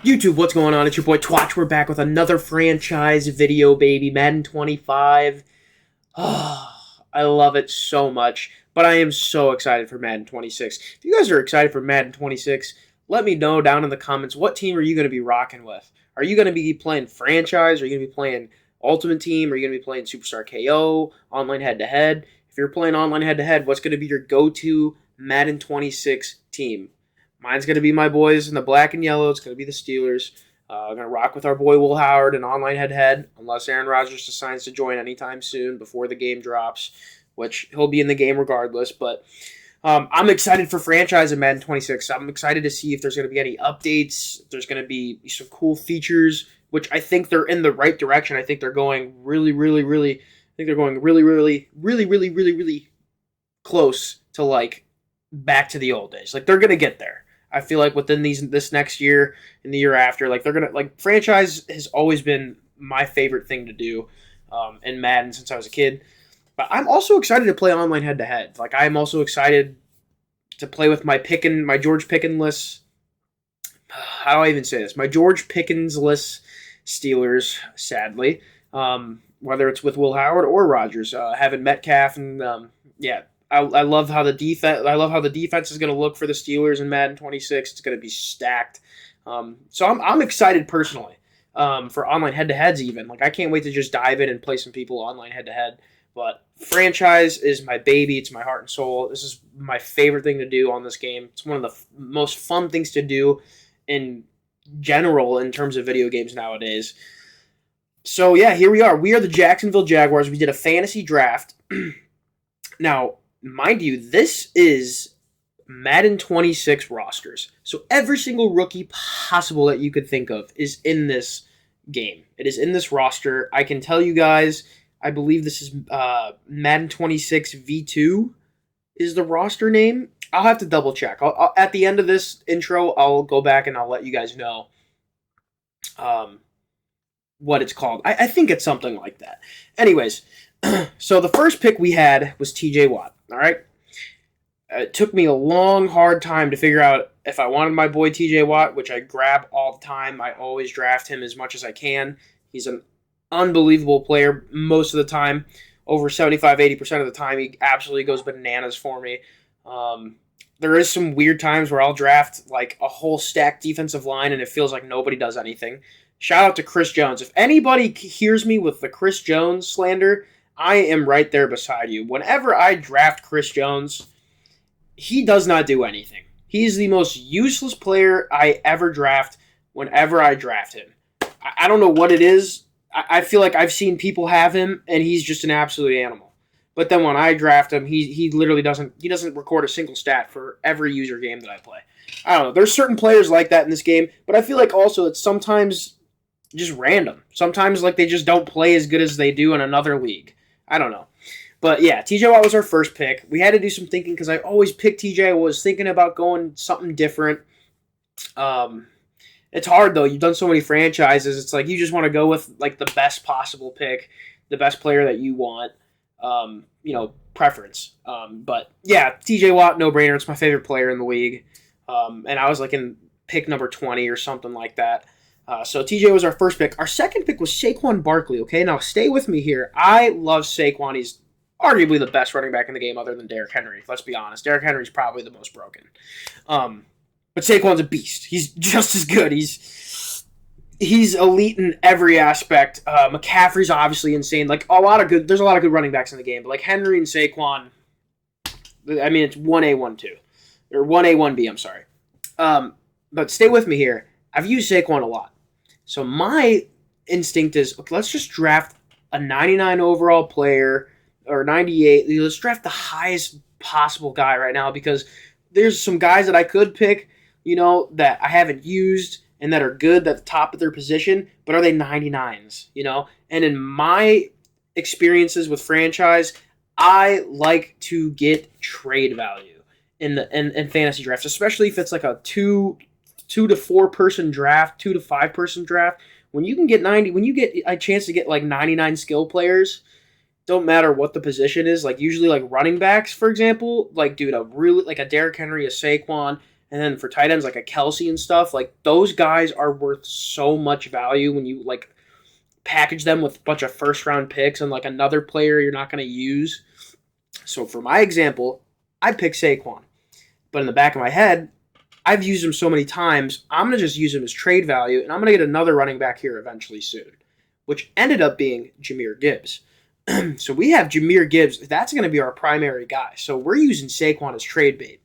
YouTube, what's going on? It's your boy Twatch. We're back with another franchise video, baby. Madden 25. Oh, I love it so much. But I am so excited for Madden 26. If you guys are excited for Madden 26, let me know down in the comments, what team are you going to be rocking with? Are you going to be playing franchise? Are you going to be playing Ultimate Team? Are you going to be playing Superstar KO, online head-to-head? If you're playing online head-to-head, what's going to be your go-to Madden 26 team? Mine's going to be my boys in the black and yellow. It's going to be the Steelers. Going to rock with our boy Will Howard in online head-to-head, unless Aaron Rodgers decides to join anytime soon before the game drops, which he'll be in the game regardless. But I'm excited for franchise in Madden 26. I'm excited to see if there's going to be any updates, if there's going to be some cool features, which I think they're in the right direction. I think they're going really close to, like, back to the old days. Like, they're going to get there. I feel like within this next year and the year after, like, they're gonna, like, franchise has always been my favorite thing to do in Madden since I was a kid. But I'm also excited to play online head to head. Like, I'm also excited to play with my George Pickens. How do I even say this? My George Pickens-less Steelers, sadly. Whether it's with Will Howard or Rodgers, having Metcalf and yeah. I love how the defense. I love how the defense is going to look for the Steelers in Madden 26. It's going to be stacked. So I'm excited personally for online head-to-heads. Even like I can't wait to just dive in and play some people online head-to-head. But franchise is my baby. It's my heart and soul. This is my favorite thing to do on this game. It's one of the most fun things to do in general in terms of video games nowadays. So yeah, here we are. We are the Jacksonville Jaguars. We did a fantasy draft. Now, mind you, this is Madden 26 rosters. So every single rookie possible that you could think of is in this game. It is in this roster. I can tell you guys, I believe this is Madden 26 V2 is the roster name. I'll have to double check. At the end of this intro, I'll go back and I'll let you guys know what it's called. I think it's something like that. Anyways, so the first pick we had was TJ Watt. All right. It took me a long, hard time to figure out if I wanted my boy TJ Watt, which I grab all the time. I always draft him as much as I can. He's an unbelievable player most of the time. Over 75-80% of the time, he absolutely goes bananas for me. There is some weird times where I'll draft like a whole stacked defensive line and it feels like nobody does anything. Shout out to Chris Jones. If anybody hears me with the Chris Jones slander, I am right there beside you. Whenever I draft Chris Jones, he does not do anything. He's the most useless player I ever draft whenever I draft him. I don't know what it is. I feel like I've seen people have him, and he's just an absolute animal. But then when I draft him, he literally doesn't record a single stat for every user game that I play. I don't know. There's certain players like that in this game, but I feel like also it's sometimes just random. Sometimes like they just don't play as good as they do in another league. I don't know. But yeah, TJ Watt was our first pick. We had to do some thinking because I always pick TJ. I was thinking about going something different. It's hard though. You've done so many franchises. It's like you just want to go with like the best possible pick, the best player that you want, preference. But yeah, TJ Watt, no brainer. It's my favorite player in the league. And I was like in pick number 20 or something like that. So TJ was our first pick. Our second pick was Saquon Barkley, okay? Now, stay with me here. I love Saquon. He's arguably the best running back in the game other than Derrick Henry. Let's be honest. Derrick Henry's probably the most broken. But Saquon's a beast. He's just as good. He's elite in every aspect. McCaffrey's obviously insane. Like, there's a lot of good running backs in the game. But, like, Henry and Saquon, I mean, it's 1A, 1-2. Or 1A, 1B, I'm sorry. But stay with me here. I've used Saquon a lot. So my instinct is, okay, let's just draft a 99 overall player or 98. Let's draft the highest possible guy right now because there's some guys that I could pick, that I haven't used and that are good at the top of their position, but are they 99s, And in my experiences with franchise, I like to get trade value in fantasy drafts, especially if it's like a two to 4 person draft, 2 to 5 person draft. When you get a chance to get like 99 skill players, don't matter what the position is. Like usually like running backs, for example, like dude, a Derrick Henry, a Saquon, And then for tight ends like a Kelsey and stuff, like those guys are worth so much value when you like package them with a bunch of first round picks and like another player you're not going to use. So for my example, I pick Saquon. But in the back of my head, I've used him so many times, I'm going to just use him as trade value, and I'm going to get another running back here eventually soon, which ended up being Jahmyr Gibbs. So we have Jahmyr Gibbs. That's going to be our primary guy. So we're using Saquon as trade bait.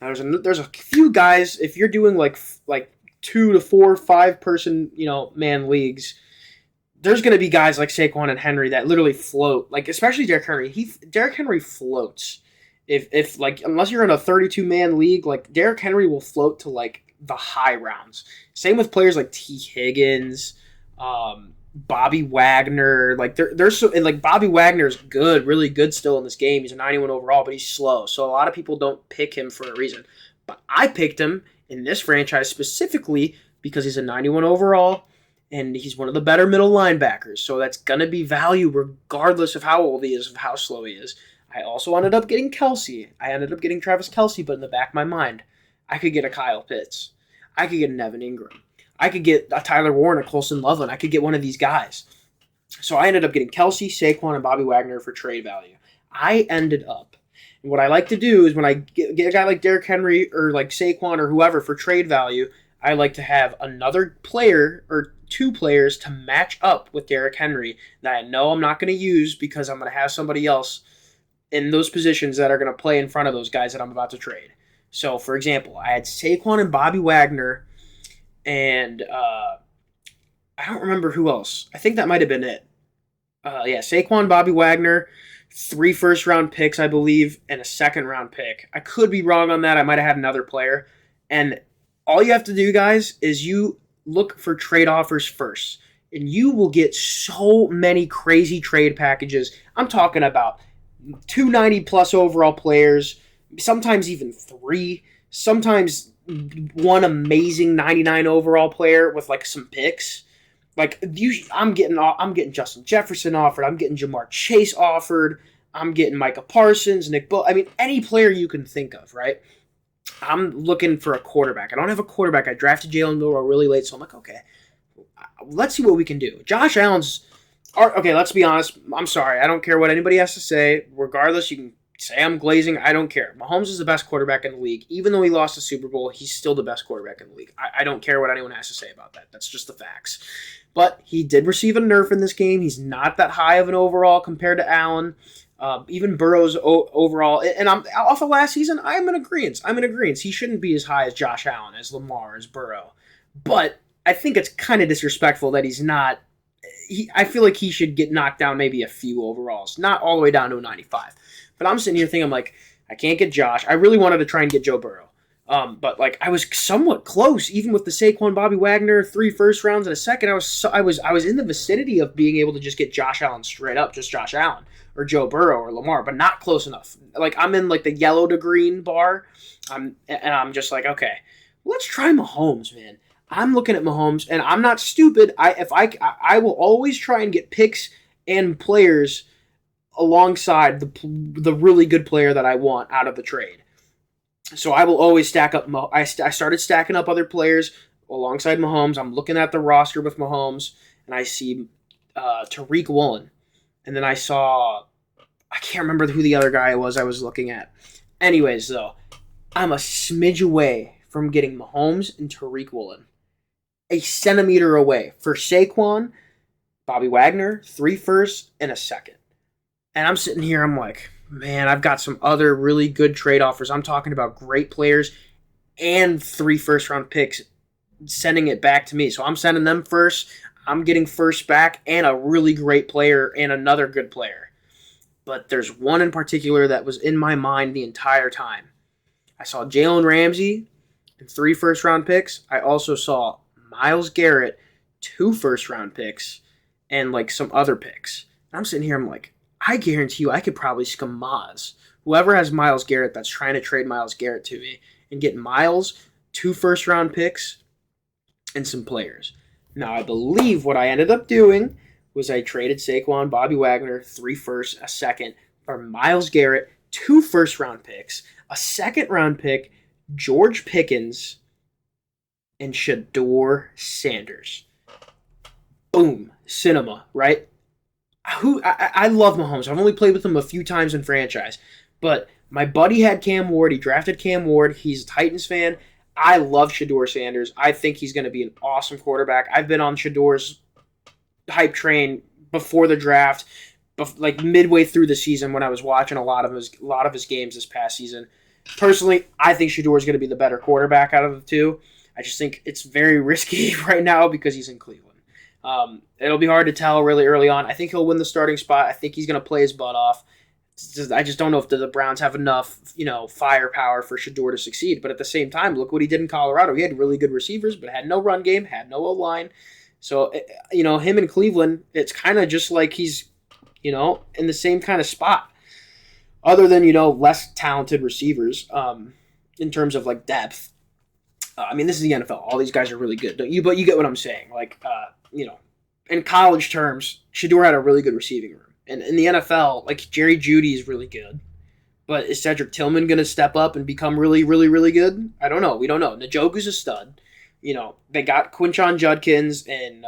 Now there's a few guys, if you're doing like 2 to 4, 5 person, man leagues, there's going to be guys like Saquon and Henry that literally float. Like especially Derrick Henry. Derrick Henry floats. If like unless you're in a 32-man league, like Derrick Henry will float to like the high rounds. Same with players like T. Higgins, Bobby Wagner. Like there's so, and like Bobby Wagner's good, really good still in this game. He's a 91 overall, but he's slow. So a lot of people don't pick him for a reason. But I picked him in this franchise specifically because he's a 91 overall and he's one of the better middle linebackers. So that's gonna be value regardless of how old he is, of how slow he is. I also ended up getting Kelsey. I ended up getting Travis Kelsey, but in the back of my mind, I could get a Kyle Pitts. I could get an Evan Ingram. I could get a Tyler Warren, a Colson Loveland. I could get one of these guys. So I ended up getting Kelsey, Saquon, and Bobby Wagner for trade value. I ended up, and what I like to do is when I get a guy like Derrick Henry or like Saquon or whoever for trade value, I like to have another player or 2 players to match up with Derrick Henry that I know I'm not going to use because I'm going to have somebody else in those positions that are going to play in front of those guys that I'm about to trade. So, for example, I had Saquon and Bobby Wagner, and I don't remember who else. I think that might have been it. Saquon, Bobby Wagner, 3 first-round picks, I believe, and a second-round pick. I could be wrong on that. I might have had another player. And all you have to do, guys, is you look for trade offers first, and you will get so many crazy trade packages. I'm talking about 290-plus overall players, sometimes even 3, sometimes one amazing 99 overall player with like some picks. Like I'm getting Justin Jefferson offered, I'm getting Jamar Chase offered, I'm getting Micah Parsons, Nick Bull. I mean, any player you can think of, right? I'm looking for a quarterback. I don't have a quarterback. I drafted Jalen Milroe really late, so I'm like, okay, let's see what we can do. Josh Allen's... Okay, let's be honest. I'm sorry. I don't care what anybody has to say. Regardless, you can say I'm glazing. I don't care. Mahomes is the best quarterback in the league. Even though he lost the Super Bowl, he's still the best quarterback in the league. I don't care what anyone has to say about that. That's just the facts. But he did receive a nerf in this game. He's not that high of an overall compared to Allen. Even Burrow's overall. And I'm off of last season, I'm in agreement. He shouldn't be as high as Josh Allen, as Lamar, as Burrow. But I think it's kind of disrespectful that he's not. I feel like he should get knocked down maybe a few overalls, not all the way down to a 95. But I'm sitting here thinking, I'm like, I can't get Josh. I really wanted to try and get Joe Burrow. But like I was somewhat close, even with the Saquon, Bobby Wagner, 3 first rounds and a second. I was in the vicinity of being able to just get Josh Allen straight up, just Josh Allen or Joe Burrow or Lamar, but not close enough. Like I'm in like the yellow to green bar. I'm just like, okay, let's try Mahomes, man. I'm looking at Mahomes, and I'm not stupid. I will always try and get picks and players alongside the really good player that I want out of the trade. So I will always stack up. I started stacking up other players alongside Mahomes. I'm looking at the roster with Mahomes, and I see Tariq Woolen, and then I can't remember who the other guy was I was looking at. Anyways, though, I'm a smidge away from getting Mahomes and Tariq Woolen. A centimeter away. For Saquon, Bobby Wagner, 3 firsts and a second. And I'm sitting here, I'm like, man, I've got some other really good trade offers. I'm talking about great players and 3 first-round picks sending it back to me. So I'm sending them first. I'm getting first back and a really great player and another good player. But there's one in particular that was in my mind the entire time. I saw Jalen Ramsey and 3 first-round picks. I also saw Myles Garrett, 2 first-round picks, and like some other picks. And I'm sitting here, I'm like, I guarantee you I could probably scum Maz. Whoever has Myles Garrett that's trying to trade Myles Garrett to me and get Myles, 2 first-round picks, and some players. Now, I believe what I ended up doing was I traded Saquon, Bobby Wagner, 3 firsts, a second, for Myles Garrett, 2 first-round picks, a second-round pick, George Pickens and Shador Sanders. Boom. Cinema, right? I love Mahomes. I've only played with him a few times in franchise. But my buddy had Cam Ward. He drafted Cam Ward. He's a Titans fan. I love Shador Sanders. I think he's going to be an awesome quarterback. I've been on Shador's hype train before the draft, like midway through the season when I was watching a lot of his games this past season. Personally, I think Shador is going to be the better quarterback out of the two. I just think it's very risky right now because he's in Cleveland. It'll be hard to tell really early on. I think he'll win the starting spot. I think he's going to play his butt off. I just don't know if the Browns have enough, firepower for Shador to succeed. But at the same time, look what he did in Colorado. He had really good receivers, but had no run game, had no O-line. So, him in Cleveland, it's kind of just like he's, in the same kind of spot. Other than, less talented receivers in terms of, like, depth. This is the NFL. All these guys are really good. But you get what I'm saying. Like, in college terms, Shador had a really good receiving room. And in the NFL, like, Jerry Jeudy is really good. But is Cedric Tillman going to step up and become really, really, really good? I don't know. We don't know. Njoku's a stud. They got Quinshon Judkins and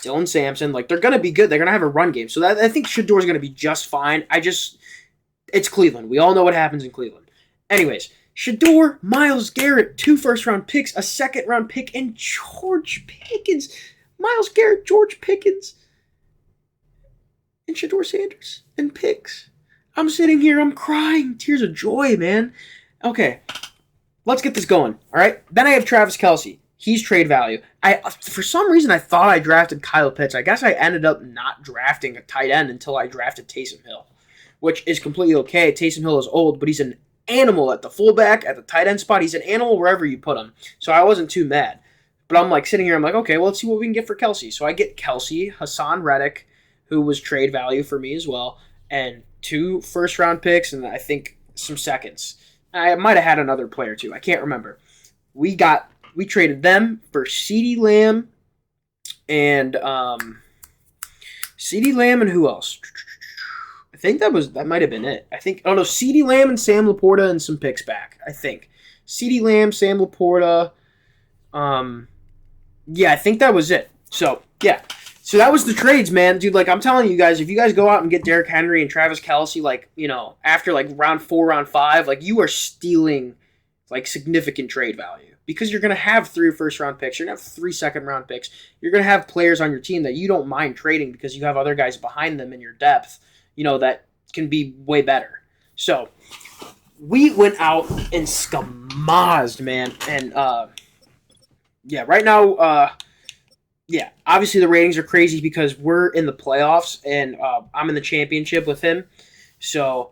Dylan Sampson. Like, they're going to be good. They're going to have a run game. So I think Shador's going to be just fine. It's Cleveland. We all know what happens in Cleveland. Anyways, Shador, Myles Garrett, 2 first-round picks, a second-round pick, and George Pickens. Myles Garrett, George Pickens, and Shador Sanders, and picks. I'm sitting here, I'm crying. Tears of joy, man. Okay, let's get this going, all right? Then I have Travis Kelce. He's trade value. For some reason, I thought I drafted Kyle Pitts. I guess I ended up not drafting a tight end until I drafted Taysom Hill, which is completely okay. Taysom Hill is old, but he's an animal at the fullback, at the tight end spot. He's an animal wherever you put him. So I wasn't too mad. But I'm like sitting here, I'm like, okay, well, let's see what we can get for Kelce. So I get Kelce, Hassan Reddick, who was trade value for me as well, and 2 first-round picks, and I think some seconds. I might have had another player too. I can't remember. We traded them for CeeDee Lamb and who else? I think that might have been it. CeeDee Lamb and Sam Laporta and some picks back. I think CeeDee Lamb, Sam Laporta. I think that was it. So yeah. So that was the trades, man. Dude, like, I'm telling you guys, if you guys go out and get Derrick Henry and Travis Kelce, like, after, like, round 4, round 5, like, you are stealing, like, significant trade value. Because you're going to have 3 first-round picks. You're going to have 3 second-round picks. You're going to have players on your team that you don't mind trading because you have other guys behind them in your depth, that can be way better. So, we went out and skamazed, man. And, right now, obviously the ratings are crazy because we're in the playoffs and I'm in the championship with him. So,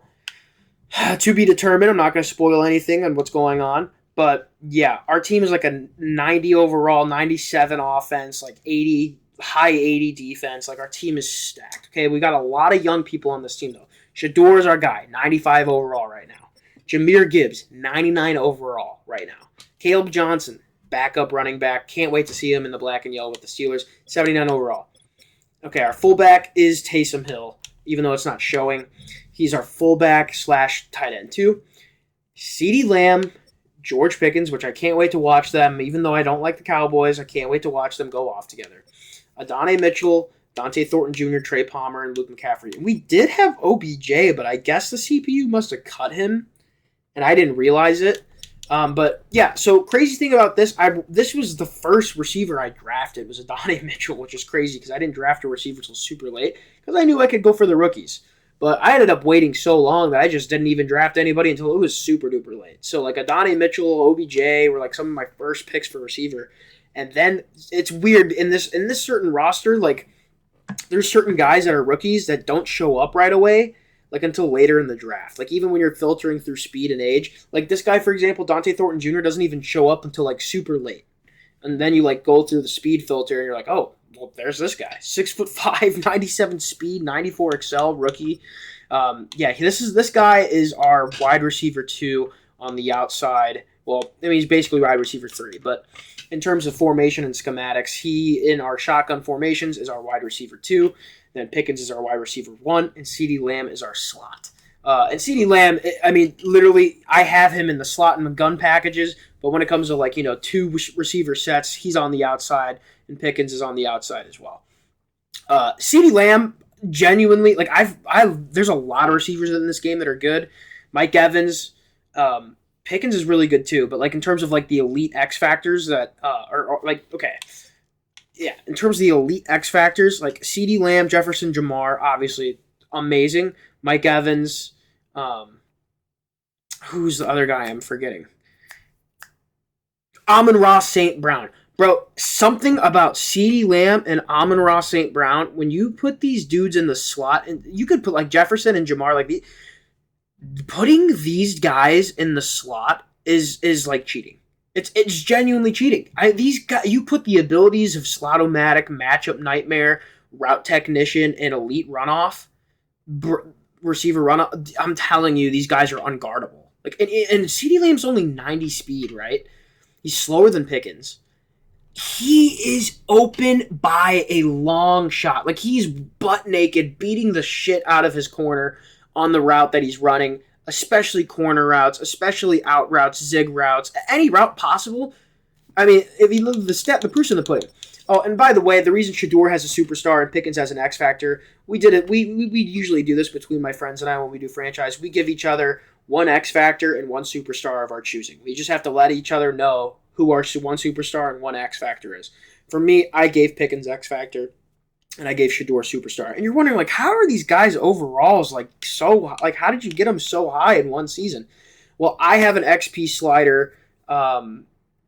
to be determined. I'm not going to spoil anything on what's going on. But, yeah, our team is like a 90 overall, 97 offense, like 80, high 80 defense. Like, our team is stacked. Okay, we got a lot of young people on this team, though. Shador is our guy, 95 overall right now. Jahmyr Gibbs, 99 overall right now. Caleb Johnson, backup running back. Can't wait to see him in the black and yellow with the Steelers. 79 overall. Okay, our fullback is Taysom Hill, even though it's not showing. He's our fullback / tight end, too. CeeDee Lamb, George Pickens, which I can't wait to watch them. Even though I don't like the Cowboys, I can't wait to watch them go off together. Adonai Mitchell, Dante Thornton Jr., Trey Palmer, and Luke McCaffrey. And we did have OBJ, but I guess the CPU must have cut him, and I didn't realize it. But yeah, so crazy thing about this, this was the first receiver I drafted was Adonai Mitchell, which is crazy because I didn't draft a receiver until super late because I knew I could go for the rookies. But I ended up waiting so long that I just didn't even draft anybody until it was super duper late. So like Adonai Mitchell, OBJ were like some of my first picks for receiver. And then it's weird in this certain roster, like there's certain guys that are rookies that don't show up right away. Like until later in the draft. Like even when you're filtering through speed and age. Like this guy, for example, Dante Thornton Jr. doesn't even show up until like super late. And then you like go through the speed filter and you're like, oh, well, there's this guy. 6'5", 97 speed, 94 Excel, rookie. This guy is our wide receiver 2 on the outside. Well, I mean, he's basically wide receiver 3. But in terms of formation and schematics, he, in our shotgun formations, is our wide receiver 2. Then Pickens is our wide receiver 1, and CeeDee Lamb is our slot. And CeeDee Lamb, I mean, literally, I have him in the slot and the gun packages, but when it comes to like, two receiver sets, he's on the outside, and Pickens is on the outside as well. CeeDee Lamb, genuinely, like there's a lot of receivers in this game that are good. Mike Evans, Pickens is really good too, but like in terms of like the elite X factors that are like, okay. Yeah, in terms of the elite X factors, like CeeDee Lamb, Jefferson, Jamar, obviously amazing. Mike Evans, who's the other guy I'm forgetting? Amon-Ra St. Brown. Bro, something about CeeDee Lamb and Amon-Ra St. Brown, when you put these dudes in the slot, and you could put like Jefferson and Jamar, like putting these guys in the slot is like cheating. It's genuinely cheating. These guys, you put the abilities of Slot-O-Matic, Matchup Nightmare, Route Technician, and Elite Runoff, Receiver Runoff. I'm telling you, these guys are unguardable. Like, and CeeDee Lamb's only 90 speed, right? He's slower than Pickens. He is open by a long shot. Like, he's butt naked, beating the shit out of his corner on the route that he's running, especially corner routes, especially out routes, zig routes, any route possible. I mean, if you look at the proof's in the pudding. Oh, and by the way, the reason Shador has a superstar and Pickens has an X factor, we did it. We usually do this between my friends and I when we do franchise. We give each other one X factor and one superstar of our choosing. We just have to let each other know who our one superstar and one X factor is. For me, I gave Pickens X factor, and I gave Shador superstar. And you're wondering, like, how are these guys overalls like so? Like, how did you get them so high in one season? Well, I have an XP slider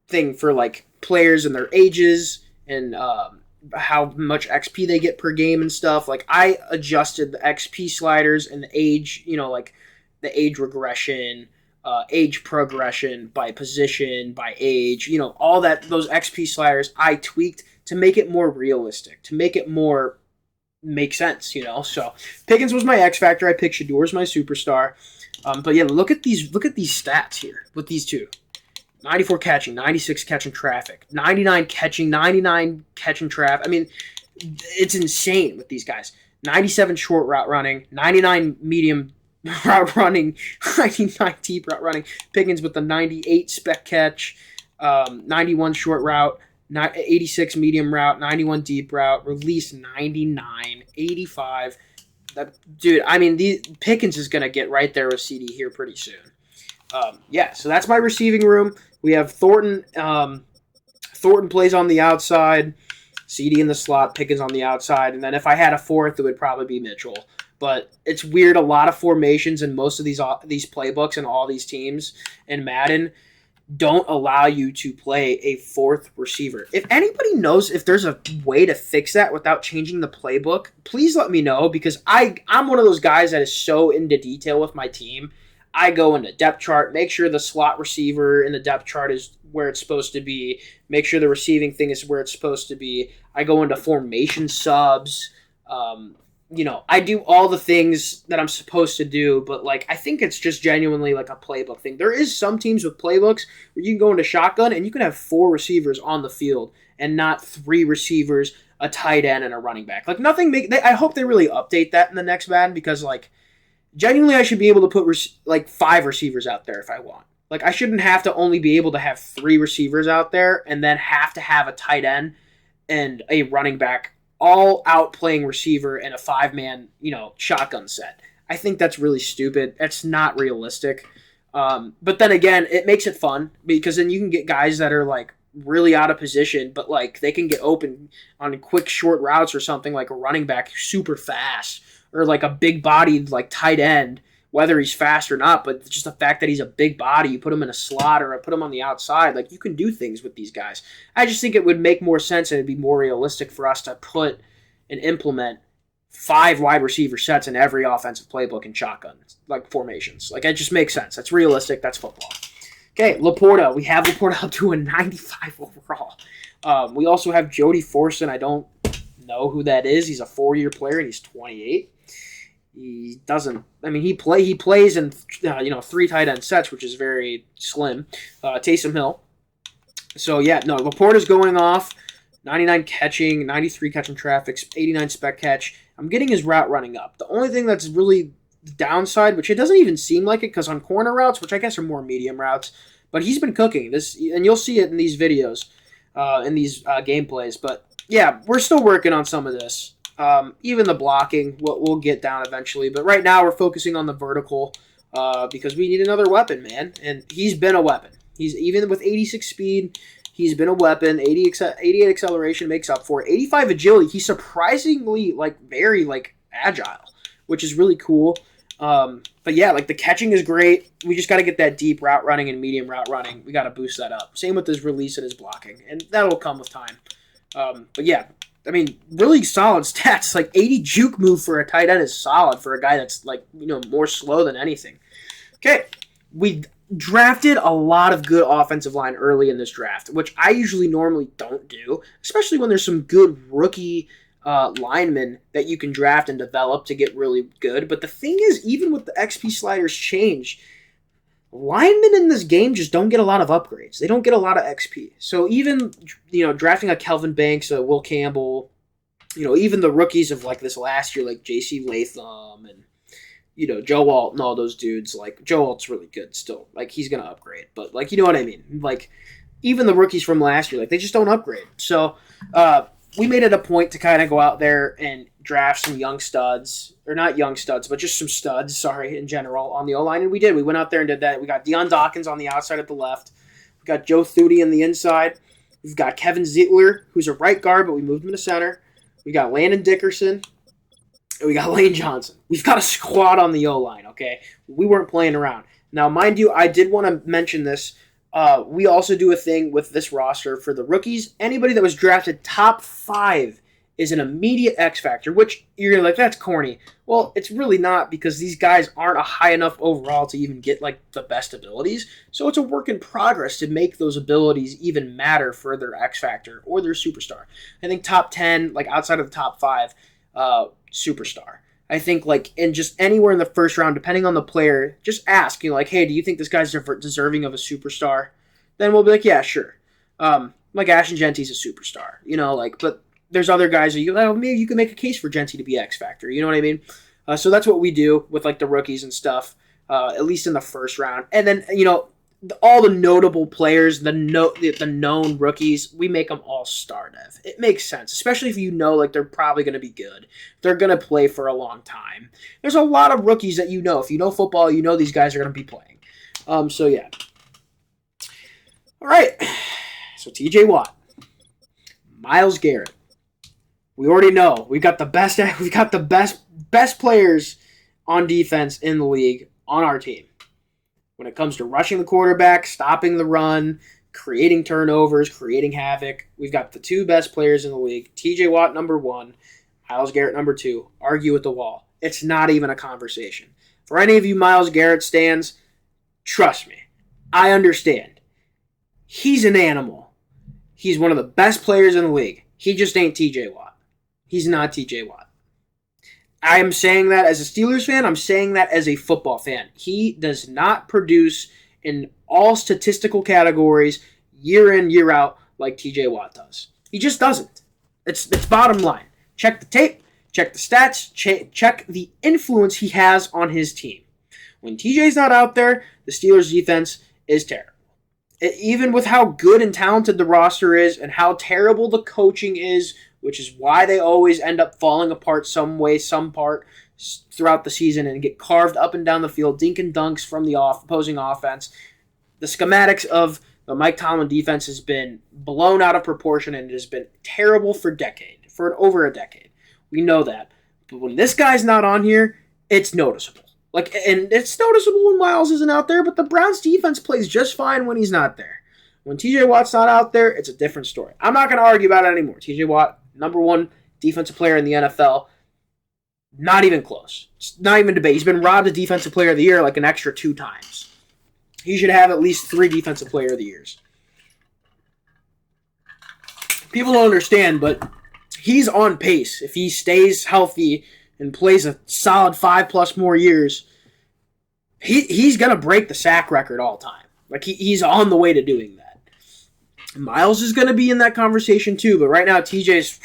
thing for like players and their ages and how much XP they get per game and stuff. Like, I adjusted the XP sliders and the age, like the age regression, age progression by position, by age, all that, those XP sliders I tweaked to make it more realistic, to make it more make sense, So Pickens was my X factor. I picked Shador as my superstar. But yeah, look at these stats here with these two. 94 catching, 96 catching traffic, 99 catching, 99 catching traffic. I mean, it's insane with these guys. 97 short route running, 99 medium route running, 99 deep route running. Pickens with the 98 spec catch, 91 short route, 86 medium route, 91 deep route, release 99, 85. Dude, I mean, Pickens is going to get right there with CD here pretty soon. Yeah, so that's my receiving room. We have Thornton. Thornton plays on the outside, CD in the slot, Pickens on the outside, and then if I had a fourth, it would probably be Mitchell. But it's weird, a lot of formations in most of these playbooks and all these teams in Madden don't allow you to play a fourth receiver. If anybody knows if there's a way to fix that without changing the playbook, please let me know, because I'm one of those guys that is so into detail with my team. I go into depth chart, make sure the slot receiver in the depth chart is where it's supposed to be, make sure the receiving thing is where it's supposed to be. I go into formation subs. I do all the things that I'm supposed to do, but like I think it's just genuinely like a playbook thing. There is some teams with playbooks where you can go into shotgun and you can have 4 receivers on the field and not 3 receivers, a tight end, and a running back. Like I hope they really update that in the next Madden, because like genuinely I should be able to put 5 receivers out there if I want. Like I shouldn't have to only be able to have 3 receivers out there and then have to have a tight end and a running back all out playing receiver in a 5-man, shotgun set. I think that's really stupid. That's not realistic. But then again, it makes it fun, because then you can get guys that are like really out of position, but like they can get open on quick short routes or something, like a running back super fast, or like a big bodied like tight end, whether he's fast or not, but just the fact that he's a big body, you put him in a slot or put him on the outside, like you can do things with these guys. I just think it would make more sense and it'd be more realistic for us to put and implement 5 wide receiver sets in every offensive playbook in shotgun, like formations. Like it just makes sense. That's realistic. That's football. Okay, Laporta. We have Laporta up to a 95 overall. We also have Jody Forson. I don't know who that is. He's a 4-year player and he's 28. He doesn't. I mean, he plays in 3 tight end sets, which is very slim. Taysom Hill. So yeah, no, Laporta's going off. 99 catching, 93 catching traffic, 89 spec catch. I'm getting his route running up. The only thing that's really the downside, which it doesn't even seem like it because on corner routes, which I guess are more medium routes, but he's been cooking this, and you'll see it in these videos, in these gameplays. But yeah, we're still working on some of this. Even the blocking, we'll get down eventually. But right now, we're focusing on the vertical because we need another weapon, man. And he's been a weapon. He's even with 86 speed. He's been a weapon. 88 acceleration makes up for it. 85 agility. He's surprisingly very agile, which is really cool. But yeah, the catching is great. We just got to get that deep route running and medium route running. We got to boost that up. Same with his release and his blocking, and that'll come with time. But yeah, I mean, really solid stats. 80 juke move for a tight end is solid for a guy that's more slow than anything. Okay, we drafted a lot of good offensive line early in this draft, which I usually normally don't do, especially when there's some good rookie linemen that you can draft and develop to get really good. But the thing is, even with the XP sliders change, linemen in this game just don't get a lot of upgrades. They don't get a lot of XP. So even, drafting a Kelvin Banks, a Will Campbell, even the rookies of this last year, like JC Latham and, Joe Alt and all those dudes, Joe Alt's really good still. He's going to upgrade. But, you know what I mean? Even the rookies from last year, they just don't upgrade. So, we made it a point to kind of go out there and draft some young studs, or not young studs, but just some studs, in general, on the O-line. And we did. We went out there and did that. We got Deion Dawkins on the outside at the left. We got Joe Thudi on the inside. We've got Kevin Ziegler, who's a right guard, but we moved him to center. We got Landon Dickerson. And we got Lane Johnson. We've got a squad on the O-line, okay? We weren't playing around. Now, mind you, I did want to mention this. We also do a thing with this roster for the rookies. Anybody that was drafted top 5 is an immediate X factor, which you're like, that's corny. Well, it's really not, because these guys aren't a high enough overall to even get the best abilities. So it's a work in progress to make those abilities even matter for their X factor or their superstar. I think top 10, outside of the top 5, superstar. I think in just anywhere in the first round, depending on the player, just ask, hey, do you think this guy's deserving of a superstar? Then we'll be like, yeah, sure. Ashton Genty's a superstar, but there's other guys that maybe you can make a case for Genty to be X Factor. You know what I mean? So that's what we do with the rookies and stuff, at least in the first round. And then, all the notable players, the known rookies, we make them all star dev. It makes sense, especially if they're probably going to be good. They're going to play for a long time. There's a lot of rookies that if you know football, these guys are going to be playing. So yeah. All right. So TJ Watt, Myles Garrett. We already know we've got the best players on defense in the league on our team. When it comes to rushing the quarterback, stopping the run, creating turnovers, creating havoc, we've got the 2 best players in the league. TJ Watt, number 1. Myles Garrett, number 2. Argue with the wall. It's not even a conversation. For any of you Myles Garrett stans, trust me, I understand. He's an animal. He's one of the best players in the league. He just ain't TJ Watt. He's not TJ Watt. I am saying that as a Steelers fan. I'm saying that as a football fan. He does not produce in all statistical categories year in, year out like TJ Watt does. He just doesn't. It's bottom line. Check the tape, check the stats, check the influence he has on his team. When TJ's not out there, the Steelers' defense is terrible. Even with how good and talented the roster is and how terrible the coaching is, which is why they always end up falling apart some way, some part throughout the season and get carved up and down the field, dink and dunks from the opposing offense. The schematics of the Mike Tomlin defense has been blown out of proportion, and it has been terrible for over a decade. We know that. But when this guy's not on here, it's noticeable. And it's noticeable when Myles isn't out there, but the Browns defense plays just fine when he's not there. When TJ Watt's not out there, it's a different story. I'm not going to argue about it anymore. TJ Watt, number 1 defensive player in the NFL. Not even close. It's not even debate. He's been robbed of Defensive Player of the Year an extra 2 times. He should have at least 3 Defensive Player of the Years. People don't understand, but he's on pace. If he stays healthy and plays a solid 5+ more years, he's going to break the sack record all time. He's on the way to doing that. Myles is going to be in that conversation too, but right now TJ's,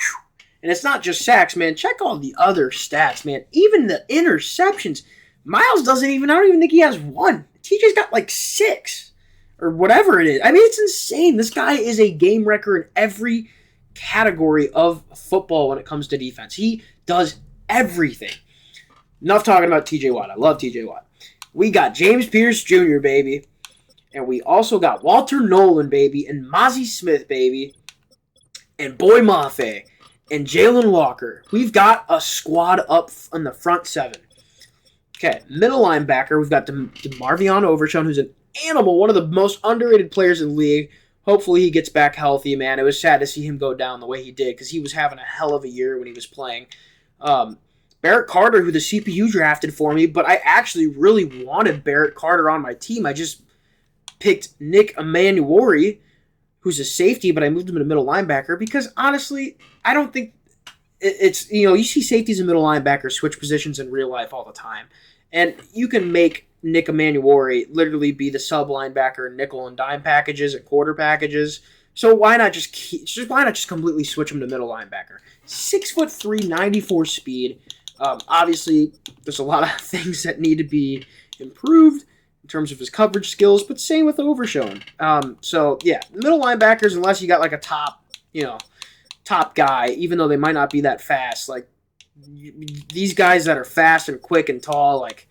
and it's not just sacks, man. Check all the other stats, man. Even the interceptions. Miles doesn't even, I don't even think he has one. TJ's got like 6 or whatever it is. I mean, it's insane. This guy is a game wrecker in every category of football when it comes to defense. He does everything. Enough talking about TJ Watt. I love TJ Watt. We got James Pierce Jr., baby. And we also got Walter Nolan, baby. And Mozzie Smith, baby. And Boy Mafe. And Jalen Walker. We've got a squad up on the front 7. Okay, middle linebacker. We've got DeMarvion Overshown, who's an animal. One of the most underrated players in the league. Hopefully he gets back healthy, man. It was sad to see him go down the way he did because he was having a hell of a year when he was playing. Barrett Carter, who the CPU drafted for me, but I actually really wanted Barrett Carter on my team. I just picked Nick Emanuori, who's a safety, but I moved him to middle linebacker because, honestly, I don't think it's, you see safeties and middle linebackers switch positions in real life all the time. And you can make Nick Emanuori literally be the sub linebacker in nickel and dime packages and quarter packages. So why not just completely switch him to middle linebacker? 6'3", 94 speed. Obviously, there's a lot of things that need to be improved in terms of his coverage skills, but same with Overshown. So yeah, middle linebackers, unless you got like a top guy, even though they might not be that fast, like these guys that are fast and quick and tall, like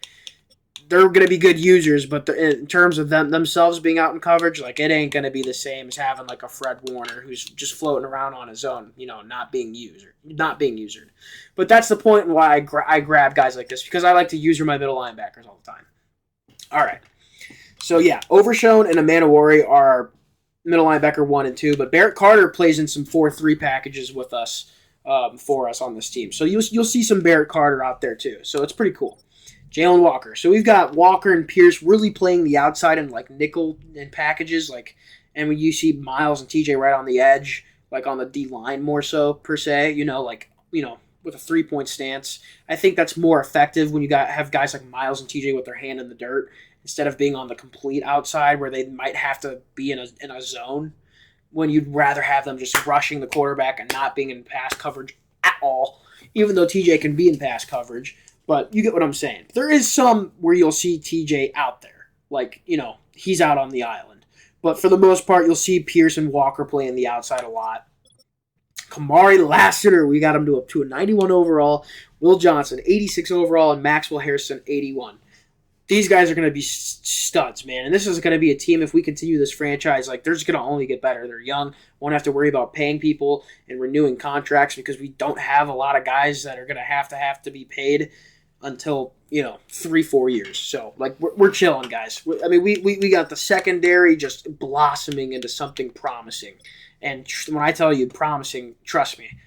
they're going to be good users, but in terms of themselves being out in coverage, like it ain't going to be the same as having like a Fred Warner who's just floating around on his own, not being used. But that's the point why I grab guys like this, because I like to user my middle linebackers all the time. All right. So yeah, Overshown and Emanuori are middle linebacker 1 and 2, but Barrett Carter plays in some 4-3 packages with us for us on this team. So you'll see some Barrett Carter out there too. So it's pretty cool. Jalen Walker. So we've got Walker and Pierce really playing the outside in like nickel and packages, and when you see Miles and TJ right on the edge, like on the D line more so per se, with a 3-point stance. I think that's more effective when you have guys like Miles and TJ with their hand in the dirt instead of being on the complete outside where they might have to be in a zone, when you'd rather have them just rushing the quarterback and not being in pass coverage at all, even though TJ can be in pass coverage. But you get what I'm saying. There is some where you'll see TJ out there. Like, he's out on the island. But for the most part, you'll see Pierce and Walker playing the outside a lot. Kamari Lassiter, we got him to a 91 overall. Will Johnson, 86 overall. And Maxwell Harrison, 81. These guys are going to be studs, man. And this is going to be a team, if we continue this franchise, like they're just going to only get better. They're young. Won't have to worry about paying people and renewing contracts because we don't have a lot of guys that are going to have to be paid until 3-4 years. So like we're chilling, guys. I mean, we got the secondary just blossoming into something promising. And when I tell you promising, trust me,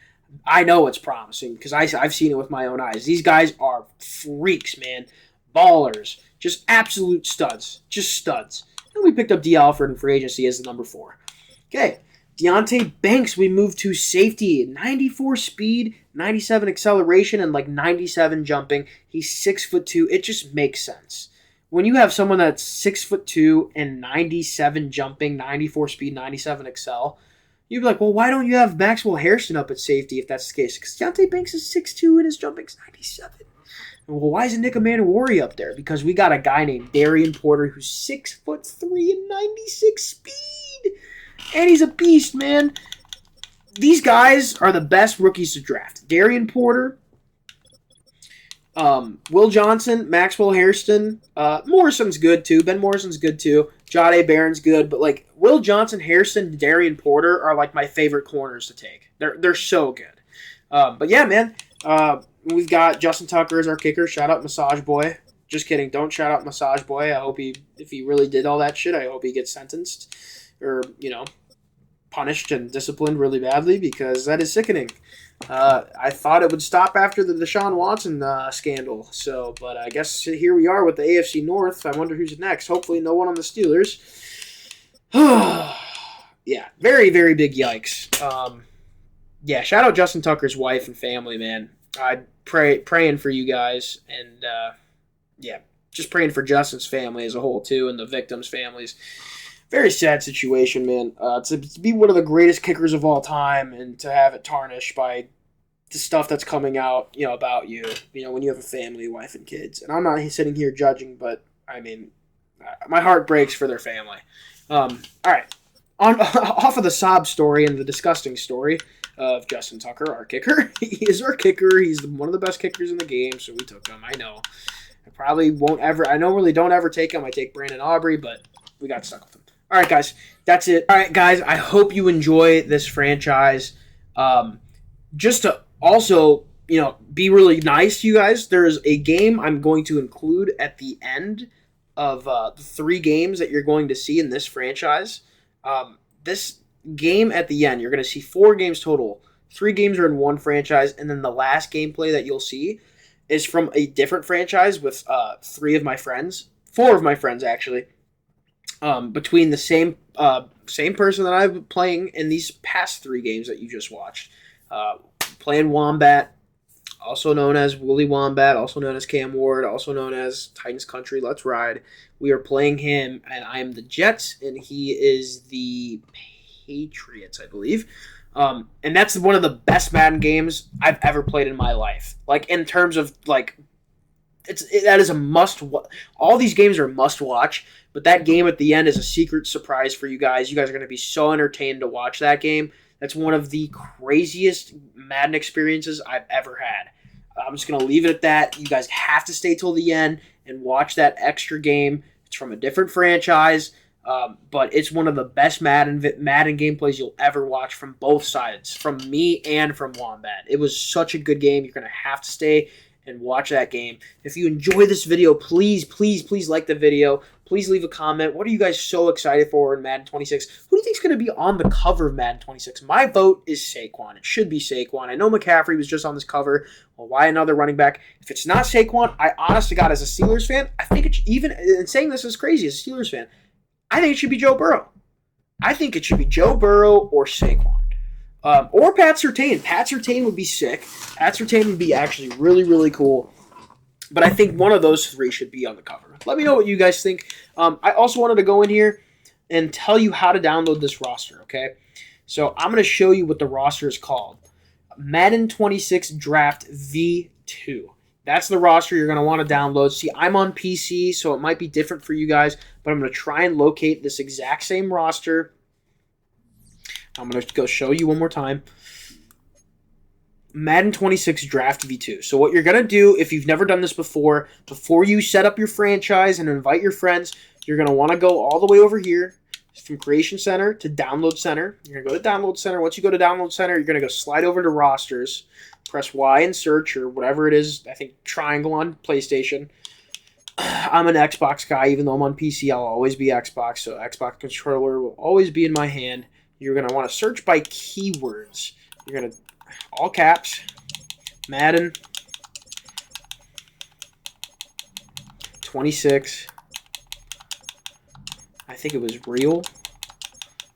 I know it's promising because I've seen it with my own eyes. These guys are freaks, man, ballers, just absolute studs, just studs. And we picked up D. Alford in free agency as the number 4. Okay. Deonte Banks, we moved to safety. 94 speed, 97 acceleration, and like 97 jumping. He's 6'2". It just makes sense. When you have someone that's 6'2" and 97 jumping, 94 speed, 97 excel, you'd be like, well, why don't you have Maxwell Harrison up at safety if that's the case? Because Deonte Banks is 6'2" and his jumping's 97. Well, why isn't Nick Emanuori up there? Because we got a guy named Darian Porter who's 6'3" and 96 speed. And he's a beast, man. These guys are the best rookies to draft. Darian Porter, Will Johnson, Maxwell Harrison. Morrison's good, too. Ben Morrison's good, too. Jahdae Barron's good. But, like, Will Johnson, Harrison, Darian Porter are, like, my favorite corners to take. They're so good. But, yeah, man. We've got Justin Tucker as our kicker. Shout out Massage Boy. Just kidding. Don't shout out Massage Boy. I hope if he really did all that shit, I hope he gets sentenced. Or, punished and disciplined really badly because that is sickening. I thought it would stop after the Deshaun Watson scandal. But I guess here we are with the AFC North. I wonder who's next. Hopefully no one on the Steelers. Yeah, very, very big yikes. Yeah, shout out Justin Tucker's wife and family, man. I praying for you guys, and yeah, just praying for Justin's family as a whole too, and the victims' families. Very sad situation, man. To be one of the greatest kickers of all time and to have it tarnished by the stuff that's coming out, about you, when you have a family, wife, and kids. And I'm not sitting here judging, but I mean, my heart breaks for their family. All right, on off of the sob story and the disgusting story of Justin Tucker, our kicker. He is our kicker. He's one of the best kickers in the game, so we took him. I know. I probably won't ever. I normally don't ever take him. I take Brandon Aubrey, but we got stuck with him. All right, guys, that's it. All right, guys, I hope you enjoy this franchise. Just to also, be really nice to you guys, there's a game I'm going to include at the end of the 3 games that you're going to see in this franchise. This game at the end, you're going to see 4 games total. 3 games are in one franchise, and then the last gameplay that you'll see is from a different franchise with 4 of my friends, actually. Between the same person that I've been playing in these past 3 games that you just watched. Playing Wombat, also known as Wooly Wombat, also known as Cam Ward, also known as Titans Country Let's Ride. We are playing him, and I am the Jets, and he is the Patriots, I believe. And that's one of the best Madden games I've ever played in my life. Like, in terms of, like, that is a must. All these games are must watch, but that game at the end is a secret surprise for you guys. You guys are going to be so entertained to watch that game. That's one of the craziest Madden experiences I've ever had. I'm just going to leave it at that. You guys have to stay till the end and watch that extra game. It's from a different franchise, but it's one of the best Madden gameplays you'll ever watch from both sides, from me and from Wombat. It was such a good game. You're going to have to stay and watch that game. If you enjoy this video, please, please, please like the video. Please leave a comment. What are you guys so excited for in Madden 26? Who do you think is going to be on the cover of Madden 26? My vote is Saquon. It should be Saquon. I know McCaffrey was just on this cover. Well, why another running back? If it's not Saquon, I honest to God, as a Steelers fan, I think it's even, and saying this is crazy as a Steelers fan, I think it should be Joe Burrow. I think it should be Joe Burrow or Saquon. Or Pat Surtain. Pat Surtain would be sick. Pat Surtain would be actually really, really cool. But I think one of those 3 should be on the cover. Let me know what you guys think. I also wanted to go in here and tell you how to download this roster, okay? So I'm going to show you what the roster is called. Madden 26 Draft V2. That's the roster you're going to want to download. See, I'm on PC, so it might be different for you guys, but I'm going to try and locate this exact same roster. I'm going to go show you one more time. Madden 26 Draft V2. So what you're going to do, if you've never done this before you set up your franchise and invite your friends, you're going to want to go all the way over here from Creation Center to Download Center. You're going to go to Download Center. Once you go to Download Center, you're going to go slide over to Rosters, press Y and search or whatever it is. I think triangle on PlayStation. I'm an Xbox guy. Even though I'm on PC, I'll always be Xbox. So Xbox controller will always be in my hand. You're going to want to search by keywords. You're going to, all caps, Madden 26. I think it was real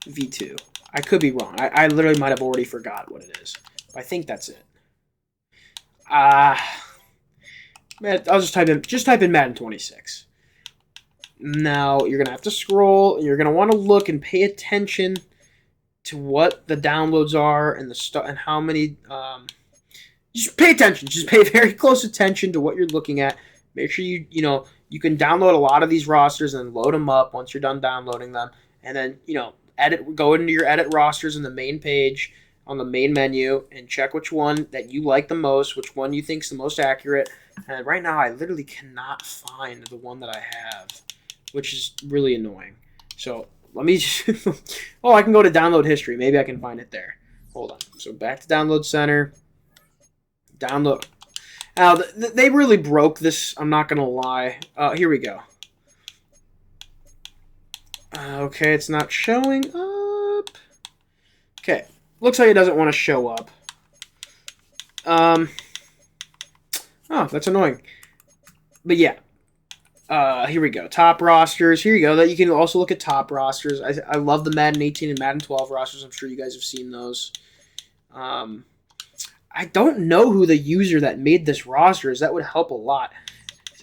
V2. I could be wrong. I literally might have already forgot what it is. But I think that's it. Man, I'll just type in Madden 26. Now you're gonna have to scroll. You're gonna want to look and pay attention to what the downloads are and the stuff and how many. Just pay attention. Just pay very close attention to what you're looking at. Make sure you can download a lot of these rosters and load them up once you're done downloading them, and then go into your edit rosters in the main page on the main menu and check which one that you like the most, which one you think is the most accurate. And right now, I literally cannot find the one that I have, which is really annoying. So let me just, oh, I can go to download history. Maybe I can find it there. Hold on. So back to Download Center. Download. Now, they really broke this. I'm not going to lie. Here we go. Okay, it's not showing up. Okay. Looks like it doesn't want to show up. Oh, that's annoying. But yeah. Here we go. Top rosters. Here you go. That you can also look at top rosters. I love the Madden 18 and Madden 12 rosters. I'm sure you guys have seen those. I don't know who the user that made this roster is. That would help a lot.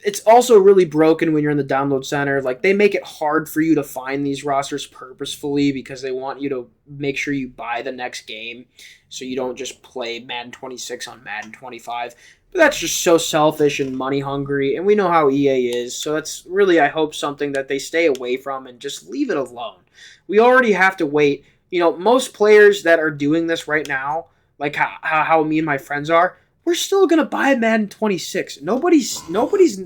it's also really broken when you're in the download center. Like, they make it hard for you to find these rosters purposefully because they want you to make sure you buy the next game so you don't just play Madden 26 on Madden 25. But that's just so selfish and money hungry, and we know how EA is. So that's really, I hope, something that they stay away from and just leave it alone. We already have to wait. You know, most players that are doing this right now, like how me and my friends are, we're still going to buy Madden 26. Nobody's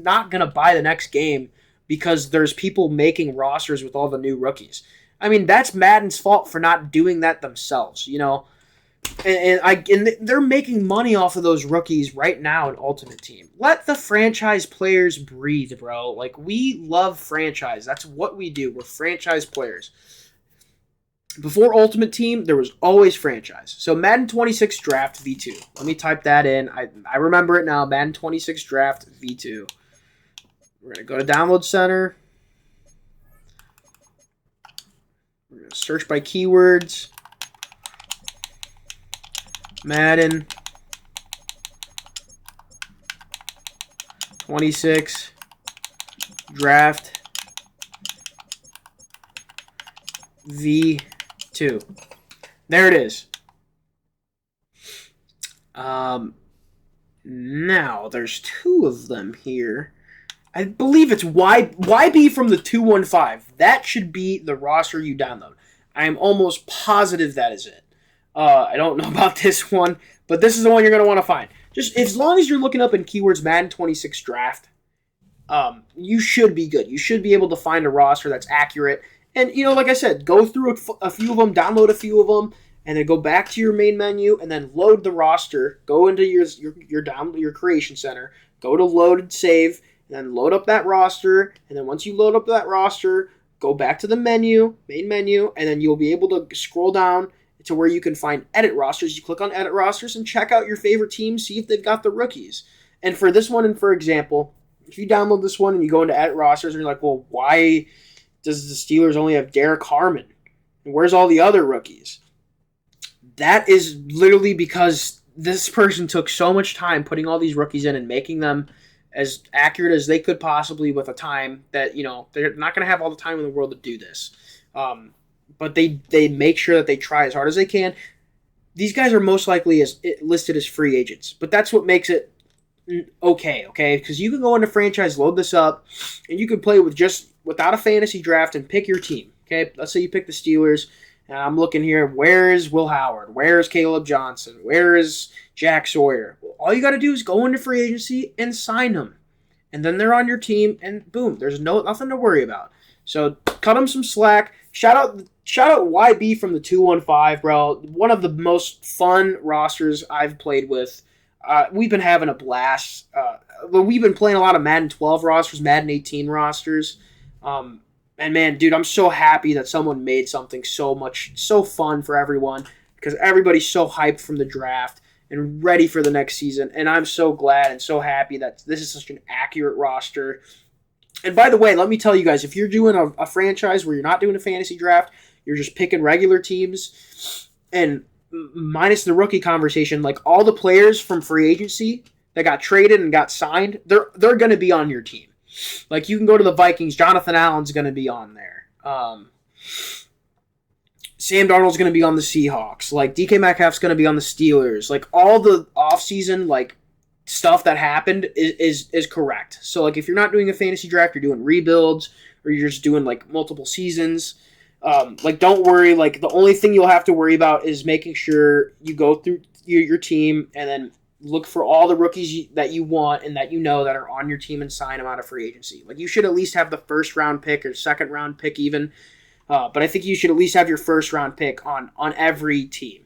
not going to buy the next game because there's people making rosters with all the new rookies. I mean, that's Madden's fault for not doing that themselves, you know. And they're making money off of those rookies right now in Ultimate Team. Let the franchise players breathe, bro. Like, we love franchise. That's what we do. We're franchise players. Before Ultimate Team, there was always franchise. So Madden 26 Draft V2. Let me type that in. I remember it now. Madden 26 Draft V2. We're going to go to Download Center. We're going to search by keywords. Madden 26 Draft V2. There it is. Now there's two of them here. I believe it's YB from the 215. That should be the roster you download. I am almost positive that is it. I don't know about this one, but this is the one you're going to want to find. Just as long as you're looking up in keywords Madden 26 Draft, you should be good. You should be able to find a roster that's accurate. And, you know, like I said, go through a few of them, download a few of them, and then go back to your main menu and then load the roster. Go into your creation center, go to load save, and then load up that roster. And then once you load up that roster, go back to the menu, main menu, and then you'll be able to scroll down to where you can find edit rosters. You click on edit rosters and check out your favorite teams, see if they've got the rookies. And for this one, and for example, if you download this one and you go into edit rosters and you're like, well, why does the Steelers only have Derek Harmon? And where's all the other rookies? That is literally because this person took so much time putting all these rookies in and making them as accurate as they could possibly with a time that, you know, they're not going to have all the time in the world to do this. But they make sure that they try as hard as they can. These guys are most likely listed as free agents, but that's what makes it okay? Because you can go into franchise, load this up, and you can play without a fantasy draft and pick your team. Okay, let's say you pick the Steelers, and I'm looking here. Where is Will Howard? Where is Caleb Johnson? Where is Jack Sawyer? Well, all you got to do is go into free agency and sign them, and then they're on your team, and boom, there's nothing to worry about. So cut them some slack. Shout out YB from the 215, bro. One of the most fun rosters I've played with. We've been having a blast. We've been playing a lot of Madden 12 rosters, Madden 18 rosters. And man, dude, I'm so happy that someone made something so fun for everyone because everybody's so hyped from the draft and ready for the next season. And I'm so glad and so happy that this is such an accurate roster. And by the way, let me tell you guys, if you're doing a franchise where you're not doing a fantasy draft, you're just picking regular teams, and minus the rookie conversation, like all the players from free agency that got traded and got signed, they're going to be on your team. Like you can go to the Vikings, Jonathan Allen's going to be on there. Sam Darnold's going to be on the Seahawks. Like DK Metcalf's going to be on the Steelers. Like all the offseason, like stuff that happened is correct. So like if you're not doing a fantasy draft, you're doing rebuilds or you're just doing like multiple seasons, like don't worry. Like the only thing you'll have to worry about is making sure you go through your team and then look for all the rookies that you want and that you know that are on your team and sign them out of free agency. Like you should at least have the first round pick or second round pick even. But I think you should at least have your first round pick on every team.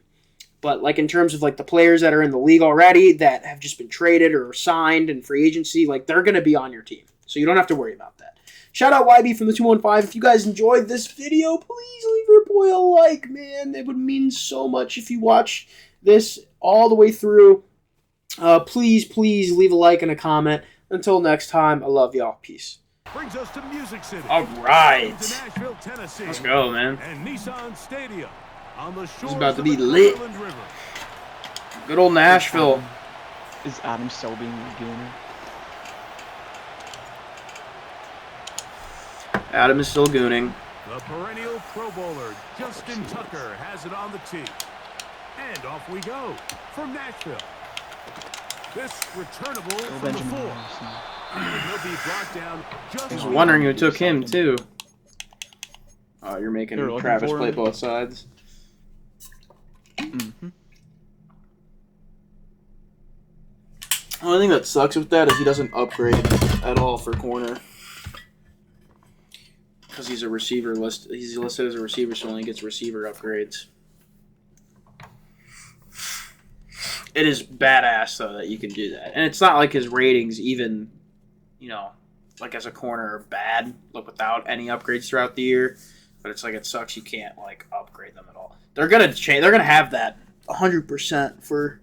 But like in terms of like the players that are in the league already that have just been traded or signed in free agency, like they're going to be on your team. So you don't have to worry about that. Shout out YB from the 215. If you guys enjoyed this video, please leave your boy a like, man. It would mean so much if you watch this all the way through. Please leave a like and a comment. Until next time, I love y'all. Peace. Brings us to Music City. All right. Nashville, Tennessee. Let's go, man. And Nissan Stadium on the shores It's about to of be the lit. Cumberland River. Good old Nashville. Is Adam still being a gooner? Adam is still gooning. The perennial Pro Bowler, Justin Tucker, has it on the tee. And off we go from Nashville. This returnable from the 4. And he'll be brought down just... I was wondering who took him, too. Oh, you're making Travis play both sides. Mm-hmm. The only thing that sucks with that is he doesn't upgrade at all for corner. Because he's a receiver list. He's listed as a receiver, so only gets receiver upgrades. It is badass though that you can do that, and it's not like his ratings even, you know, like as a corner are bad, like without any upgrades throughout the year. But it's like it sucks you can't like upgrade them at all. They're gonna change. They're gonna have that 100% for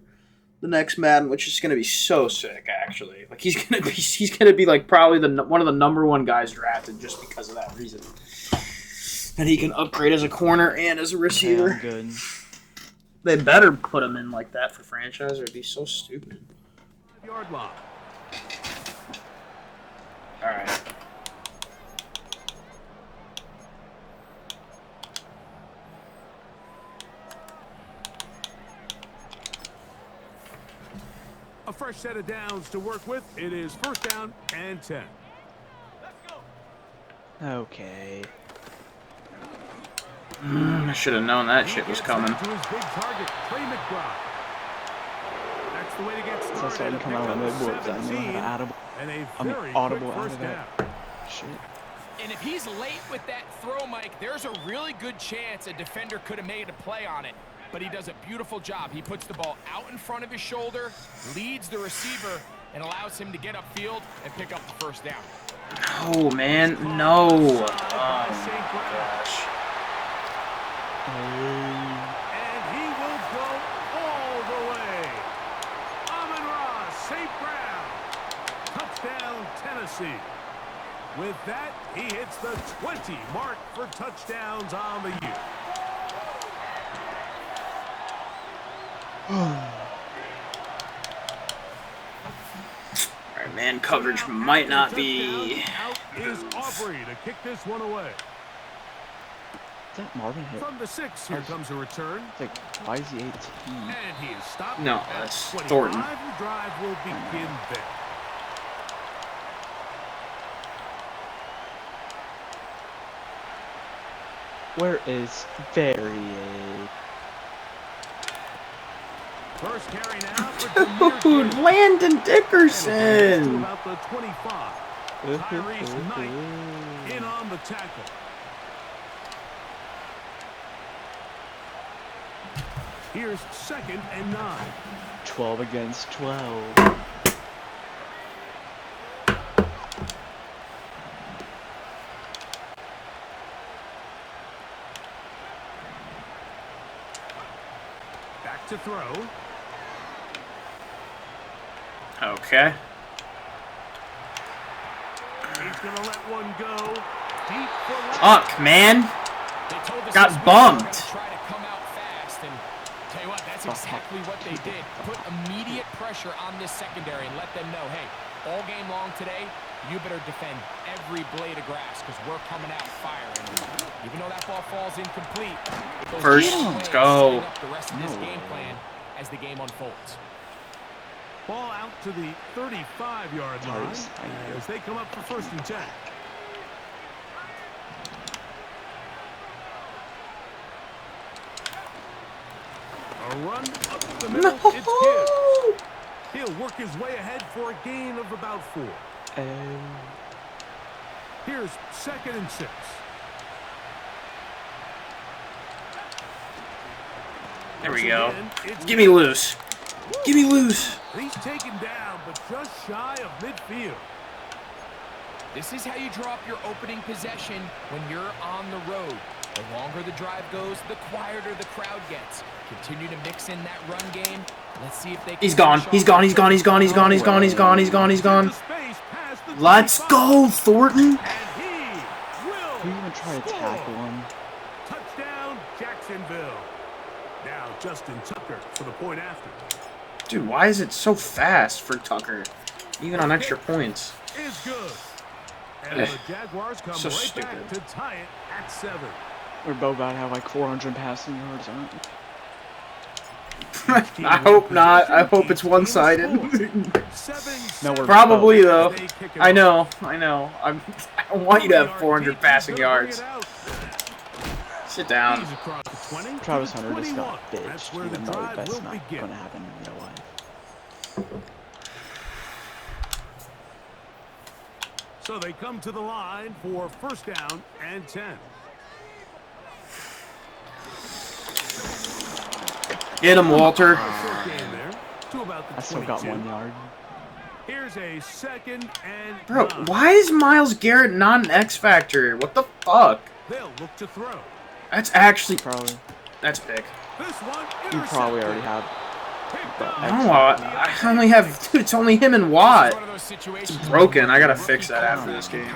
the next Madden, which is gonna be so sick. Actually, like he's gonna be like probably one of the #1 guys drafted just because of that reason. And he can upgrade as a corner and as a receiver. Yeah, good. They better put him in like that for franchise, or it'd be so stupid. 5-yard line. All right. A fresh set of downs to work with. It is 1st down and 10. Let's go. Okay. I should have known that shit was coming. To his big target, Trey McBride. That's the way to get started. That's why you come out of the woods. I know how to audible. And a I'm audible out of that. Shit. And if he's late with that throw, Mike, there's a really good chance a defender could have made a play on it. But he does a beautiful job. He puts the ball out in front of his shoulder, leads the receiver, and allows him to get upfield and pick up the 1st down. Oh, man. No. Oh, my gosh. And he will go all the way. Amon-Ra St. Brown. Touchdown, Tennessee. With that, he hits the 20 mark for touchdowns on the year. All right, man. Coverage might not be... Out is Aubrey to kick this one away. Is that Marvin hit? From the 6, here comes a return. It's like, why is he 18? And he is stopped. No, at that's 25. Thornton. The drive will begin there. Where is Varied? First carry now for Dude, Landon Dickerson. About the 25. Tyrese Knight in on the tackle. Here's 2nd and 9. 12 against 12. Back to throw. Okay. He's going to let one go. Deep for Fuck, man. Got bumped. Try to come out fast, and tell you what, that's exactly what they did. Put immediate pressure on this secondary and let them know, hey, all game long today, you better defend every blade of grass because we're coming out firing. Even though that ball falls incomplete, First, let's go. The rest of this game plan as the game unfolds. ball out to the 35-yard line as they come up for 1st and 10. A run up the middle. It's Gibbs. He'll work his way ahead for a gain of about 4. Here's 2nd and 6. There we go. Give me loose. Give me loose. He's taken down, but just shy of midfield. This is how you draw up your opening possession when you're on the road. The longer the drive goes, the quieter the crowd gets. Continue to mix in that run game. Let's see if they can... He's gone. He's gone. He's gone. He's gone. He's gone. He's gone. He's gone. He's gone. He's gone. Let's go, Thornton. Who even try to tackle him? Touchdown, Jacksonville. Now Justin Tucker for the point after. Dude, why is it so fast for Tucker? Even on extra points. Is good. And the Jaguars come So right stupid. back to tie it at 7. We're both about to have like 400 passing yards, aren't we? I hope not. I hope it's one-sided. No, we're Probably both. though. I know. I don't want you to have 400 passing yards. Sit down. Travis Hunter just got bitched, even though that's not going to happen in real life. So they come to the line for first down and 10. Get him, Walter. I still got 1 yard. Here's a second and Bro, why is Myles Garrett not an X Factor? What the fuck? They'll look to throw. That's actually Probably. that's big. This one You probably already have. No, I only have. Dude, it's only him and Watt. It's broken. I gotta fix that after this game.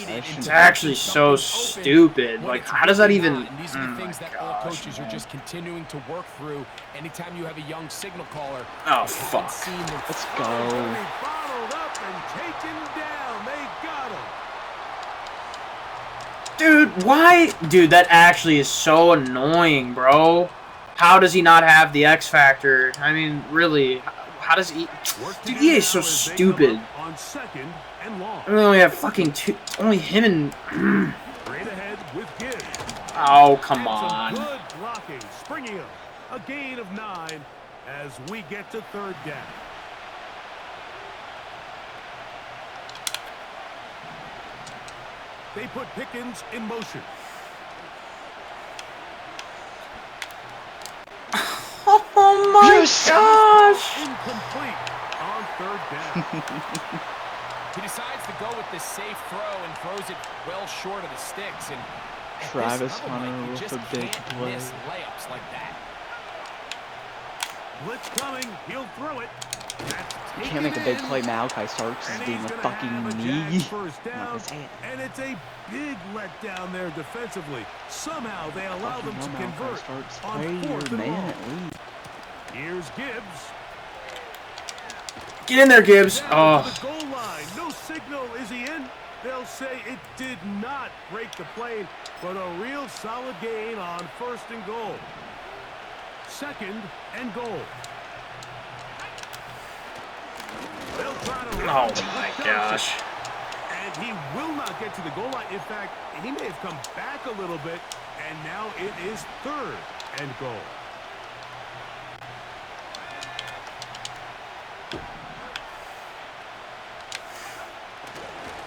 It's actually so stupid. Like, how does that even? These are the things that all coaches are just continuing to work through. Anytime you have a young signal caller. Oh fuck. Let's go. Bottled up and taken down. They got him. Dude, why? Dude, that actually is so annoying, bro. How does he not have the X Factor? I mean, really, how does he? Dude, EA is so stupid. On second and long. We only have fucking two. Only him and. Straight ahead with Gibbs. Oh, come And some on. good blocking, springing up. A gain of 9 as we get to third down. They put Pickens in motion. Oh my gosh! Incomplete on third down. He decides to go with this safe throw and throws it well short of the sticks. And at Travis this level, Hunter Mike, you with just a big can't play. miss layups like that. Blitz coming. He'll throw it. You can't make a big play now. Kai Starks is being a fucking knee. First down, and it's a big letdown there defensively. Somehow they allow them to convert on fourth and long. Here's Gibbs. Get in there, Gibbs. Down to Oh, the goal line. No signal. Is he in? They'll say it did not break the plane, but a real solid gain on first and goal. Second and goal. They'll try to oh my gosh. And he will not get to the goal line. In fact, he may have come back a little bit, and now it is third and goal.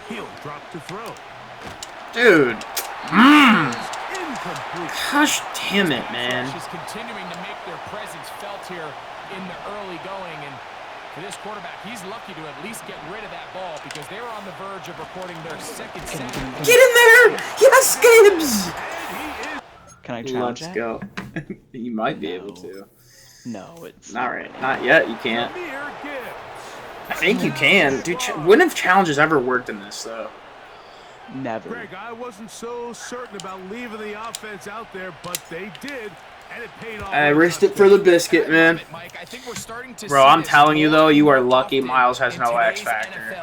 He'll drop to throw. Dude. Incomplete. Gosh damn it, man. Is continuing to make their presence felt here in the early going, and for this quarterback, he's lucky to at least get rid of that ball because they were on the verge of recording their second sack. Get in there! Yes, Gibbs! Can I challenge Let's that? go. You might be able to. No, it's Not right. Not yet. You can't. Here Gibbs. I think you can. Dude, when have challenges ever worked in this, though? never. Greg, I wasn't so certain about leaving the offense out there, but they did, and it paid off. I risked it for the biscuit, man. Bro, I'm telling you, though, you are lucky Miles has no X Factor.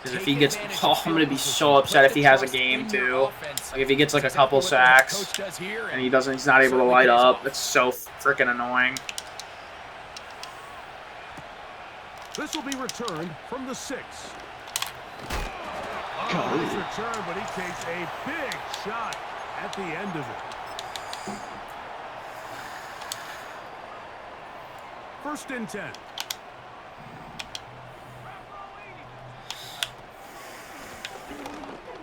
Because if he gets... Oh, I'm going to be so upset if he has a game, too. Like, if he gets, like, a couple sacks, and he's not able to light up. That's so freaking annoying. This will be returned from the 6. Go. Nice return, but he takes a big shot at the end of it. First and 10.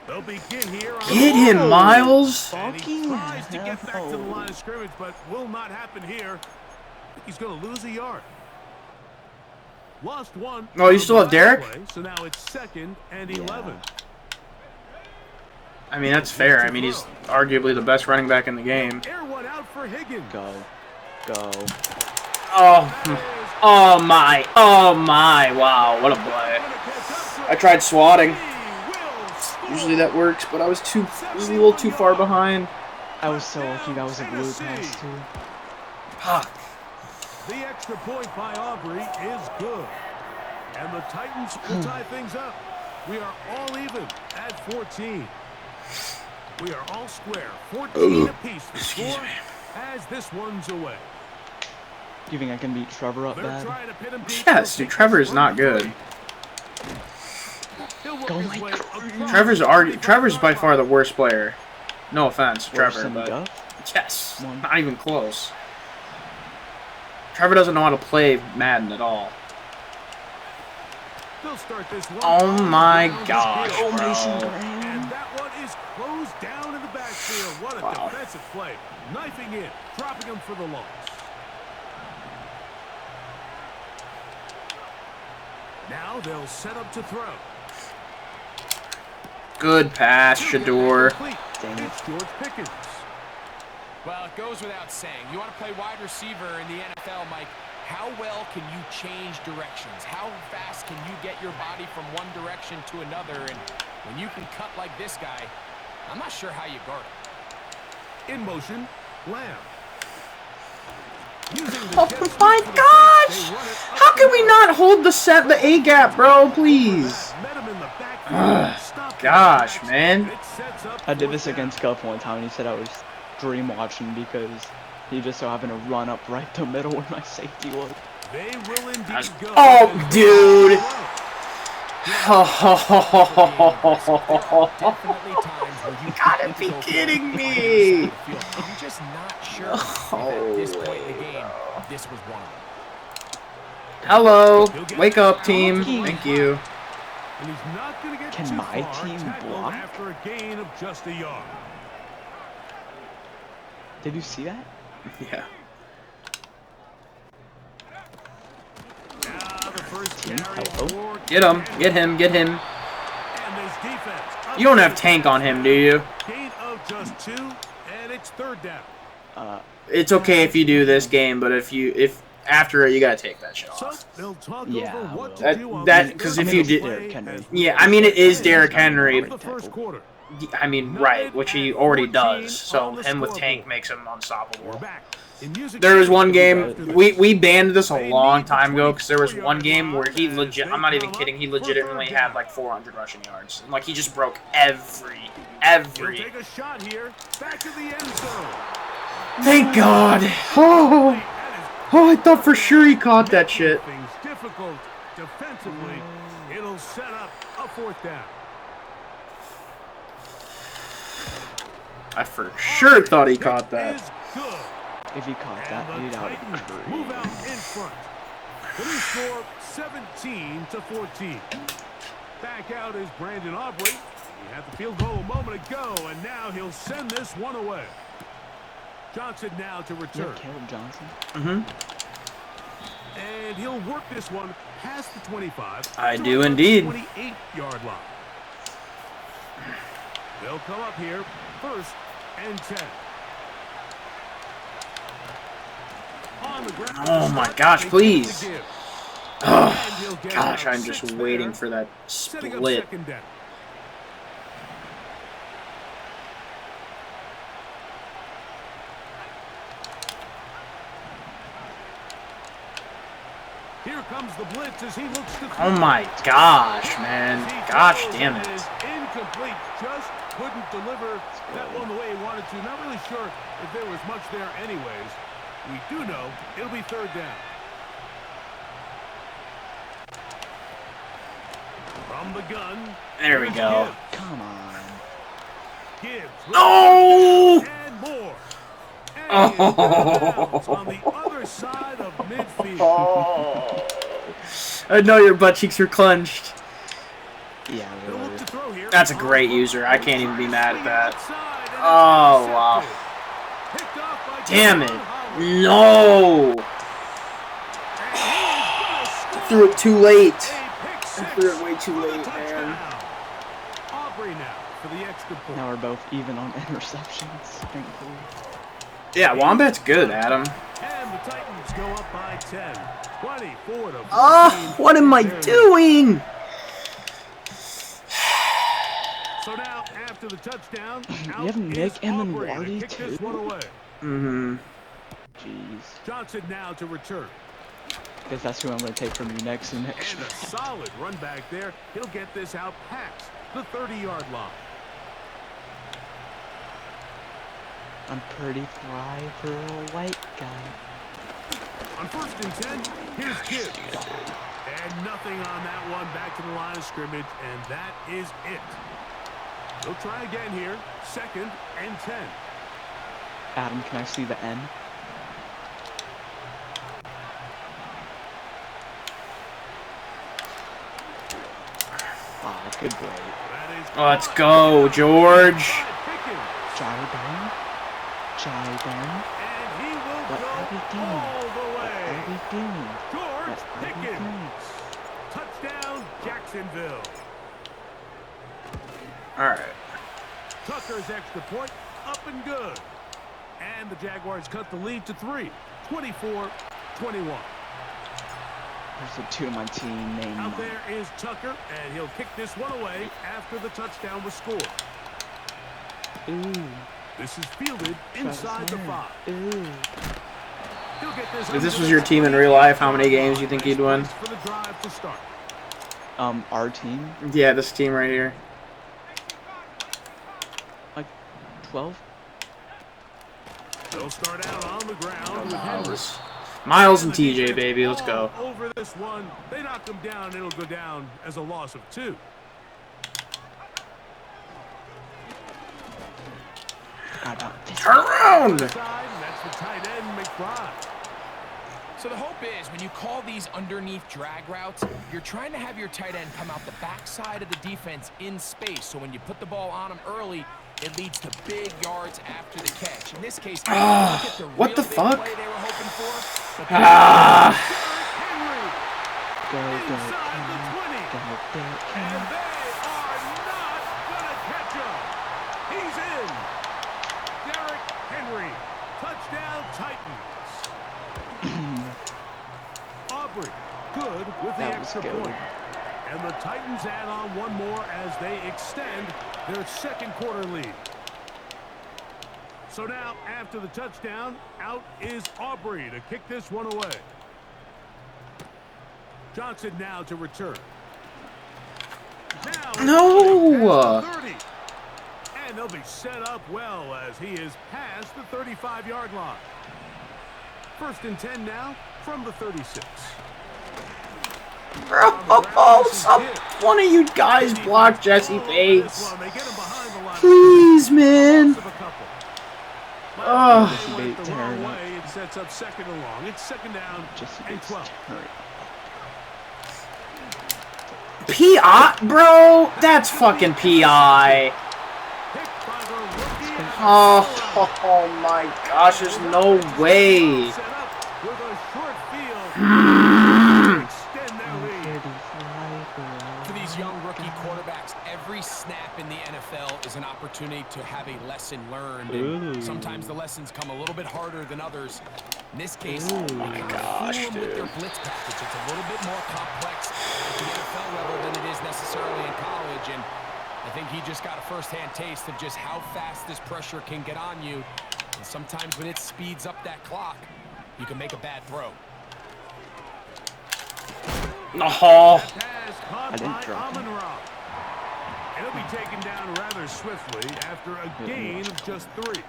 They'll begin here. Get him, Miles! And he tries to get back to the line of scrimmage, but will not happen here. I think he's going to lose a yard. Lost one. Oh, you still have Derek? So now it's 2nd and 11. I mean, that's fair. I mean, he's arguably the best running back in the game. Air one out for Higgins. Go. Go. Oh my. Oh my. Wow, what a play. I tried swatting. Usually that works, but I was a little too far behind. I was so lucky that was a blue pass, too. Fuck. The extra point by Aubrey is good. And the Titans will tie things up. We are all even at 14. We are all square. 14 apiece the score as this one's away. Do you think I can beat Trevor up They're bad? trying to pin him deep. Yes, dude, Trevor is not good. Go my Trevor's by far the worst player. No offense, Trevor, than but Duff? yes, One. not even close. Trevor doesn't know how to play Madden at all. They'll start this one. Oh my gosh, Oh, Mason bro. Graham. And that one is closed down in the backfield. What a Wow. defensive play. Knifing in, dropping him for the loss. Now they'll set up to throw. Good pass, Shador. Dang it. It's George Pickens. Well, it goes without saying. You want to play wide receiver in the NFL, Mike, how well can you change directions? How fast can you get your body from one direction to another? And when you can cut like this guy, I'm not sure how you guard it. In motion, Lamb. Oh my gosh! How can we not hold the A gap, bro? Please. Gosh, man. I did this against Guff one time, and he said I was dream watching because he just so happened to run up right the middle where my safety was. They will indeed go. Oh, dude. You gotta be kidding me. I'm just not sure if at this point in the game, this was one of them. Hello. Wake up, team. Thank you. And he's not going to get Can too my far, team tackled block? after a gain of just a yard. Did you see that? Yeah. Now the first Team, carry hello? for Get him. Get him. Get him. And this defense. You don't have tank on him, do you? Gain of just 2, and it's third down. It's okay if you do this game, but if after it, you gotta take that shit So off. they'll talk Yeah, over I what will. to That- do on that- this 'cause third if you down did- play Derrick Henry. as Yeah, I mean, it is Derrick Henry. the first quarter. I mean, right, which he already does. So him with tank makes him unstoppable. We're back. In music There was one game after this. we banned this a long time ago because there was one game where he legit. I'm not even kidding. He legitimately had like 400 rushing yards. And, like he just broke every. He'll take a shot here. Back to the end zone. Thank God. Oh, I thought for sure he caught that shit. Things difficult defensively. It'll set up a fourth down. I for sure thought he caught that. Is good. If he caught that, And dude, the I would Titans move out crazy. in front. The new score 17-14. Back out is Brandon Aubrey. He had the field goal a moment ago, and now he'll send this one away. Johnson now to Yeah, return. Caleb Johnson. And he'll work this one past the 25. I to do about the indeed. 28-yard line. They'll come up here, 1st and 10. On the ground. Oh my gosh, They please. get the give. Oh, And he'll get gosh, about I'm just 6 waiting there, for that setting up split. 2nd down. Here comes the blitz as he looks to Oh my gosh, man. Gosh damn it. Is incomplete. Just couldn't deliver that one the way he wanted to. Not really sure if there was much there anyways. We do know it'll be 3rd down. From the gun. There we go. Come on. Gibbs. No! And more. And he is out of bounds on the other side of midfield. I know your butt cheeks are clenched. Yeah, He'll look really. to throw here. That's a great user. I can't even be mad at that. Outside, and it's Oh, wow. intercepted. Picked off by Damn it. Javon Holland. No! And he is gonna score. Threw it too late. A pick six threw it way too for the late, man. touchdown. Aubrey now for the extra point. Now we're both even on interceptions. Thankfully. Yeah, Wombat's good, Adam. And the Titans go up by 10. 24 to 14. Oh, what am I doing? So now, after the touchdown, You out have Nick is and then Aubrey to Wardy, kick this too? one away. Mm-hmm. Jeez. Johnson now to return. Because that's who I'm going to take from you next and next. And a solid run back there. He'll get this out past the 30-yard line. I'm pretty fly for a white guy. On 1st and 10, here's Gibbs. And nothing on that one. Back to the line of scrimmage, and that is it. They'll try again here. 2nd and 10. Adam, can I see the N? Oh, good break. Let's go, George. Jai Ben. And he will What go are we doing? all the What way. are we doing? George What are we Pickens. doing? Touchdown, Jacksonville. All right. Tucker's extra point up and good. And the Jaguars cut the lead to 3, 24-21. There's a 2 to my team named Out Mike. there is Tucker, and he'll kick this one away after the touchdown was scored. Ooh. This is fielded inside the 5. Ooh. He'll get this If this was your team in real life, how many games do you think you'd win? For the drive to start. Our team? Yeah, this team right here. Like 12? They'll start out on the ground with Henry. Miles and TJ, baby, let's go. Over this one, they knock him down. It'll go down as a loss of 2. Turn around! That's the tight end, McBride. So the hope is when you call these underneath drag routes, you're trying to have your tight end come out the backside of the defense in space. So when you put the ball on him early, it leads to big yards after the catch. In this case, what the fuck? Play they were hoping for, Henry Go, inside the 20. And they are not going to catch him. He's in. Derrick Henry. Touchdown, Titans. Aubrey, good with the extra point. And the Titans add on one more as they extend their 2nd quarter lead. So now, after the touchdown, out is Aubrey to kick this one away. Johnson now to return. Now No! 30. And they'll be set up well as he is past the 35-yard line. 1st and 10 now from the 36. One of you guys block Jesse Bates. Please, man. It sets up 2nd and long. It's 2nd down and 12. PI? Bro, that's fucking PI. Oh my gosh, there's no way. For these young rookie quarterbacks, every snap in the NFL is an opportunity to have a lesson learned. And sometimes the lessons come a little bit harder than others. In this case, Oh my gosh, with their blitz package. It's a little bit more complex at the NFL level than it is necessarily in college. And I think he just got a first-hand taste of just how fast this pressure can get on you. And sometimes when it speeds up that clock, you can make a bad throw. Oh. I didn't drop him. He'll be taken down rather swiftly after a gain of just 3.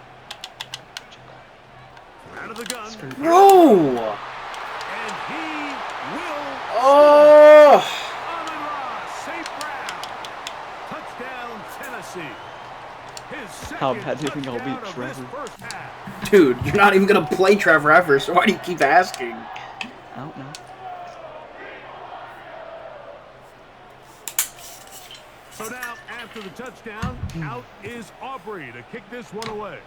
Out of the gun. Bro! And he will. Oh! St. Brown. Touchdown, Tennessee. His How 2nd bad do you think I'll touchdown beat of Trevor? this first half. Dude, you're not even gonna play Trevor ever, so why do you keep asking? I don't know. So now, after the touchdown, out is Aubrey to kick this one away.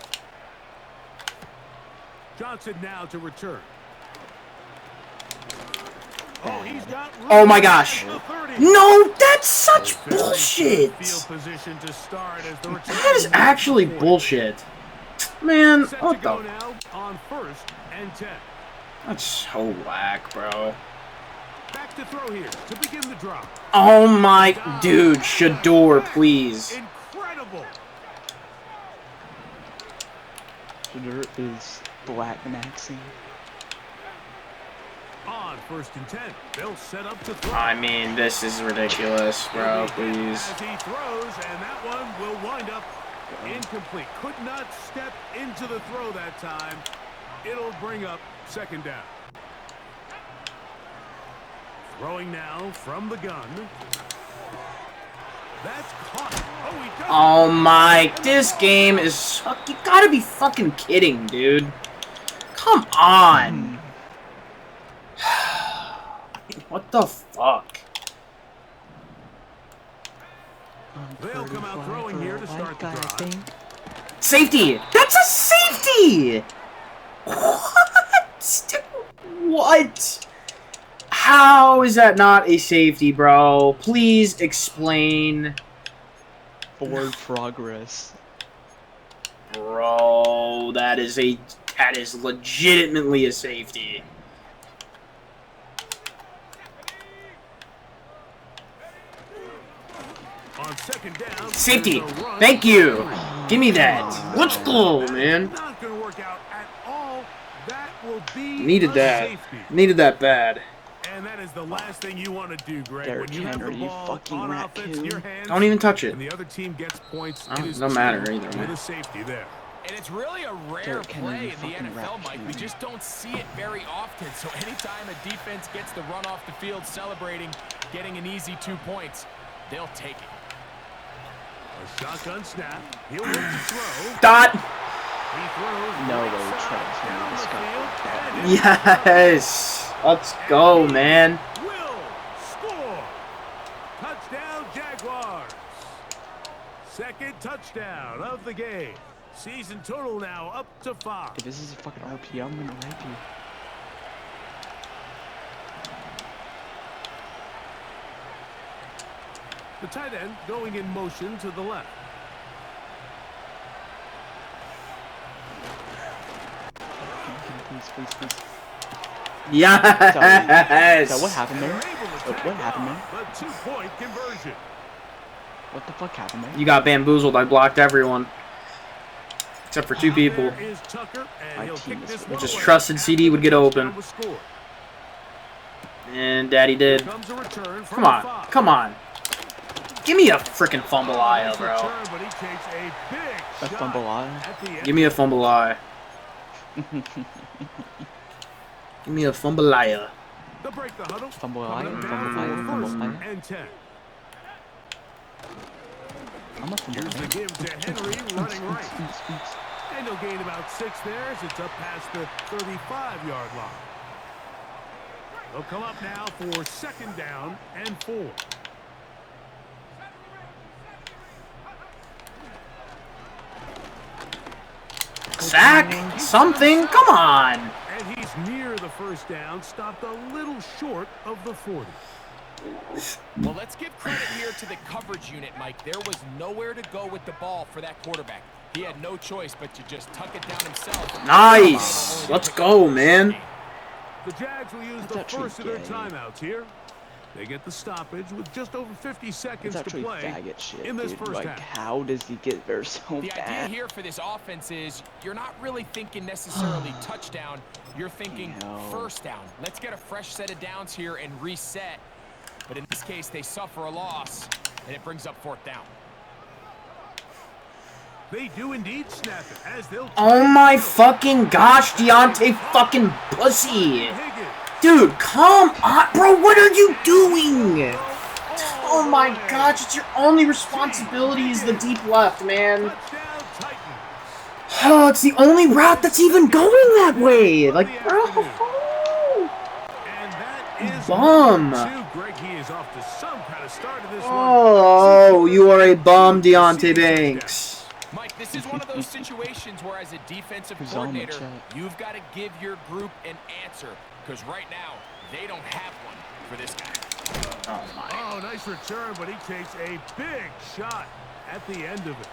Johnson now to return. Oh, he's got Oh my gosh. No, that's such bullshit. Field position to start as the That is actually bullshit. Man, Set to what go the? now on 1st and 10. That's so whack, bro. Back to throw here to begin the drop. Oh my, dude, Shador, please. Incredible. Shador is black maxing. On On 1st and 10, they'll set up to throw. I mean, this is ridiculous, bro. Please. As he throws, and that one will wind up incomplete. Could not step into the throw that time. It'll bring up 2nd down. Throwing now from the gun. That's caught. Oh, he does. Oh my, this game is. You gotta be fucking kidding, dude. Come on. What the fuck? They'll come out throwing here to start the drive. Safety! That's a safety! What? What? How is that not a safety, bro? Please explain. Forward progress. Bro, that is legitimately a safety. On 2nd down, Safety! Thank you! Give me that! Let's go, man! Not going to work out at all. That will be Needed a that. safety. Needed that bad. And that is the last thing you want to do, Greg. Derrick When you have the Henry, you ball fucking on rat offense in your kid. hands, Don't even touch it. and the other team gets points, Oh, it is don't matter two either, with man. a safety there. And it's really a rare Derrick Henry, play in the fucking NFL, rat Mike. kid. We just don't see it very often. So anytime a defense gets the run off the field celebrating, getting an easy 2 points, they'll take it. A shotgun snap. He'll look to throw. Dot! He throws No right way, side Travis, down this the guy field, fucked and it's Yes! Let's go, man. will score. Touchdown, Jaguars. 2nd touchdown of the game. Season total now up to 5. If this is a fucking RPO, I'm gonna rape you. The tight end going in motion to the left. Please. Yes! So what happened there? They're able to What happened there? tackle a 2-point conversion. What the fuck happened there? You got bamboozled. I blocked everyone. Except for 2 people. There is Tucker, and My he'll team kick is this with one Just away trusted after CD would the get touchdown open. was scored. And Daddy did. Comes a return from Come on. the 5. Come on. Give me a freaking fumble eye, Nice bro. return, but he takes a big A shot fumble eye? at the end. Give me a fumble eye. Give me a fumble eye. They'll break the huddle. Fumble Coming eye, up fumble now eye, for fumble 1st eye. and 10. I'm a fumble Here's the eye. give to Henry running right. And he'll gain about 6 there as it's up past the 35-yard line. They'll come up now for 2nd down and 4. Sack? Something? Come on. And he's near the 1st down, stopped a little short of the 40. Well, let's give credit here to the coverage unit, Mike. There was nowhere to go with the ball for that quarterback. He had no choice but to just tuck it down himself. Nice. Let's go, man. The Jags will use That's the actually first of their gay. timeouts here. They get the stoppage with just over 50 seconds It's to actually play faggot shit, in this dude. first Like, half. how does he get there so The idea bad? here for this offense is you're not really thinking necessarily touchdown. You're thinking No. 1st down. Let's get a fresh set of downs here and reset. But in this case, they suffer a loss, and it brings up 4th down. They do indeed snap it as they'll. Oh my fucking gosh, Deontay fucking pussy. Higgins. Dude, come on. Bro, what are you doing? Oh my gosh, it's your only responsibility is the deep left, man. Touchdown Titans. Oh, it's the only route that's even going that way. Like, bro. And that is Bum. number 2. Greg, he is off to some kind of start of this Oh, you are a bum, Deontay Banks. Mike, this is one of those situations where as a defensive Who's on the coordinator, chat? you've got to give your group an answer. Because right now, they don't have one for this guy. Oh my. Oh, nice return, but he takes a big shot at the end of it.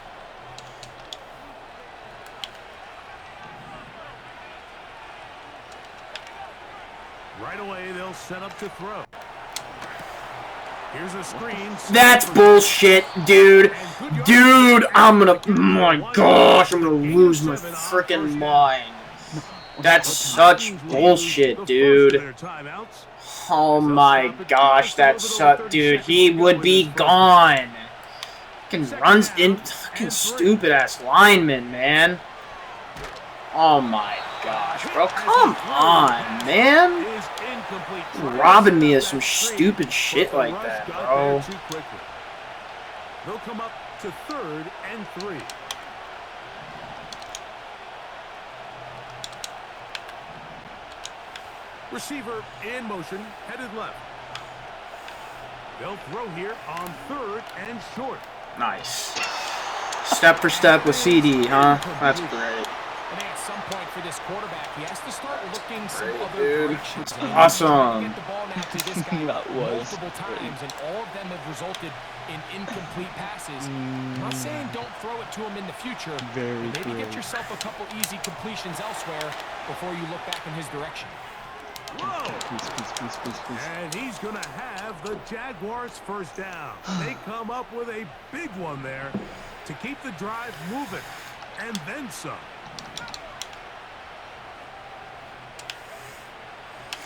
Right away, they'll set up to throw. Here's a screen. That's bullshit, dude. Dude, I'm gonna. Oh my gosh, I'm gonna lose my freaking mind. That's such bullshit, dude. Oh my gosh, that shot, dude. He would be gone. Fucking runs in. Fucking stupid ass lineman, man. Oh my gosh, bro. Come on, man. Robbing me of some stupid shit like that, bro. They'll come up to 3rd and 3. Receiver in motion, headed left. They'll throw here on 3rd and short. Nice. Step for step with CD, huh? That's great. I think at some point for this quarterback, he has to start looking some Great, other dude. directions. Awesome. Get the ball now to this guy That was multiple times, and all of them have resulted in incomplete passes. I'm not saying don't throw it to him in the future. Very Maybe great. get yourself a couple easy completions elsewhere before you look back in his direction. Whoa! Please. And he's going to have the Jaguars first down. They come up with a big one there to keep the drive moving, and then some.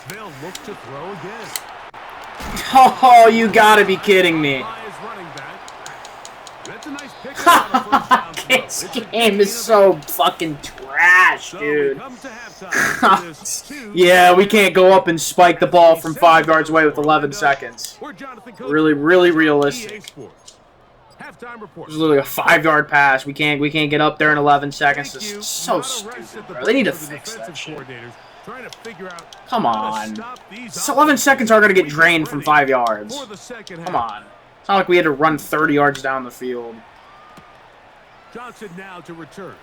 They'll look to throw again. Oh, you gotta be kidding me. That's a nice pick on a first down throw. This game is so fucking trash, So dude. we come to halftime for this 2 Yeah, we can't go up and spike the ball from 5 yards away with 11 seconds. We're Jonathan Coach Really EA realistic. Sports. Halftime report. It's literally a 5-yard pass. We can't get up there in 11 seconds. Thank It's you. so Not a rest stupid, at the bro. They need to break for the fix that defensive shit. coordinators, trying to figure out Come how to on. stop these It's 11 seconds are gonna get drained from 5 yards. for the second Come half. on. It's not like we had to run 30 yards down the field. Johnson now to return.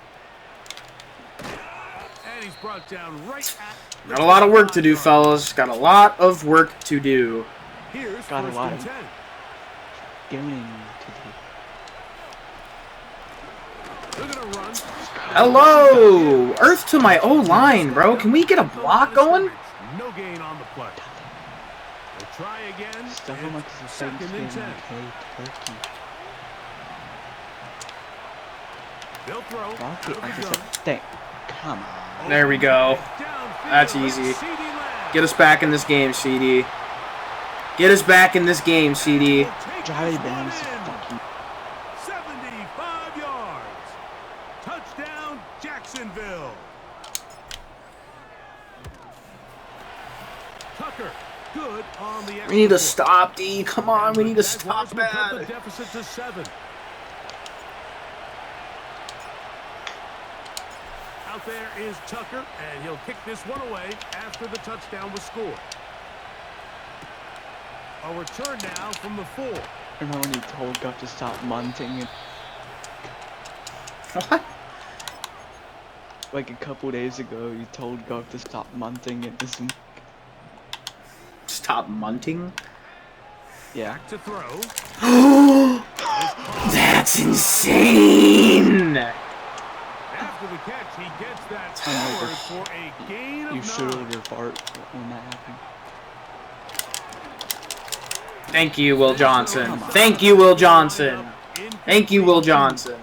And he's brought down right at Got a lot of work to do, fellas. Got a lot of work to do. Here's Got a first lot and of- 10. Going They're gonna run. Hello! Earth to my O-line, bro. Can we get a block going? No gain on the play. They'll try again. to stuff him like it's a It's second and Thanksgiving 10. cake turkey. They'll throw. Rocket, Out of like I the said, gun. thank. Come on. There we go. Downfield, That's easy. CD Lamb. Get us back in this game, CD. Get us back in this game, CD. Will take Drive this down one some in. fucking 75 yards. Touchdown, Jacksonville. Tucker, good on the We need to extra point. stop, D. Come on, we need to Jaguars stop will cut the that. deficit to 7. Out there is Tucker, and he'll kick this one away after the touchdown was scored. A return now from the 4. Remember when he told Guff to stop munting and What? like a couple days ago you told Guff to stop munting and this Stop munting? yeah. Back to throw. That's insane! After the catch, he gets that I know, forward but for a gain of You 9. should overfart when that happened. Thank you, Will Johnson. Thank you, Will Johnson. Thank you, Will Johnson.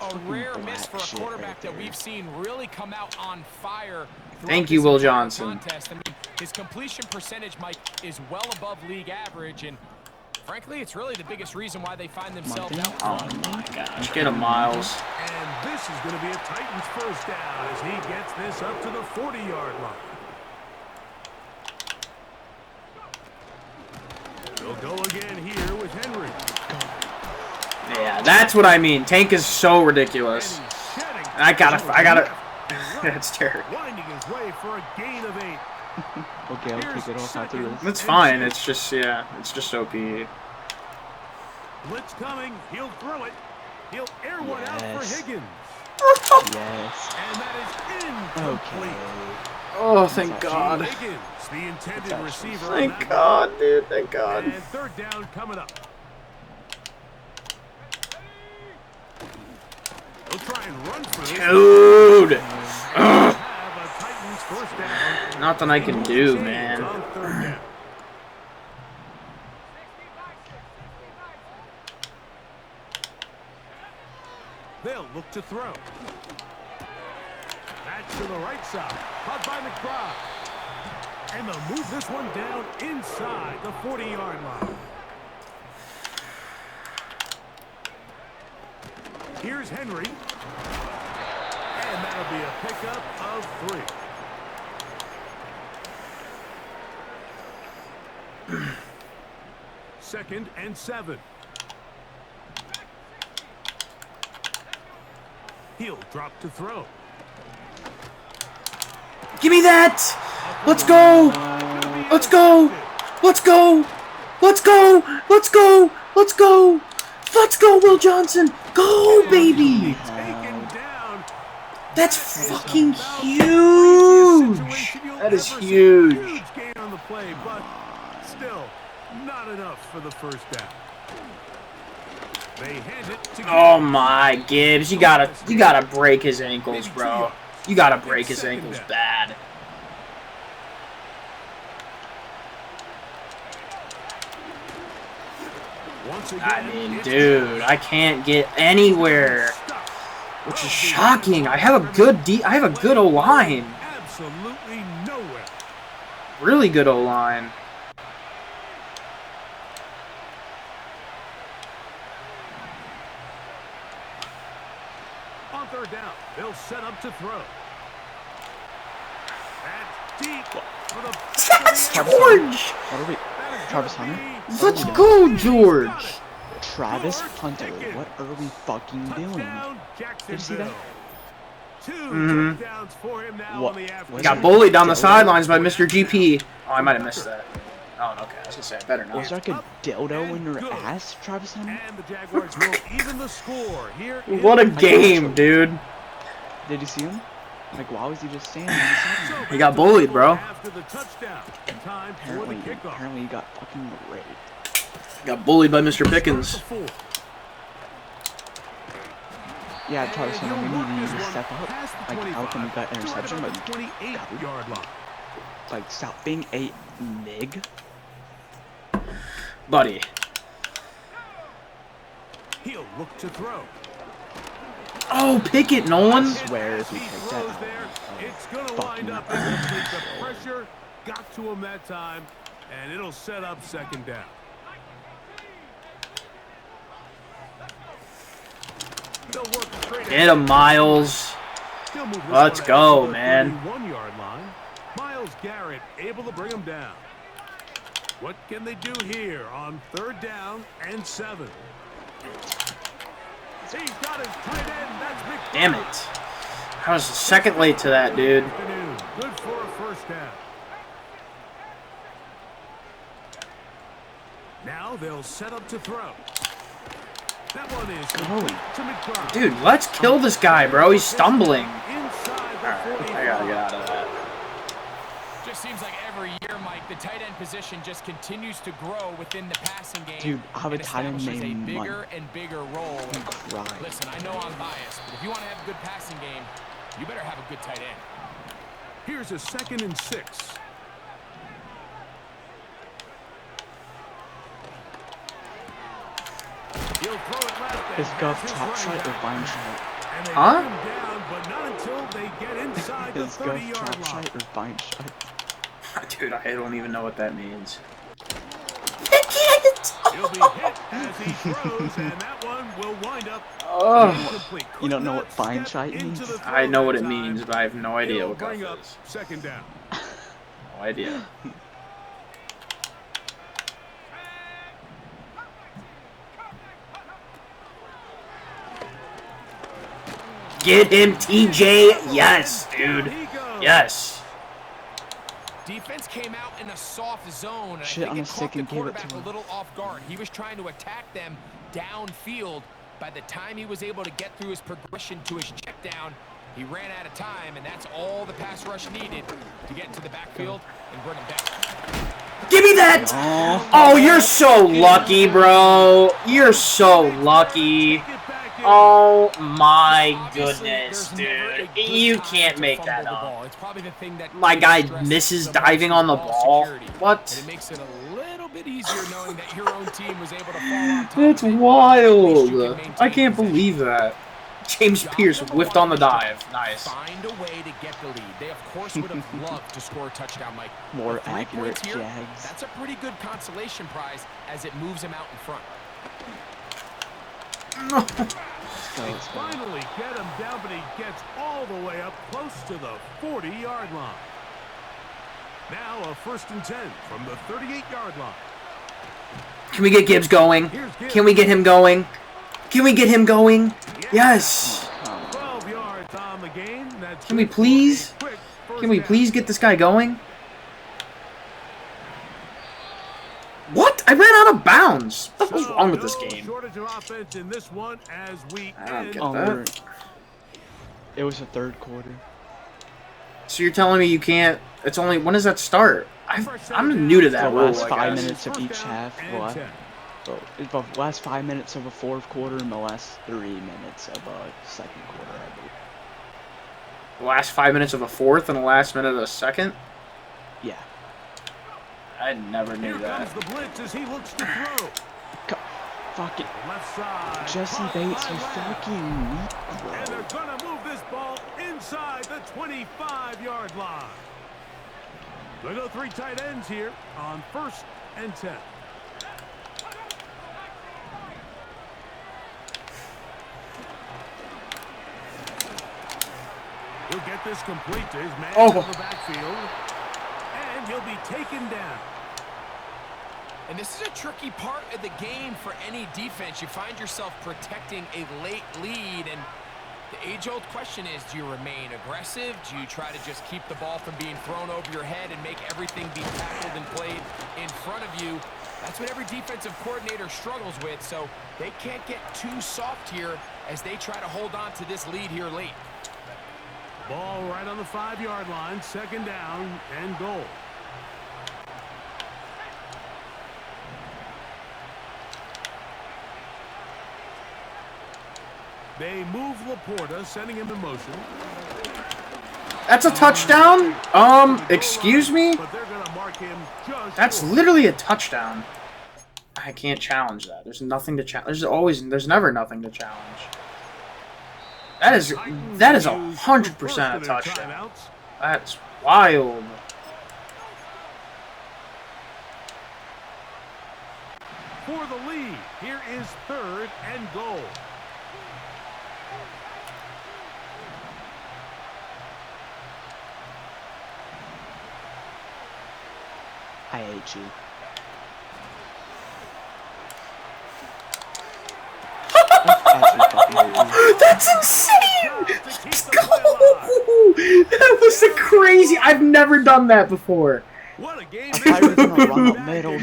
A rare black miss for a shit quarterback right that there. we've seen really come out on fire. Thank throughout you, this Will entire Johnson. contest. I mean, his completion percentage, Mike, is well above league average, and frankly, it's really the biggest reason why they find themselves out Oh front. my gosh. Get him, Miles. And this is going to be a Titans first down as he gets this up to the 40-yard line. They'll go again here with Henry. Yeah, that's what I mean. Tank is so ridiculous. And he's shedding. I gotta. That's terrible. Winding his way for a gain of 8. Okay, I'll take it off after this. That's fine. It's just, yeah, it's just OP. Blitz coming. He'll throw it. He'll air one out for Yes. Higgins. Yes. And that is incomplete. Okay. Oh, thank That's God. Higgins, the intended That's receiver. on Thank that God, dude. Thank one. God. And third down coming up. They'll try and run for this. Dude. Have a Titans first down. Nothing I can do, Chains man. on third down. They'll look to throw. That's to the right side. Caught by McBride. And they'll move this one down inside the 40-yard line. Here's Henry. And that'll be a pickup of 3. 2nd and 7. He'll drop to throw. Give me that! Let's go! Let's go! Let's go! Let's go! Let's go! Let's go! Let's go, Will Johnson! Go, baby! That's fucking huge! That is huge. Gain on the play, but still not enough for the first down. They hand it to Oh my Gibbs, you gotta break his ankles, bro. You gotta break his ankles bad. I mean, dude, I can't get anywhere, which is shocking. I have a good O-line. Absolutely nowhere. Really good O-line. On 3rd down, they'll set up to throw. That's deep for the That's George! What are we? Travis Hunter? Let's go, George! Travis Hunter, what are we fucking doing? Did you see that? He got bullied down the sidelines by Mr. GP. Oh, I might have missed that. Oh, okay. I was gonna say, I better not. Was that like a dildo in your ass, Travis Hunter? And the Jaguars will even the score here. What a game, dude. Did you see him? Like, why was he just standing on the sideline? He got bullied, bro. Apparently he got fucking raped. Got bullied by Mr. Pickens. Yeah, Travis Hunter, we need you to step up. Like, how come you got interception, but you yard line. like, stop being a nig? Buddy. He'll look to throw. Oh, pick it, Nolan. I swear if he picked that up, It's gonna wind up incomplete. The pressure got to him that time, and it'll set up 2nd down. Get him, Miles. Let's go, man. 1-yard line. Miles Garrett able to bring him down. What can they do here on 3rd down and 7? He's got his tight end. That's big. Damn it. I was a second late to that, dude. Good for a 1st down. Now they'll set up to throw. That one is to McBride. Dude, let's kill this guy, bro. He's stumbling. Inside the Alright, I gotta get out of that. Just seems like every year, Mike, the tight end position just continues to grow within the passing game. Dude, I have a tight end establishes named a Mike. bigger and bigger role. Cry. Listen, I know I'm biased, but if you want to have a good passing game, you better have a good tight end. Here's a 2nd and 6. He'll throw it left. Is Guff top shot or vine shot? Huh? Down, but not until they get inside the Is Guff 30-yard top line. shot or vine shot? Dude, I don't even know what that means. He'll be hit as he throws, and that one will wind up incomplete. You don't know what Couldn't vine step shot means? into the throw I know what it that means, time. but I have no idea It'll what bring Guff up is. 2nd down. No idea. Get him, TJ. Yes, dude. Yes. Defense came out in a soft zone, and Shit, I on think a it caught stick the and gave it quarterback to a him. little off guard. He was trying to attack them downfield. By the time he was able to get through his progression to his check down, he ran out of time, and that's all the pass rush needed to get into the backfield and bring him down. Give me that! Oh, you're so lucky, bro. You're so lucky. Oh my goodness, dude. You can't make that up. My guy misses diving on the ball. What? It makes it a little bit easier knowing that your own team was able to fall on top. That's wild. I can't believe that. James Pierce whiffed on the dive. Nice. Find a way to get the lead. They, of course, would have loved to score a touchdown, Mike. More 3 accurate points here, Jags. that's a pretty good consolation prize as it moves him out in front. They finally get him down, but he gets all the way up close to the 40-yard line. Now a 1st and 10 from the 38-yard line. Can we get Gibbs going? Can we get him going? Can we get him going? Yes. 12 yards on the game. That's Can we please? Can we please get this guy going? What? I ran out of bounds. What was wrong with this game? Shortage of offense in this one as we I don't get end. that. It was the 3rd quarter. So you're telling me you can't? It's only when does that start? I'm new to that The rule. last I 5 guess. minutes of each half. The last 5 minutes of a 4th quarter and the last 3 minutes of a 2nd quarter, I believe. The last 5 minutes of a 4th and the last minute of a 2nd. Yeah. I never knew Here that. comes the blitz as he looks to throw. Fuck it. Left side. Jesse Bates, you fucking weak, And bro. they're gonna move this ball inside the 25-yard line. They go 3 tight ends here on 1st and 10. He'll get this complete to his man in the backfield. And he'll be taken down. And this is a tricky part of the game for any defense. You find yourself protecting a late lead, and the age-old question is, do you remain aggressive? Do you try to just keep the ball from being thrown over your head and make everything be tackled and played in front of you? That's what every defensive coordinator struggles with, so they can't get too soft here as they try to hold on to this lead here late. Ball right on the 5-yard line, 2nd down and goal. They move Laporta, sending him in motion. That's a touchdown? Excuse me? But they're gonna mark him just That's short. literally a touchdown. I can't challenge that. There's nothing to challenge. There's never nothing to challenge. That is 100% a touchdown. That's wild. For the lead, here is 3rd and goal. I hate you. That's insane! Let's go! That was a crazy. I've never done that before. What a game! I thought you were gonna run up middle.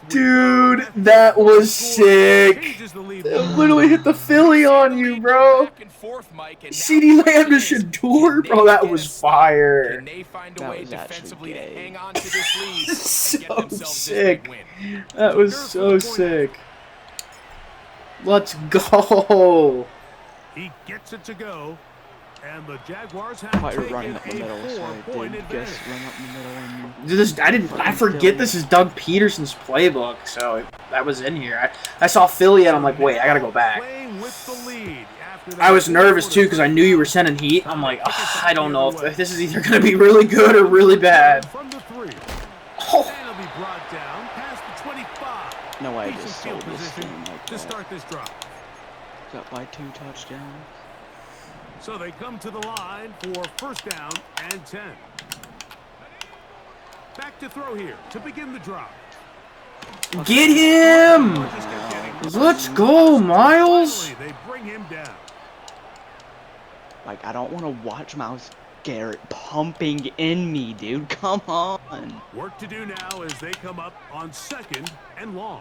Dude, that was sick. It literally hit the Philly on you, bro. CeeDee Lamb to Shador, bro. That was fire. Can they find a That way was actually defensively to gay. hang on to this lead and get So themselves this sick. big win? That was so sick. Let's go. He gets it to go, and the Jaguars I have thought you were taken running up the middle, so I 4-point did advantage. just run up the middle and I forget this is Doug Peterson's playbook, so that was in here. I saw Philly and I'm like, wait, I gotta go back. Playing with the lead after I was nervous too because I knew you were sending heat. I'm like, "Ugh, I don't know if this is either gonna be really good or really bad. From the 3. Oh, And he'll be brought down past the 25. no, I Decent just field sold this position game like to that. start this drive. Got by 2 touchdowns. So they come to the line for 1st down and 10. Back to throw here to begin the drive. get him! Just kept getting- Let's go, Miles. Finally, they bring him down. Like, I don't want to watch Miles Garrett pumping in me, dude. Come on. Work to do now as they come up on 2nd and long.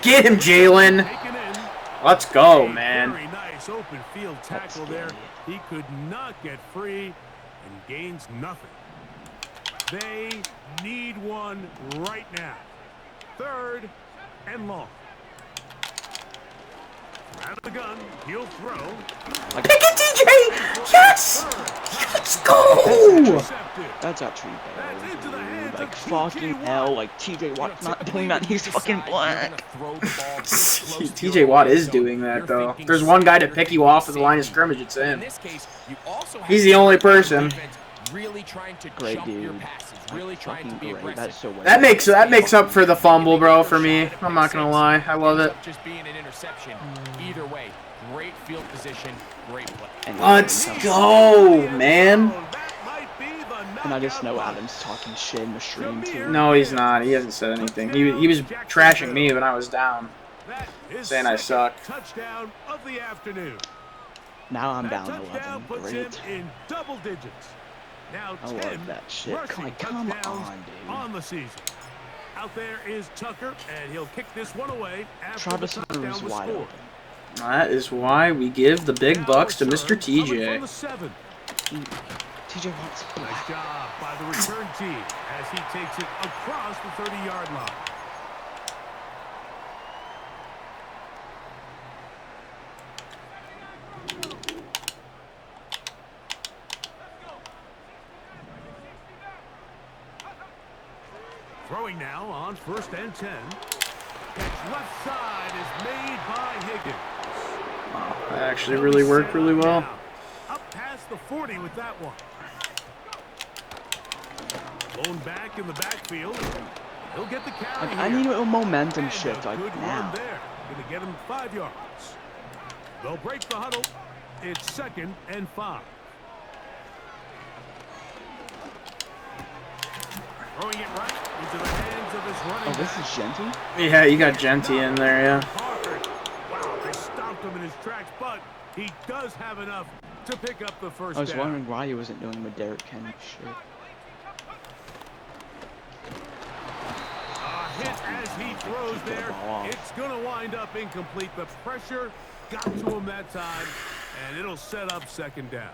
Get him, Jalen. Taken in. Let's go, A man. Very nice open field tackle there. He could not get free and gains nothing. They need one right now. 3rd and long. Out of the gun, he'll throw. Like, Pick it, TJ! Yes! Let's go! Intercepted. that's actually That's better, into the hands dude. Like, of fucking TJ hell. Watt. Like, TJ Watt's not doing that. He's fucking black. TJ Watt is doing that, though. If there's one guy to pick you off of the line of scrimmage, it's him. He's the only person. Really trying to Great jump your dude. passes, really trying to be Great. aggressive. That's so That makes up for the fumble, bro, for me. I'm not gonna lie. I love it. Just being an interception. Either way, great field position, great play. And Let's go, man. That might be the And I just know knockout Adam's talking shit in the stream, too. No, he's not. He hasn't said anything. He was trashing me when I was down. That is Saying I second suck. touchdown of the afternoon. Now I'm That down touchdown 11. puts Great. him in double digits. Now I 10 love that shit. rushing Come touchdowns on, dude. on the season. Out there is Tucker, and he'll kick this one away after Travis the Hunter touchdown is was wide scored. open. That is why we give the big Now bucks to return Mr. coming from TJ. the 7. TJ Watt's Nice black. job by the return team as he takes it across the 30-yard line. Throwing now on 1st and 10. Catch left side is made by Higgins. That actually really worked really well. Up past the 40 with that one. Blown back in the backfield. He'll get the carry Like, I here. need a momentum And shift, a like, good now. run there. Gonna get him 5 yards. They'll break the huddle. It's 2nd and 5. Throwing it right into the hands of his running Oh, this back. is Genty? Yeah, you got Genty in there, yeah. Hard. Wow, they stopped him in his tracks, but he does have enough to pick up the first I was down. wondering why he wasn't doing the Derrick Henry shit. A hit as he throws Keep the there. ball off. It's going to wind up incomplete. The pressure got to him that time, and it'll set up 2nd down.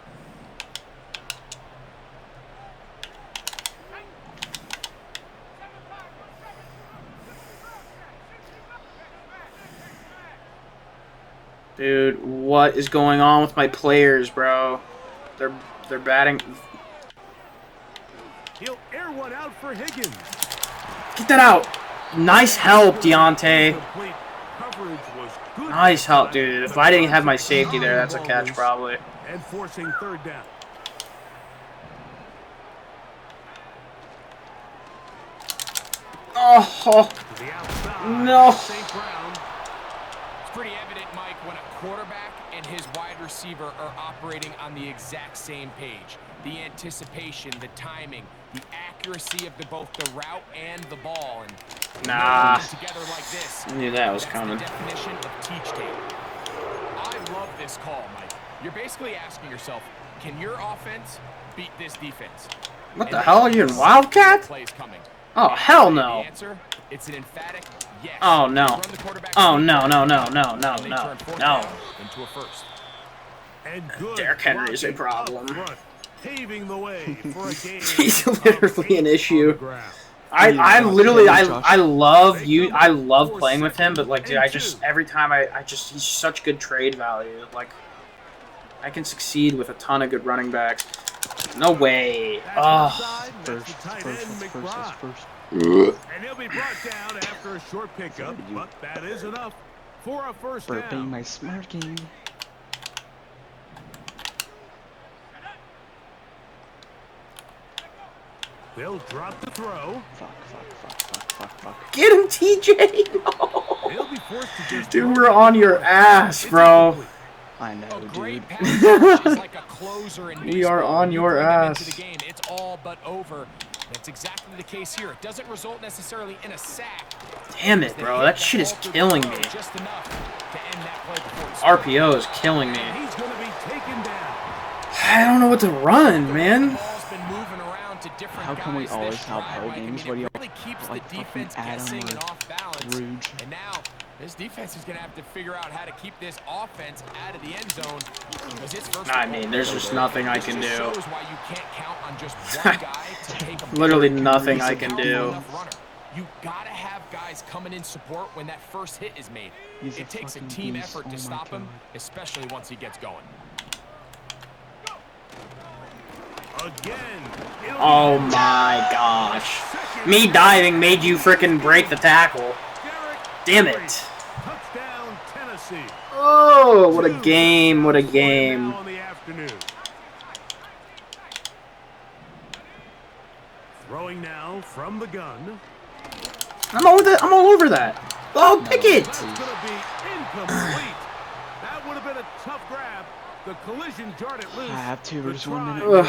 Dude, what is going on with my players, bro? They're batting. He'll air one out for Higgins. Get that out. Nice help, Deontay. Complete coverage was good. Nice help, dude. If I didn't have my safety there, that's a catch probably. And forcing 3rd down. Oh, To the outside. No. St. Brown. It's pretty evident, Mike, when a quarterback and his wide receiver are operating on the exact same page. The anticipation, the timing, the accuracy of both the route and the ball. And Nah. together like this. I knew that was That's coming. the definition of teach tape. I love this call, Mike. You're basically asking yourself, can your offense beat this defense? What the hell are you in Wildcat? Plays coming. Oh, hell The no. answer, it's an emphatic yes. Oh, no. They run the quarterback Oh, sneak, no, no, no, no, and no, they no, turn 4th no. down into a first. And good Derrick Henry is a blocking problem. up front, paving the way for a game. He's of literally an 8 issue. on the ground. I literally I love playing with him, but like, dude, every time he's such good trade value. Like, I can succeed with a ton of good running backs. No way. That's Oh, inside, and that's First, the tight first, end, first, McBride. first. And he'll be brought down after a short pickup, but that is enough for a first Burping down. my smirking. They'll drop the throw. Fuck. get him, TJ. No. They'll be forced to just Dude, we're on your ass, bro. incomplete. I know, A great dude. pass rush is like a closer in We are baseball. on You your bring them into ass. the game, it's all but over. That's exactly the case here. It doesn't result necessarily in a sack. Damn it, bro. That shit is killing me. Just enough to end that play before it started. RPO is killing me. And he's going to be taken down. I don't know what to run, man. The ball's been moving around to different How can we guys always this have drive, hell Mike. games? I mean, What do you it really keeps like, the fucking defense Adam guessing or and off balance. Rouge? And now this defense is going to have to figure out how to keep this offense out of the end zone. Because it's first I and mean, goal. there's just nothing I can This do. shows why you can't count on just one guy to take a Literally big, nothing I powerful can do. enough runner. You gotta have guys guys coming in support when that first hit is made. It takes a team effort to stop him, especially once he gets going. Again. Oh my gosh. Me diving made you frickin' break the tackle. Damn it. Touchdown, Tennessee. Oh, what a game. What a game. Throwing now from the gun. I'm all over that. Oh, pick it. That's going to be incomplete. That would have been a tough grab. The collision jarred it loose. I have to. There's 1 minute.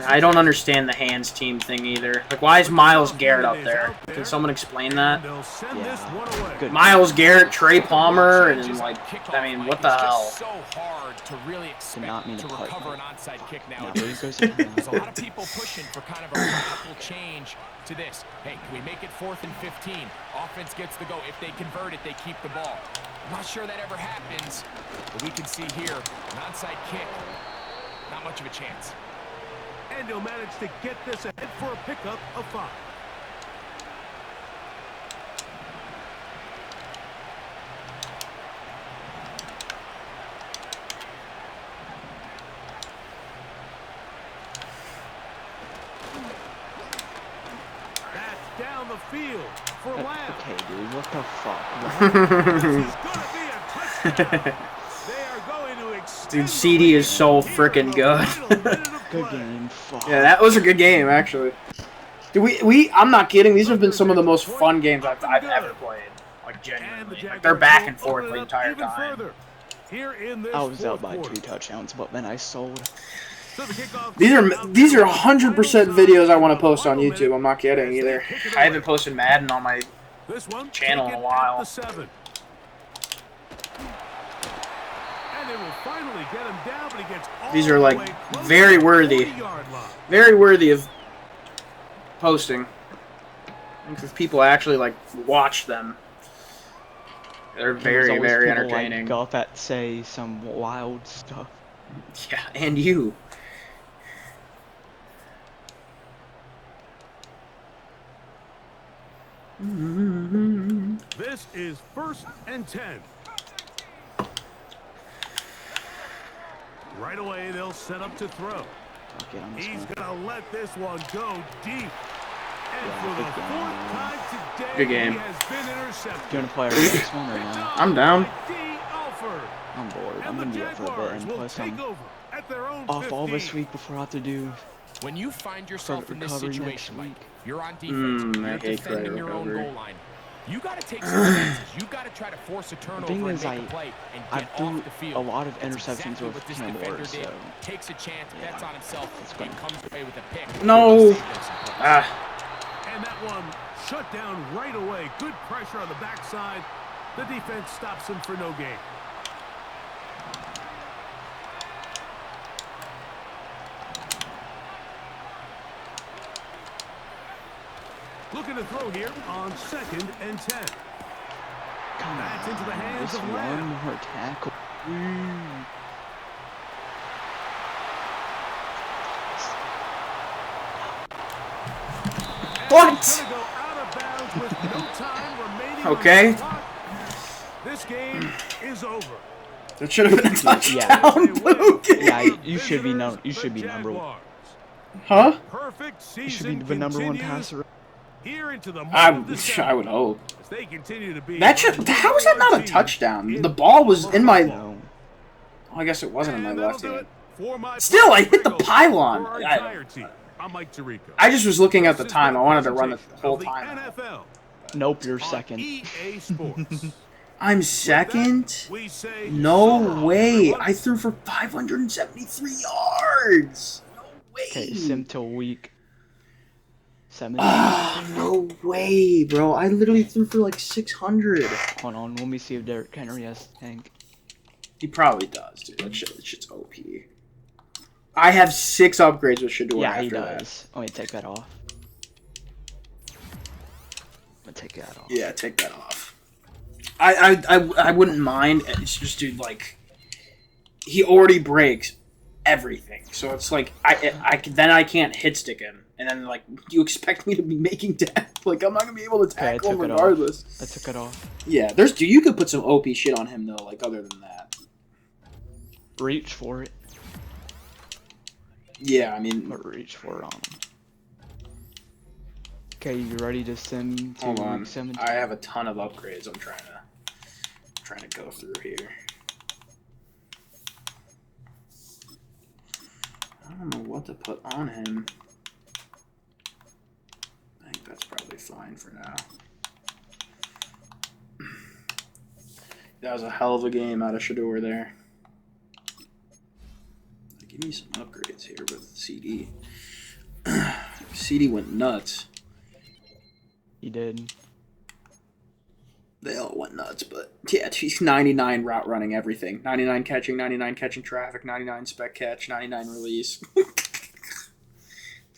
I don't understand the hands team thing either. Like, why is Myles Garrett up there? Can someone explain that? Yeah. Good. Myles Garrett, Trey Palmer, and like, I mean, what the hell? So hard to really expect to recover an onside kick nowadays. There's a lot of people pushing for kind of a radical change to this. Hey, can we make it 4th and 15? Offense gets the go. If they convert it, they keep the ball. I'm not sure that ever happens, but we can see here an onside kick. Not much of a chance. And he'll manage to get this ahead for a pickup of 5. That's down the field for Lamb. Okay, dude, what the fuck? This is going to be a touchdown. They are going to extend. Dude, CD is so freaking good. Good game. Fuck. Yeah, that was a good game, actually. Dude, I'm not kidding. These have been some of the most fun games I've ever played. Like, genuinely. Like, they're back and forth the entire time. I was out by 2 touchdowns, but then I sold. These are 100% videos I want to post on YouTube. I'm not kidding either. I haven't posted Madden on my channel in a while. These are like very worthy of posting. If people actually like watch them, they're very, very entertaining. Like golf that say some wild stuff. Yeah, and you. This is 1st and 10. Right away, they'll set up to throw. Okay, He's going to let this one go deep. And for the 4th time today, good game. He has been intercepted. Do you want to play our next one or not? I'm down. I'm bored. I'm going to be up for a bit, and plus I'm off all this week before I have to do when you find yourself in this situation, like you're on Mm, defense, you're defending your own goal line. You got to take some chances. You got to try to force a turnover and make a play and get off the field. a lot of interceptions exactly with this Cam defender Ward, did. so Takes a chance, bets on himself, and comes away with a pick. No. And that one shut down right away. Good pressure on the backside. The defense stops him for no gain. Looking to throw here on 2nd and 10. That's into the hands of Lamb. One more tackle. What? Okay. This game is over. That should have been a touchdown. Yeah, you should be number 1. Huh? Perfect season. You should be the number 1 passer. Here into the I would hope. they continue to be That should. How was that not a touchdown? The ball was in my. Oh, I guess it wasn't in my left hand. Still, I hit the pylon. I just was looking at the time. I wanted to run the whole time. Nope, you're second. I'm second? No way. I threw for 573 yards. No way. Okay, sim till week 7. No way, bro. I literally threw for like 600. Hold on, let me see if Derrick Henry has tank. He probably does, dude. That shit's OP. I have 6 upgrades with Shador Yeah, after he that. does. Let me take that off. Take that off. Yeah, take that off. I wouldn't mind. It's just, dude, like, he already breaks everything. So it's like then I can't hit stick him, and then like you expect me to be making like I'm not gonna be able to tackle him regardless. I took it off. Yeah, you could put some OP shit on him though. Like other than that, Reach for it. yeah, I mean, But reach for it on him. Okay, you ready to send to hold on. week 17? I have a ton of upgrades. I'm trying to go through here. I don't know what to put on him. I think that's probably fine for now. That was a hell of a game out of Shador there. Give me some upgrades here with CD. CD went nuts. He did. They all went nuts, but yeah, he's 99 route running everything. 99 catching, 99 catching traffic, 99 spec catch, 99 release.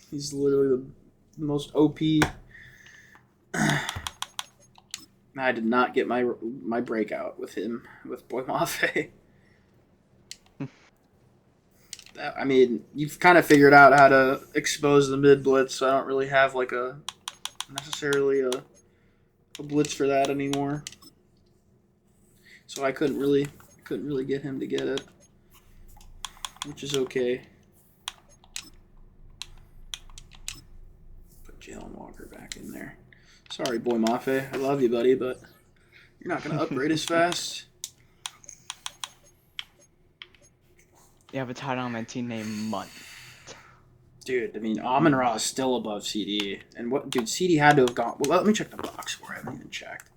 He's literally the most OP. I did not get my breakout with him, with Boy Mafe. I mean, you've kind of figured out how to expose the mid blitz, so I don't really have like necessarily a blitz for that anymore. So I couldn't really get him to get it, which is okay. Put Jalen Walker back in there. Sorry, Boy Mafe, I love you, buddy, but you're not gonna upgrade as fast. You have a tight end on my team named Mutt. Dude, I mean, Amon-Ra is still above CD. And what, dude, CD had to have gone. Well, let me check the box score. I haven't even checked.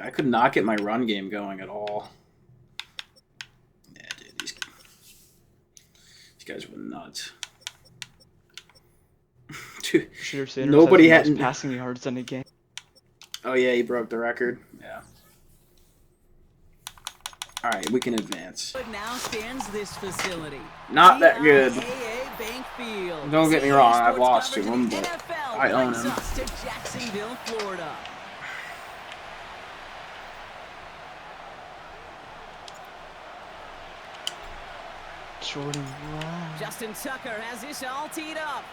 I could not get my run game going at all. Yeah, dude, these guys were nuts. Dude, nobody had passing yards in a game. Oh yeah, he broke the record. Yeah. All right, we can advance. Now stands this facility. Not that good. Bank Field. Don't get me wrong, I've lost to him, but I own him. To Jacksonville, Florida. Jordan Brown. Justin Tucker has this all teed up.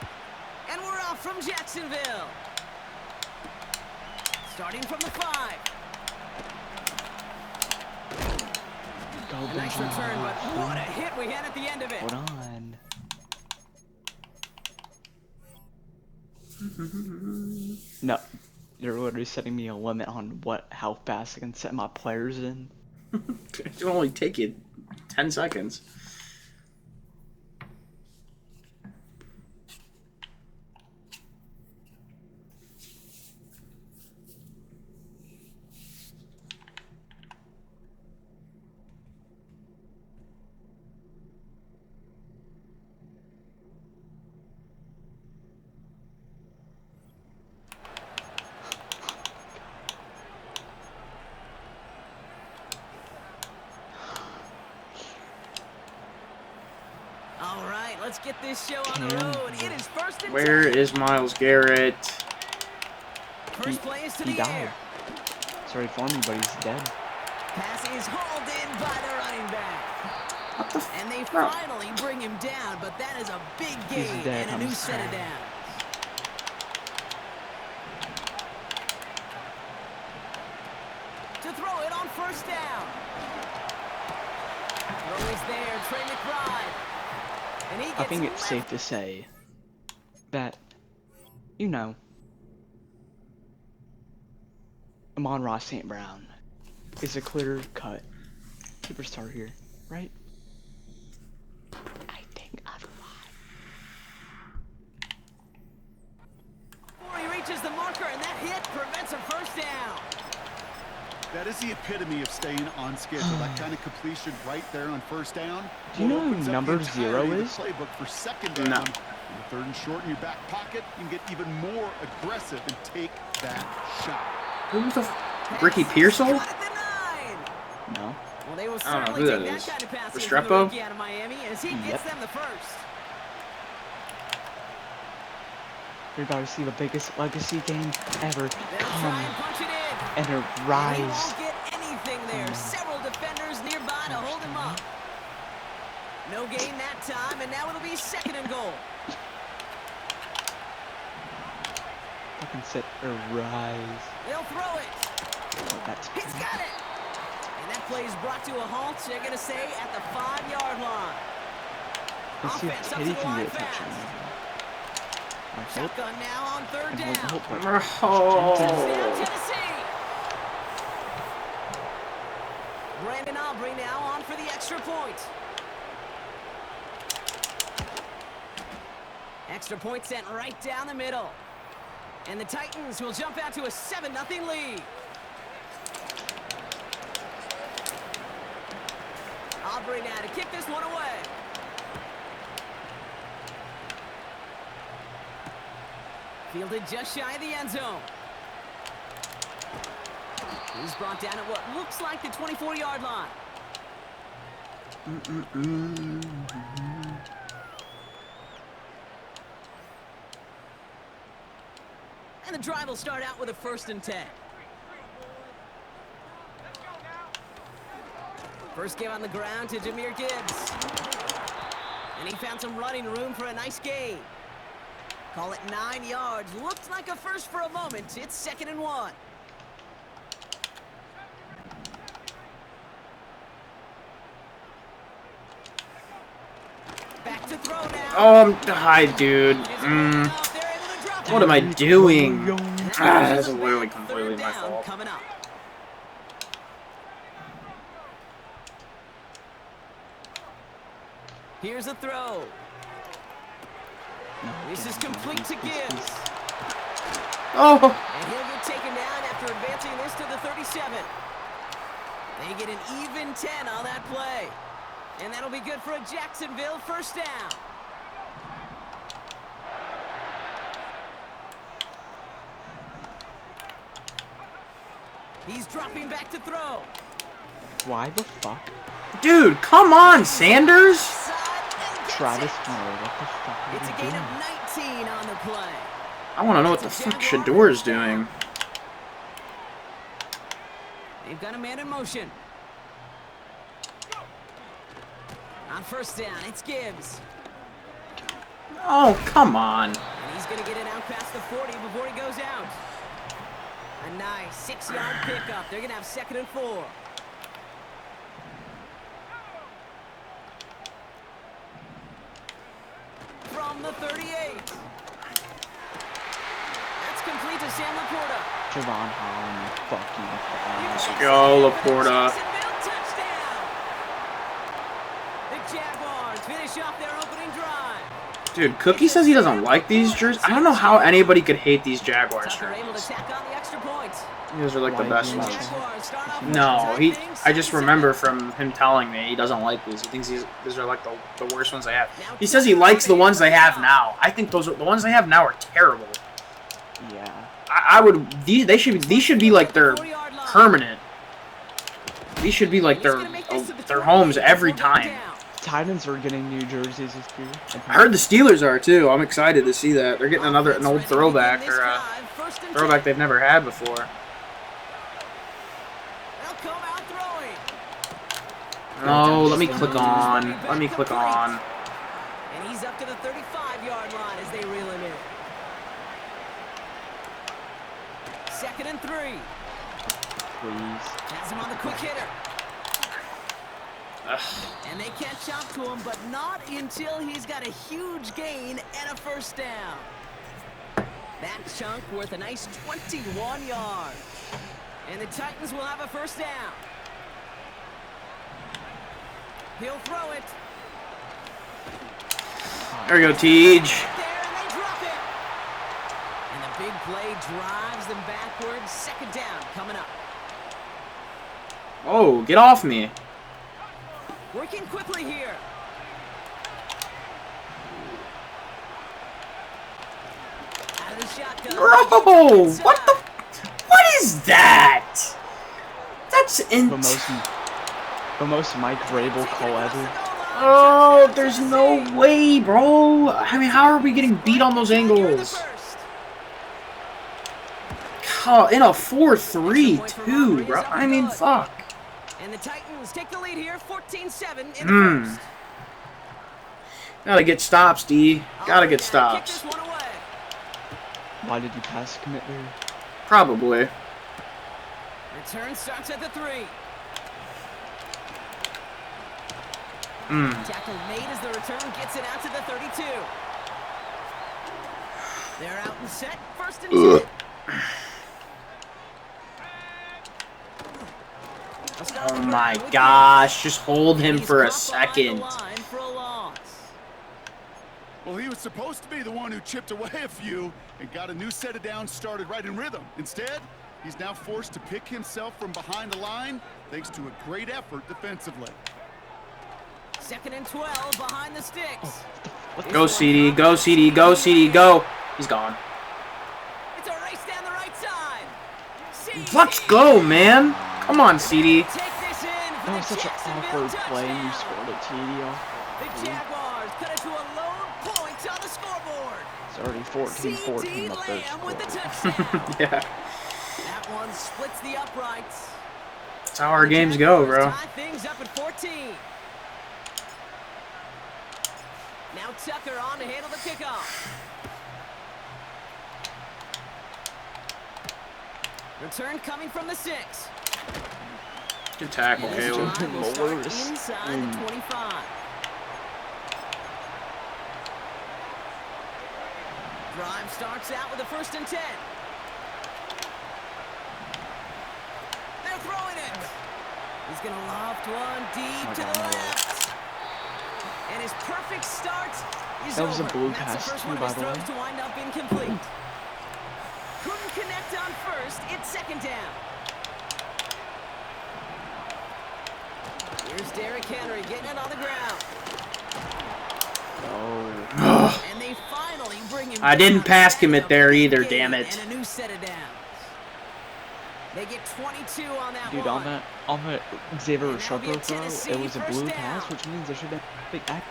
And we're off from Jacksonville. Starting from the 5. Go, Nice return, but what a hit we had at the end of it. Hold on. No, you're literally setting me a limit on how fast I can set my players in. It'll only take you 10 seconds. Let's get this show on the road. It is first and 10. Where is Myles Garrett? First play is to he the died. air. Sorry for me, but he's dead. Pass is hauled in by the running back. What the And they finally bring him down, but that is a big gain dead, and a I'm new set of sorry. downs. To throw it on first down. Throw is there, Trey McBride. And he I gets think it's left. safe to say that, you know, Amon-Ra St. Brown is a clear-cut superstar here, right? I think otherwise. Before he reaches the marker, and that hit prevents a first down. That is the epitome of staying on schedule. That kind of completion right there on first down. Do you know who Opens up the number entirety 0 of the is? Playbook for second down. No. In the third and short in your back pocket, you can get even more aggressive and take that shot. Who the Ricky Pearsall? Caught at the 9. No. Well, they will I don't know certainly who take that that is. kind of pass Restrepo? from the rookie out of Miami as he gets Yep. them the first. You're about to see the biggest legacy game ever They'll try come and punch it in. and And he rise. won't get anything there. Several defenders nearby to hold him up. No gain that time, and now it'll be 2nd and goal. Fucking sit or rise. They'll throw it. That's He's got it. And that play is brought to a halt, they're going to say, at the 5-yard line. Let's see if Offense up Teddy to the can line get a touchdown. fast. I hope. Shotgun now on 3rd And down. hope that- Oh. Touchdown, Tennessee. Brandon Aubrey now on for the extra point. Extra point sent right down the middle. And the Titans will jump out to a 7-0 lead. Aubrey now to kick this one away. Fielded just shy of the end zone. He's brought down at what looks like the 24-yard line. And the drive will start out with a 1st and 10. First give on the ground to Jahmyr Gibbs. And he found some running room for a nice gain. Call it 9 yards. Looks like a first for a moment. It's 2nd and 1. Back to throw now. Oh, hi, dude. What am I doing? That's literally completely my fault. Coming up. Here's a throw. This is complete to Gibbs. Oh. And he'll get taken down after advancing this to the 37. They get an even 10 on that play. And that'll be good for a Jacksonville 1st down. He's dropping back to throw. Why the fuck? Dude, come on, Sanders. Travis Hunter, what the fuck are It's a you gain doing? of 19 on the play. I want to know what the fuck Shador's doing. They've got a man in motion. On 1st down, it's Gibbs. Oh, come on. And he's going to get it out past the 40 before he goes out. A nice 6-yard pickup. They're going to have 2nd and 4. From the 38. That's complete to Sam Laporta. Javon Holland, fuck you. Let's go, Laporta. Jacksonville touchdown. The Jaguars finish off their opening drive. Dude, Cookie says he doesn't like these jerseys. I don't know how anybody could hate these Jaguars Tucker able to jerseys. tack on the extra point. These are like the best Why? ones. Jaguars start off with No, the he. things, I just 7-7. remember from him telling me he doesn't like these. He thinks these are like the worst ones they have. He says he likes the ones they have now. I think those are the ones they have now are terrible. Yeah. I would. These should be like their permanent. These should be like their homes every time. Titans are getting new jerseys this year. I heard the Steelers are too. I'm excited to see that. They're getting an old throwback or a throwback they've never had before. No, let me click on. Let me click on. And he's up to the 35-yard line as they reel him in. 2nd and 3. Please. Has him on the quick hitter. Ugh. And they catch up to him, but not until he's got a huge gain and a 1st down. That chunk worth a nice 21 yards. And the Titans will have a 1st down. He'll throw it. There we go, Teej. There, and they drop it. And the big play drives them backwards. 2nd down coming up. Oh, get off me. Working quickly here. Out of the shotgun. Bro, what the? What is that? That's The most Mike Vrabel call ever. Oh, there's no way, bro. I mean, how are we getting beat on those angles? In a 4-3, too, bro. I mean, fuck. And the Titans take the lead here, 14-7 in the first. Gotta get stops, D. Gotta get stops. Why did you pass commit there? Probably. Return starts at the 3. Tackle made as the return gets it out to the 32. They're out and set. First and 10. Oh my gosh, just hold him for a second. Well, he was supposed to be the one who chipped away a few and got a new set of downs started right in rhythm. Instead, he's now forced to pick himself from behind the line thanks to a great effort defensively. 2nd and 12 behind the sticks. Go CD, go CD, go CD, go. He's gone. It's a race down the right side. Let's go, man. Come on, CD. That was such an awkward play and you scored a TD off. The Jaguars cut it to a lone point on the scoreboard. It's already 14-14 up there. With the touchdown. Yeah. That one splits the uprights. That's how our games go, bro. Tie things up at 14. Now Tucker on to handle the kickoff. Return coming from the 6. Good tackle, Caleb. Inside the 25. Drive starts out with a 1st and 10. They're throwing it. He's going to loft one deep to the left. And his perfect start is over. That was a blue That's pass the first too, one of by his the throws way. to wind up incomplete. Couldn't connect on 1st. It's 2nd down. Here's Derrick Henry getting it on the ground. Oh. And they finally bring him I didn't down. pass commit there either, damn it. And a new set of downs. They get 22 on that Dude, one. on the Xavier And that'll be a Sharper throw, Tennessee it was a blue first pass, down. which means there should have been a big act.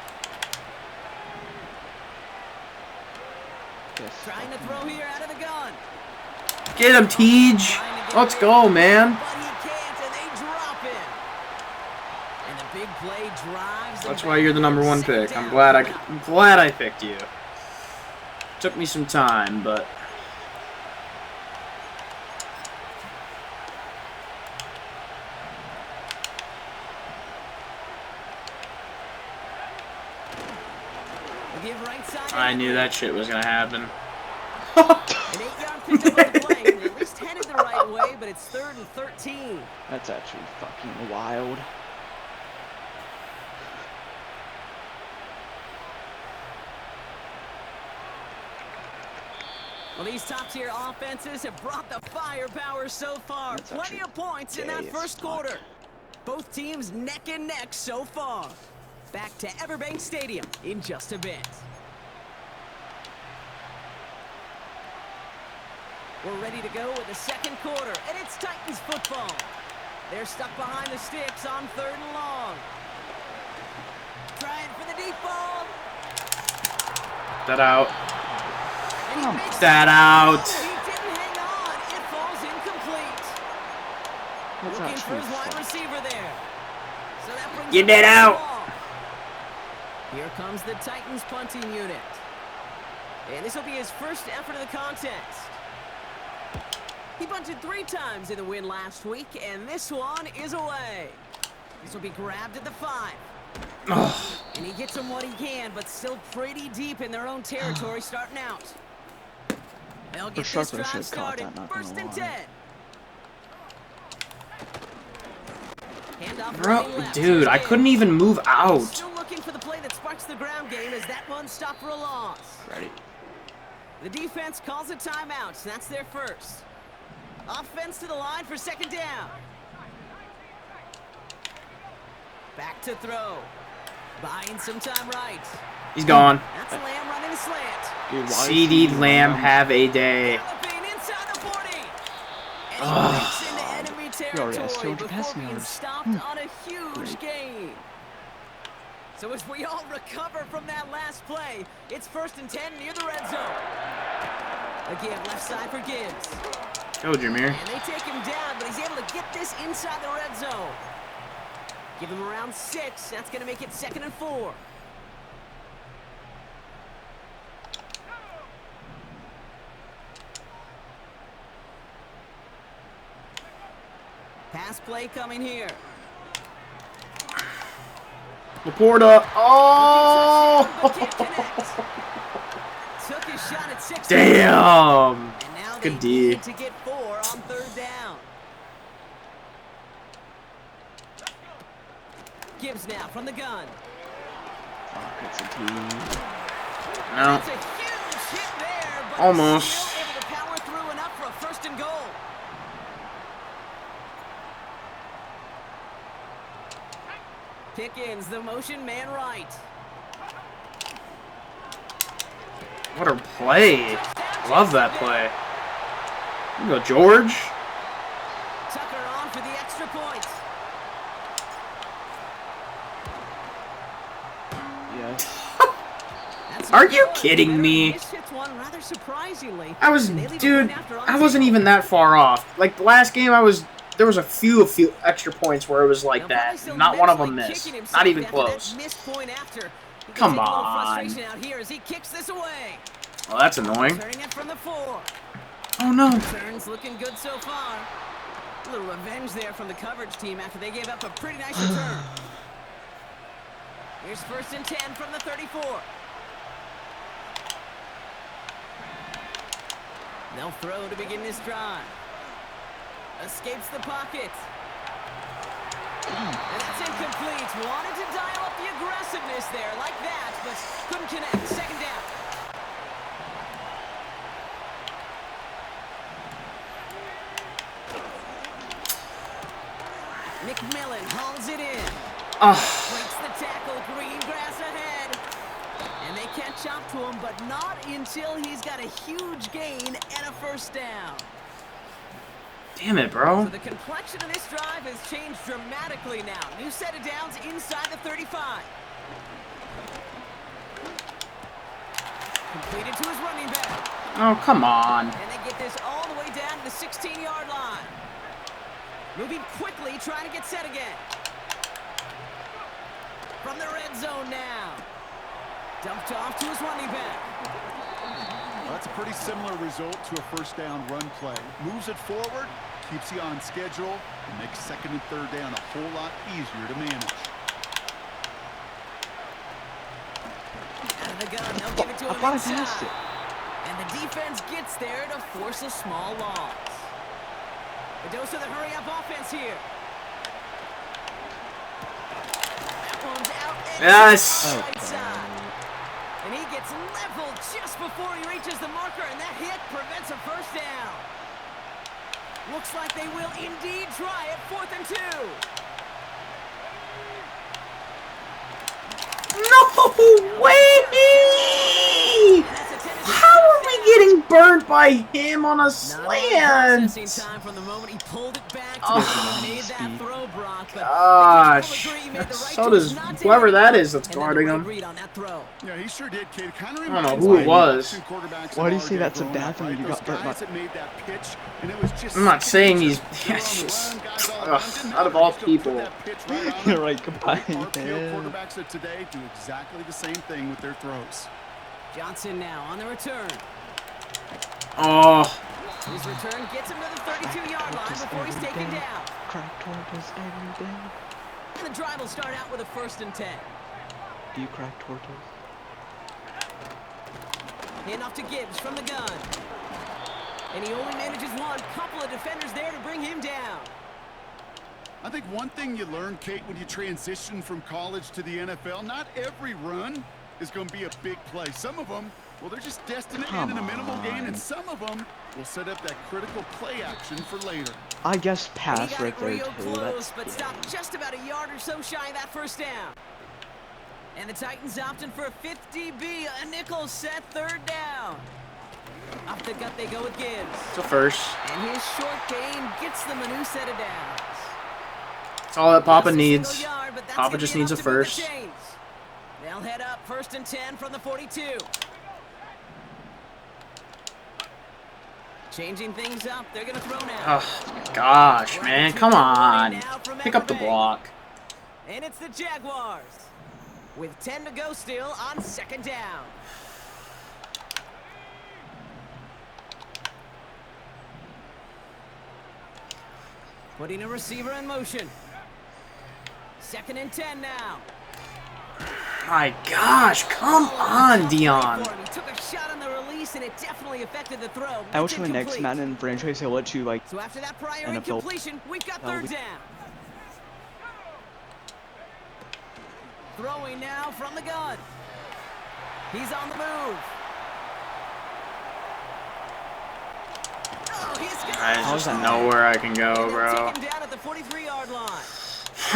Yes. Trying to throw here out of the gun. Get him, Tej. Let's go, man. But he can't, and they drop him. And the big play drives. That's why you're the #1 pick. I'm glad I picked you. Took me some time, but I knew that shit was gonna happen. An 8-yard pickup on the play, and at least headed the right way, but it's 3rd and 13. That's actually fucking wild. Well, these top-tier offenses have brought the firepower so far. That's Plenty of points in that gay as first fuck. quarter. Both teams neck and neck so far. Back to Everbank Stadium in just a bit. We're ready to go with the second quarter, and it's Titans football. They're stuck behind the sticks on 3rd and long. Trying for the deep ball. That out. And he makes That it. out. He didn't hang on. It falls incomplete. That's Looking for actually his wide fuck. receiver there. So that brings Get him that back to out. the ball. Here comes the Titans punting unit. And this will be his first effort of the contest. He punted 3 times in the win last week, and this one is away. This will be grabbed at the 5. And he gets him what he can, but still pretty deep in their own territory starting out. They'll get this Sharper drive should've caught started. that, not gonna 1st and lie. 10. Handoff Bro, running left. dude, Here's I Gibbs. couldn't even move out. Still looking for the play that sparks the ground game as that one stopped for a loss. Ready. The defense calls a timeout, so that's their first. Offense to the line for 2nd down. Back to throw. Buying some time right. He's gone. That's Lamb running a slant. Dude, why is CD he Lamb running? have a day. Galloping inside the 40. And he breaks into enemy He already has territory 200 before passing being yards. stopped on a huge gain. So as we all recover from that last play, it's 1st and 10 near the red zone. Again, left side for Gibbs. Go, Jameer. And they take him down, but he's able to get this inside the red zone. Give him around 6. That's going to make it 2nd and 4. Pass play coming here. Laporta. Oh! Took his shot at 6. Damn. And now Good they D. need to get 4 on 3rd down. Gibbs now from the gun. It's a T. No. That's a huge hit there, but Almost. still able to power through enough for a 1st and goal. Pickens, the motion man right. What a play. Love that play. You go, George. Tucker on for the extra point. Yes. That's Are you good. kidding Veteran me? mishits one rather surprisingly. I was, And they leave a dude, point after on I wasn't zero. even that far off. Like, the last game, there was a few extra points where it was like Now, that. probably still Not one of them mentally missed. kicking Not himself even after that close. missed point after. He can Come take a little on. frustration out here as he kicks this away. Well, that's annoying. Turning it from the 4. Oh, no. Turns looking good so far. A little revenge there from the coverage team after they gave up a pretty nice return. Here's 1st and 10 from the 34. They'll throw to begin this drive. Escapes the pocket. And that's incomplete. Wanted to dial up the aggressiveness there like that, but couldn't connect. 2nd down. McMillan hauls it in. Breaks the tackle. Green grass ahead. And they catch up to him, but not until he's got a huge gain and a 1st down. Damn it, bro. So the complexion of this drive has changed dramatically now. New set of downs inside the 35. Completed to his running back. Oh, come on. And they get this all the way down to the 16-yard line. Moving quickly, trying to get set again. From the red zone now. Dumped off to his running back. Well, that's a pretty similar result to a 1st down run play. Moves it forward, keeps you on schedule, and makes 2nd and 3rd down a whole lot easier to manage. Out of the gun, they'll give it to him inside. And the defense gets there to force a small loss. A dose of the hurry-up offense here. That one's out. Yes. Right side. And he gets leveled just before he reaches the marker, and that hit prevents a 1st down. Looks like they will indeed try it. 4th and 2. No way! How are we getting burned by him on a slant? Time from the moment he pulled it back to Oh, made that throw, Brock, but gosh. So does whoever that is that's guarding him. on that throw. Yeah, he sure did, kid. Kind of I don't know reminds who me it was. of two quarterbacks Why do you that say are that's a grown bad up, thing right? when you Those got burnt guys by- that made that pitch, and it was just I'm not saying he's. they're It's on the just. run, guys all Ugh, around. Didn't out of matter. all Just go put people. that pitch right on You're him. right, goodbye. RPO Yeah. quarterbacks of today do exactly the same thing with their throws. Johnson now on the return. Oh. His return gets him to the 32-yard line before he's taken down. Crack tortas every day. And the drive will start out with a 1st and 10. Do you crack tortas? Hand off to Gibbs from the gun. And he only manages one. Couple of defenders there to bring him down. I think one thing you learn, Kate, when you transition from college to the NFL, not every run is going to be a big play. Some of them, well, they're just destined to end in a minimal gain, and some of them will set up that critical play action for later. I guess And he pass got right it there real too. close, That's but stopped just about a yard or so shy of that 1st down. And the Titans opting for a 50B, a nickel set 3rd down. Off the gut they go with Gibbs. It's a 1st. And his short gain gets them a new set of downs. That's all that Papa Just a needs. single yard, but that's Papa gonna just be needs a enough to move the 1st. chains. They'll head up 1st and 10 from the 42. Changing things up. They're going to throw now. Oh, gosh, man. Come on. Pick up the block. And it's the Jaguars. With 10 to go still on 2nd down. Putting a receiver in motion. 2nd and 10 now. My gosh, come on, Dion. He took a shot on the release, and it definitely affected the throw. Actually, next Madden franchise, he'll let you, like, so after that prior NFL. incompletion, we've got 3rd down. Throwing now from the gun. He's on the move. Oh, he's got I just know where I can go, bro. Take him down at the 43-yard line. It's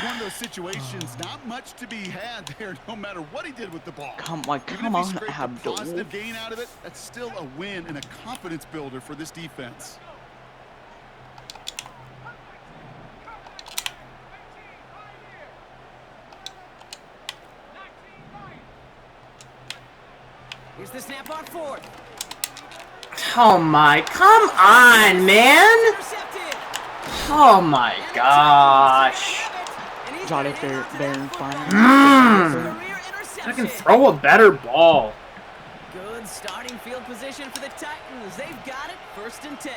one of those situations, not much to be had there, no matter what he did with the ball. come Even on, if he scraped a Abdul. positive gain out of it, that's still a win and a confidence builder for this defense. Here's the snap on 4th. Oh my, come on, man. Intercepted. Oh my gosh. And he's Got gonna it hang there, on to there that and football. fine. Career I can interception. throw a better ball. Good starting field position for the Titans. They've got it. 1st and 10.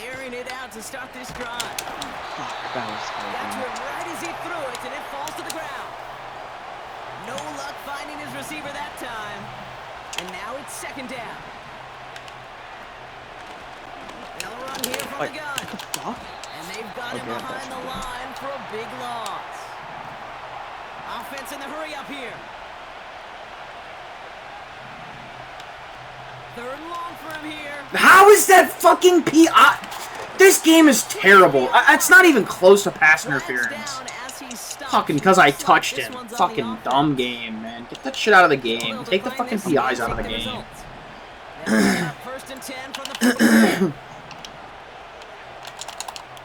Airing it out to start this drive. Fuck, that was Got to terrible. it right as he threw it, and it falls to the ground. No luck finding his receiver that time. And now it's 2nd down. Another run here from the gun. Fuck? And they've got him Okay, behind the line for a big loss. Offense in the hurry up here. 3rd and long for him here. How is that fucking PI? This game is terrible. It's not even close to pass interference. Fucking because I touched him. Fucking dumb game, man. Get that shit out of the game. Take the fucking PIs out of the game. 1st and 10 from the 40.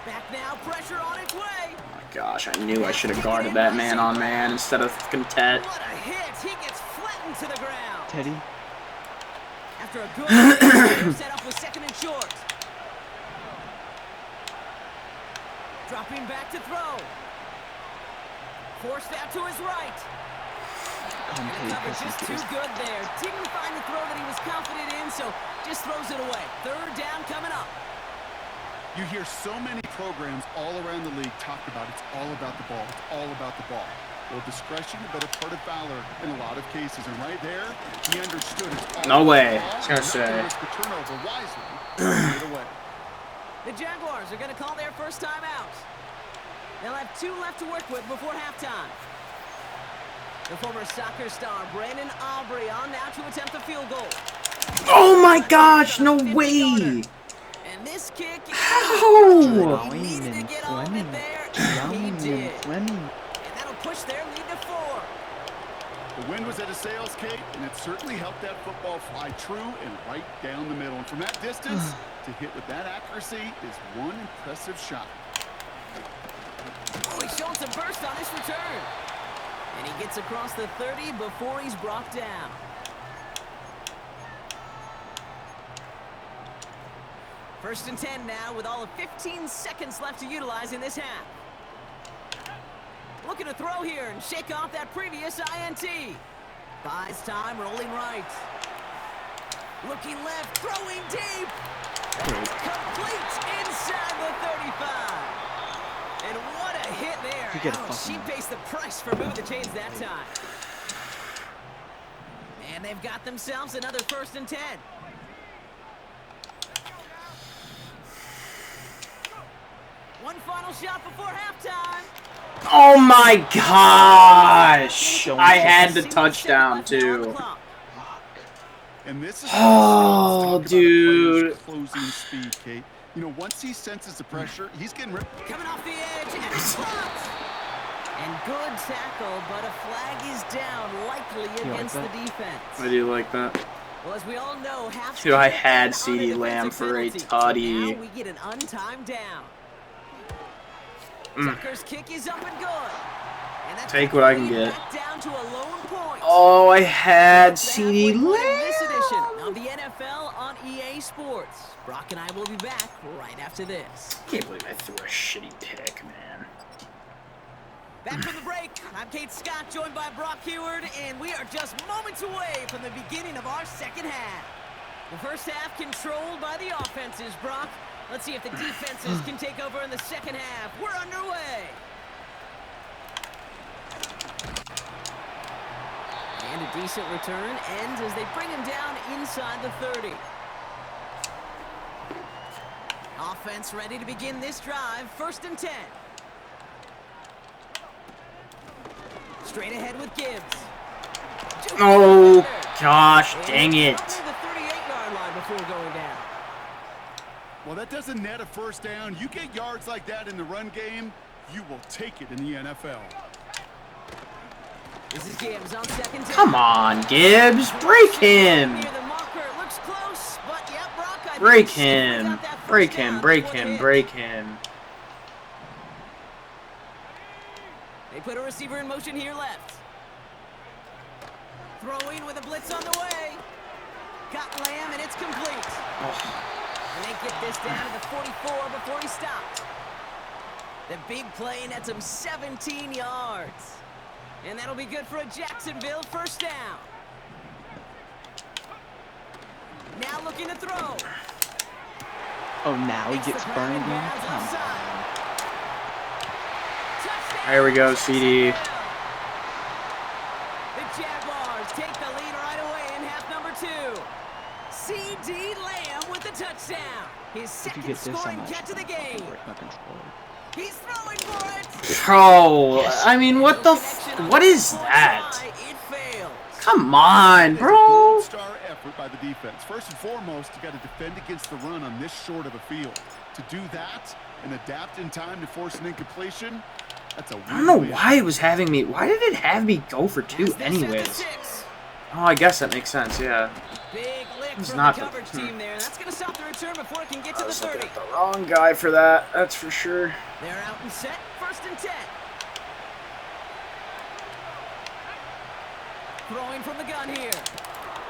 Back now, pressure on its way. Oh my gosh, I knew I should have guarded that man on man instead of fucking Tet. What a hit! He gets flattened to the ground. Teddy? After a good they're set up with 2nd and short. Dropping back to throw. Forced out to his right. Come And the take coverage this just too and good there. Didn't find the throw that he was confident in, so just throws it away. 3rd down coming up. You hear so many programs all around the league talk about it's all about the ball. It's all about the ball. Well, discretion, a better part of valor in a lot of cases. And right there, he understood it's all No way. about I was the ball. gonna say. Not to risk the turnover wisely. Right away. The Jaguars are going to call their first time out. They'll have 2 left to work with before halftime. The former soccer star Brandon Aubrey on now to attempt a field goal. Oh my gosh, no way! And this kick, How? he needed to get all of it there, and he did. Fleming. And that'll push their lead to 4. The wind was at a sails, Kate, and it certainly helped that football fly true and right down the middle. And from that distance, to hit with that accuracy is one impressive shot. Oh, he's showing some burst on his return. And he gets across the 30 before he's brought down. First and 10 now with all of 15 seconds left to utilize in this half. Looking to throw here and shake off that previous INT. Buys time, rolling right. Looking left, throwing deep. Complete inside the 35. And what a hit there. You get a Ouch, she fucking- pays the price for moving the chains that time. And they've got themselves another 1st and 10. One final shot before halftime. Oh my gosh! I had the touchdown too. And this is Oh, dude. closing speed, Kate. You know, once he senses the pressure, he's getting rid. Coming off the edge, and it's blocked. And good tackle, but a flag is down, likely against the defense. I do like that. Well, as we all know, half Dude, I had CeeDee Lamb for a tutty. Now we get an untimed down. Tucker's kick is up and good. And that's Take what I can lead get. back down to a lone point. Oh, I had That's CeeDee halfway point in this edition Lamb. of the NFL on EA Sports. Brock and I will be back right after this. I can't believe I threw a shitty pick, man. Back from the break, I'm Kate Scott, joined by Brock Heward, and we are just moments away from the beginning of our second half. The first half controlled by the offenses, Brock. Let's see if the defenses can take over in the second half. We're underway. And a decent return ends as they bring him down inside the 30. Offense ready to begin this drive, 1st and 10. Straight ahead with Gibbs. Oh, gosh, dang it. The 38-yard line before going down. Well, that doesn't net a first down. You get yards like that in the run game, you will take it in the NFL. This is Gibbs on 2nd down. Come on, Gibbs. Break him. Near the marker. Looks close, but yeah, Brock, I Break think he him. got that first Break down him. Break before the him. hit. Break him. They put a receiver in motion here left. Throwing with a blitz on the way. Got Lamb, and it's complete. And they get this down to the 44 before he stopped. The big play nets him 17 yards. And that'll be good for a Jacksonville first down. Now looking to throw. Oh, now he gets burned in? Left Come on. side. Touchdown, There we go, CD. Jacksonville. The Jaguars take the lead right away in half number 2. CD Lamb with the touchdown. His If you second get this, I scoring might catch of the game. break my controller. He's throwing for it. Bro, I mean, what the what is that? It fails. Come on, It's a bro. gold star effort by the defense. First and foremost, you got to defend against the run on this short of a field. To do that and adapt in time to force an incompletion, that's a I don't know win-win. why it was having me. Why did it have me go for 2 That's this at the anyways? 6. Oh, I guess that makes sense, yeah. Big lick It's from not the the- coverage team there. That's going to stop the return before it can get to I the was looking 30. at the wrong guy for that, that's for sure. They're out and set. 1st and 10. Throwing from the gun here.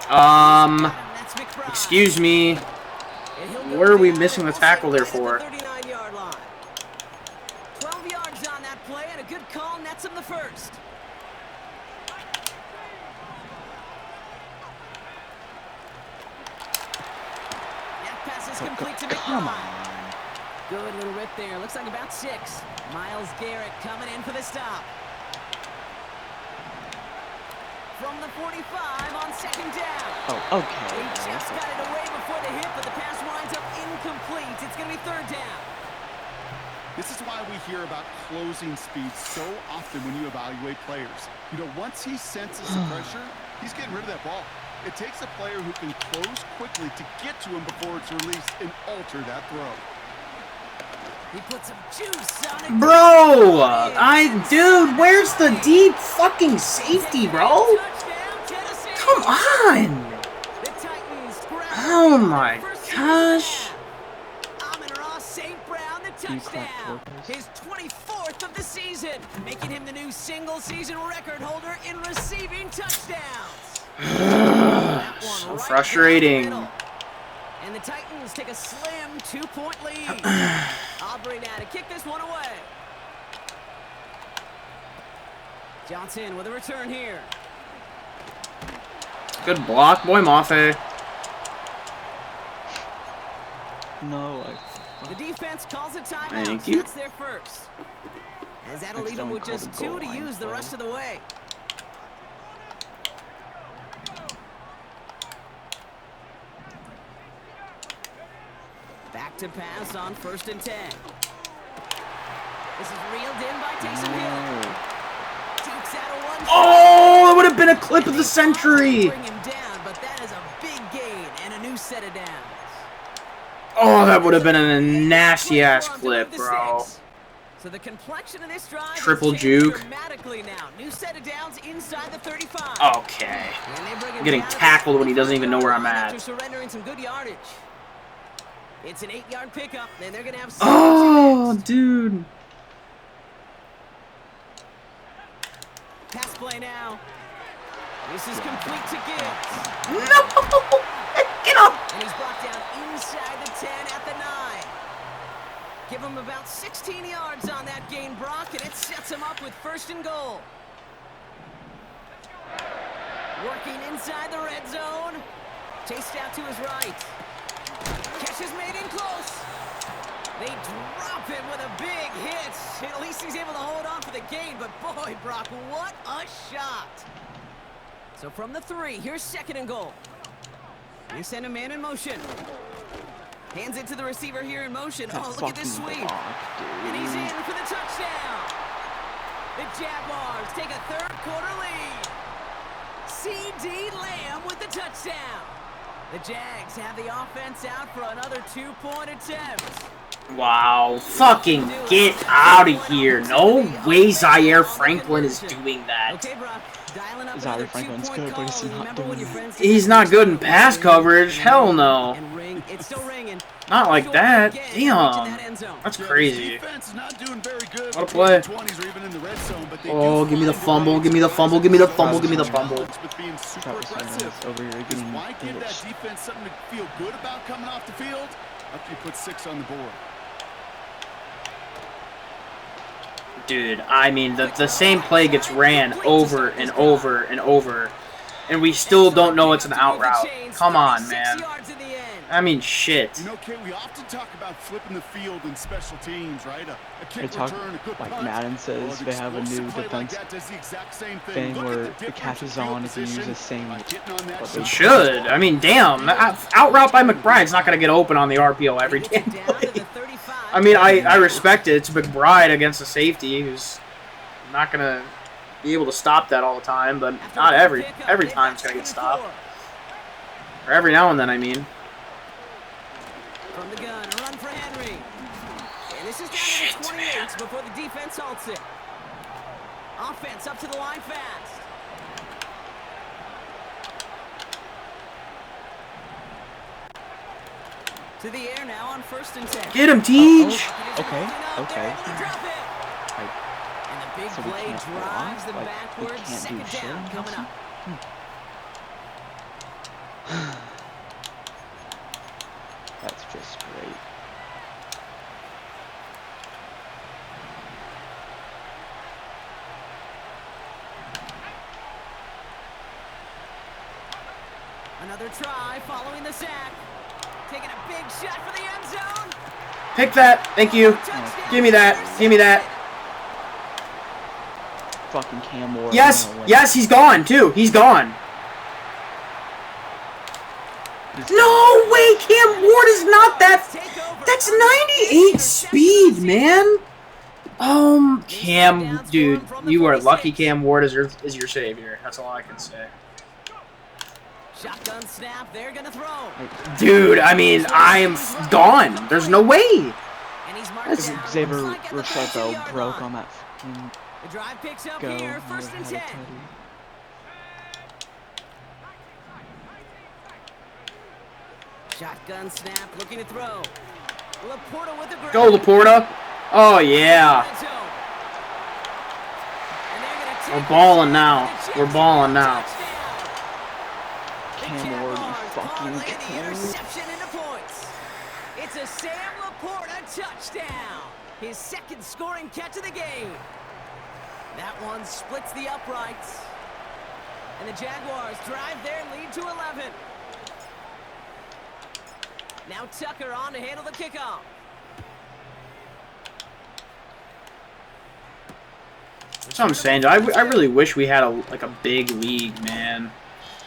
That's McBride. Excuse me. And he'll go Where are we down missing the almost tackle there right at for? the 39-yard line. 12 yards on that play, and a good call nets him the first. That pass is complete to Come McBride. on. Good little rip there. Looks like about 6. Myles Garrett coming in for the stop. From the 45 on 2nd down. Oh, okay. He just got it away before the hit, but the pass winds up incomplete. It's going to be 3rd down. This is why we hear about closing speed so often when you evaluate players. You know, once he senses the pressure, he's getting rid of that ball. It takes a player who can close quickly to get to him before it's released and alter that throw. He put some juice on it. Bro! Dude, where's the deep fucking safety, bro? Touchdown, Tennessee. Come on! The Titans grab Oh it on my their first gosh. snap. Amon-Ra St. Brown, the touchdown. His 24th of the season, making him the new single-season record holder in receiving touchdowns. That one So right frustrating. down the middle. And the Titans take a slim 2-point lead. Aubrey now to kick this one away. Johnson with a return here. Good block, boy Mafe. No, The defense calls a timeout. Thank you. That's their first. As that'll leave them with just 2 to use the rest of the way. Back to pass on 1st and 10. This is reeled in by Taysom Hill. Dukes out a 1. Oh, that would have been a clip of the century. Bring him down, but that is a big gain and a new set of downs. Oh, that would have been a nasty-ass clip, bro. So the complexion of this drive Triple has changed juke. dramatically now. New set of downs inside the 35. Okay. And they bring him I'm getting down to tackled when he the doesn't even know where I'm 35 at. after surrendering some good yardage. It's an 8-yard pickup, and they're going to have Oh, dude. pass play now. This is complete to Gibbs. No! Get up! And he's brought down inside the 10 at the 9. Give him about 16 yards on that gain, Brock, and it sets him up with 1st and goal. Working inside the red zone. Chased out to his right. Catch is made in close. They drop him with a big hit. At least he's able to hold on for the gain, but boy, Brock, what a shot. So from the 3, here's 2nd and goal. They send a man in motion. Hands it to the receiver here in motion. Oh, look at this sweep. And he's in for the touchdown. The Jaguars take a 3rd quarter lead. C.D. Lamb with the touchdown. The Jags have the offense out for another 2-point attempt. Wow. Fucking get out of here. No way Zaire Franklin is doing that. Okay, Brock. Dialing up Zaire another Franklin's 2-point good, but he's call. not Remember doing when your that. friends He's not good in pass coverage. Hell no. and ring. It's still ringing. Not like that. Again, Damn. reaching that end zone. That's Yeah, crazy. the defense is not doing very good What a between play. the 20s or even in the red zone, but they Oh, do give me the find a fumble, way give me the to fumble, rise give me the to fumble, give me the challenge fumble. with being super Travis aggressive. Etienne's over here Just getting why give that ditched. defense something to feel good about coming off the field after you put 6 on the board? Dude, I mean, the same play gets ran over and over and over, and we still don't know it's an out route. Come on, man. I mean, shit. You know, Kate, we often talk about flipping the field in special teams, right? A They kick talk, return, a good like punt. Madden says, Well, they have a explosive new play like defense that does the exact same thing Look at where the it difference catches in field on if you use position the same. by getting on that but shot. It should. I mean, damn. Out route by McBride's not going to get open on the RPO every damn play. I mean, I respect it. It's McBride against a safety who's not going to be able to stop that all the time, but not every time it's going to get stopped. Or every now and then, I mean. From the gun, a run for Henry. And this is down to the 28 before the defense halts it. Offense up to the line fast. To the air now on 1st and 10. Get him, Teach! Okay, okay. And the big So we play can't drives block? them Like, we backwards. can't do 2nd shit down against coming them? up. That's just great. Another try following the sack. Taking a big shot for the end zone. Pick that. Thank you. Touchdown. Give me that. Give me that. Fucking Cam Ward. Yes. Yes, he's gone, too. He's gone. No way, Cam Ward is not that. That's 98 speed, man. Cam, dude, you are lucky. Cam Ward is your savior. That's all I can say. Shotgun snap. They're gonna throw. Dude, I mean, I am gone. There's no way. And he's marked Because down. Xavier Looks like at the Restrepo 32-yard broke line. on that fucking The drive picks up go. here. 1st and 10. Shotgun snap. Looking to throw. Laporta with the grab. Go, Laporta. Oh, yeah. And they're gonna take We're balling it. now. We're balling now. Touchdown. The Cam Ward, you Jaguars fucking parlay the cunt. interception into points. It's a Sam Laporta touchdown. His 2nd scoring catch of the game. That one splits the uprights. And the Jaguars drive their lead to 11. Now Tucker on to handle the kickoff. That's what I'm saying, dude. I really wish we had a big league, man.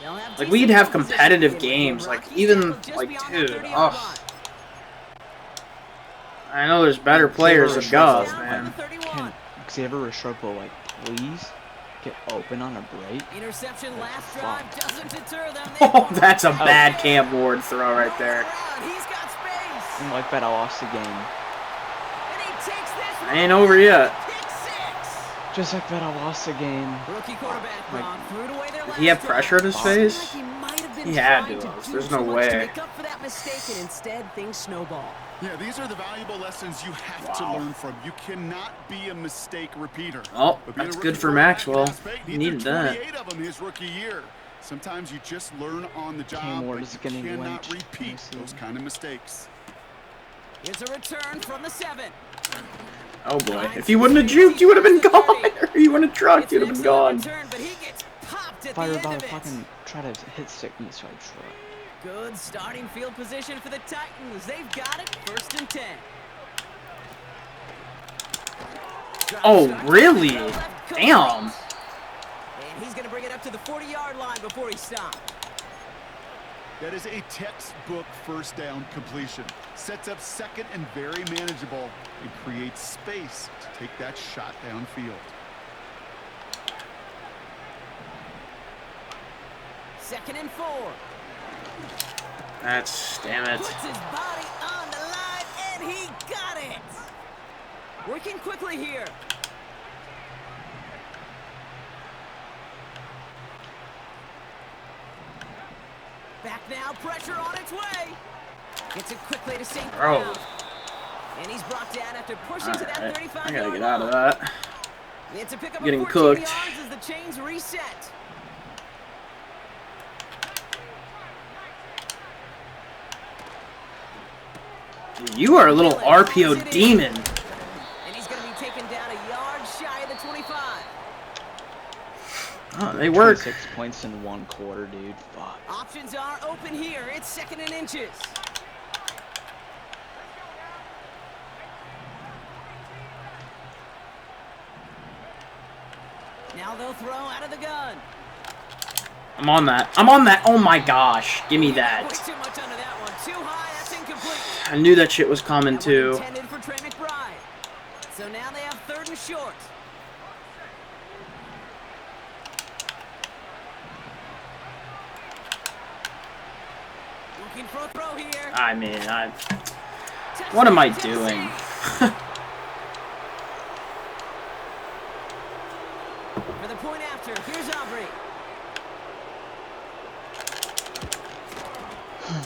They'll have Like, we'd decent have field position competitive here. games. Like, Rockies even, settled just like, beyond dude, the 30-yard line. I know there's better players than Gov, man. Can Xavier Restrepo, like, please get open on a break? Interception last drive doesn't deter them. Oh, that's a bad Cam Ward throw right there. He's got space. And like that, I lost the game. And he takes this I ain't over yet. Pick 6. Just like that, I lost the game. Rookie quarterback Brock threw it away their Did he have last pressure in drive. his face? Seemed like he might have been He had trying to have. do There's too no much way. to make up for that mistake, and instead things snowball. Yeah, these are the valuable lessons you have to learn from. You cannot be a mistake repeater. Oh, But being that's a good rookie for quarterback Maxwell. in Aspect, He threw needed that. 28 of them his rookie year. Sometimes you just learn on the job, Ward but is you getting cannot lynched. repeat Honestly. those kind of mistakes. Here's a return from the 7. Oh boy. If he wouldn't have juked, you would have been gone. Or you wouldn't have trucked, you'd have been gone. Return, but he gets popped at If I the were end about of to it. fucking try to hit stick me, so I try. Good starting field position for the Titans. They've got it. 1st and 10. Oh, really? Damn. And he's going to bring it up to the 40-yard line before he stops. That is a textbook first down completion. Sets up 2nd and very manageable and creates space to take that shot downfield. 2nd and 4. Damn it. Puts his body on the line, and he got it. Working quickly here. Back now, pressure on its way. Gets it quickly to St. Bro. Brown. And he's brought down after pushing to that Alright, 35-yard I gotta line. get out of that. It's a pickup Getting of 14 cooked. yards as the chains reset. You are a little RPO demon. And he's going to be taken down a yard shy of the 25. Oh, they work. 26 points in 1 quarter, dude. Fuck. Options are open here. It's 2nd and inches. Now they'll throw out of the gun. I'm on that. I'm on that. Oh my gosh. Give me Way that. too much under that one. Too high. That's incomplete. I knew that shit was coming That one too. intended for Trey McBride. So now they have 3rd and short. Looking for a throw here. I mean, what am I doing? For the point after, here's Aubrey.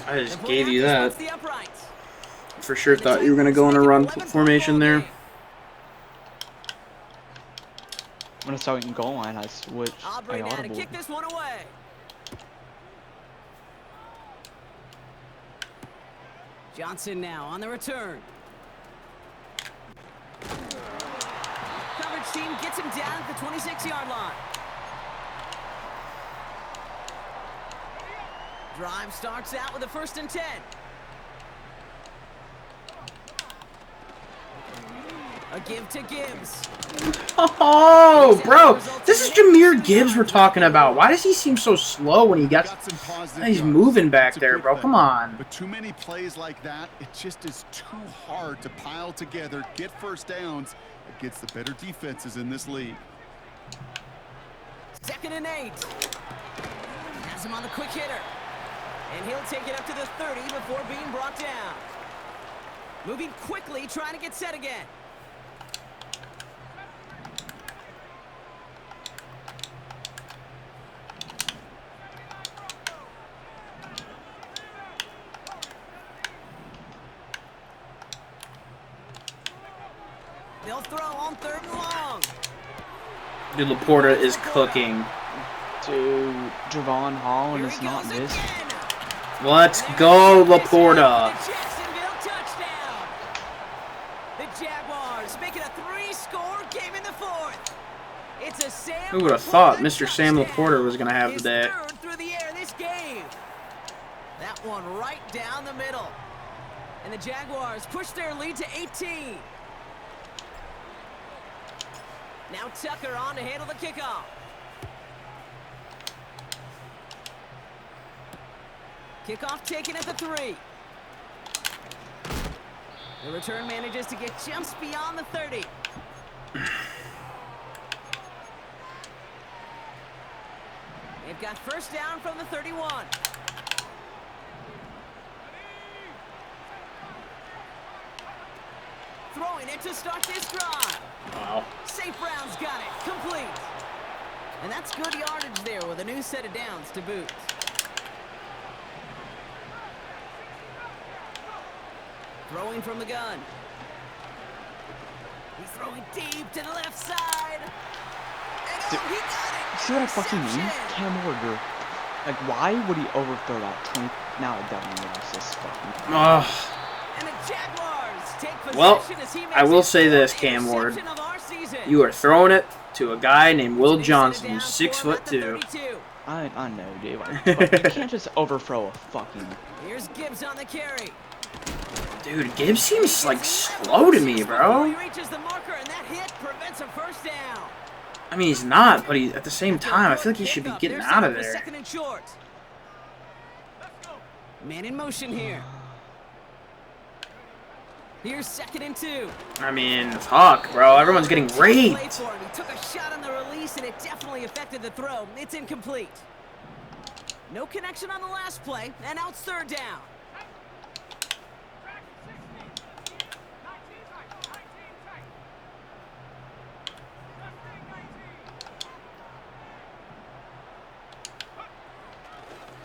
I The just point gave you after that. splits the uprights. For sure The thought you were gonna go in a Titans run make it 11 formation there. game. When it's out in goal line, I switch. Aubrey I now to audible. kick this one away. Johnson now on the return. Coverage team gets him down at the 26-yard line. Drive starts out with a 1st and 10. A give to Gibbs. Oh, bro. This is Jahmyr Gibbs we're talking about. Why does he seem so slow when he gets... Got some positive He's yards. moving back It's a there, good bro. thing. Come on. But too many plays like that, it just is too hard to pile together, get first downs against the better defenses in this league. 2nd and 8. Has him on the quick hitter. And he'll take it up to the 30 before being brought down. Moving quickly, trying to get set again. They'll throw on 3rd and long. Dude, Laporta is cooking. Dude, Javon Holland Here is he not goes missing. again. Let's go, Laporta. The Jacksonville touchdown. The Jaguars make it a 3-score game in the 4th. It's a Sam. Who would have thought Laporta Mr. Sam touchdown. Laporta was going to have His the day? 3rd through the air this game. That one right down the middle. And the Jaguars push their lead to 18. Now Tucker on to handle the kickoff. Kickoff taken at the 3. The return manages to get just beyond the 30. They've got 1st down from the 31. Throwing it to start this drive. Wow. St. Brown's got it. Complete. And that's good yardage there with a new set of downs to boot. Throwing from the gun. He's throwing deep to the left side. And Dude, he got it. See what I fucking mean? Interception. Cam Ward, like, why would he overthrow that 20? Now I definitely lost this fucking. Ugh. And the Jaguars Well, I will say this, Cam Ward. You are throwing it to a guy named Will Johnson, who's 6'2". I know, dude. But you can't just overthrow a fucking... Here's Gibbs on the carry. Dude, Gibbs seems like slow to me, bro. He reaches the marker and that hit prevents a first down. I mean, he's not, but at the same time, I feel like he should be getting out of there. Second and short. Man in motion here. Here's 2nd and 2. I mean, fuck, bro. Everyone's getting raped. He took a shot on the release, and it definitely affected the throw. It's incomplete. No connection on the last play, and now it's 3rd down.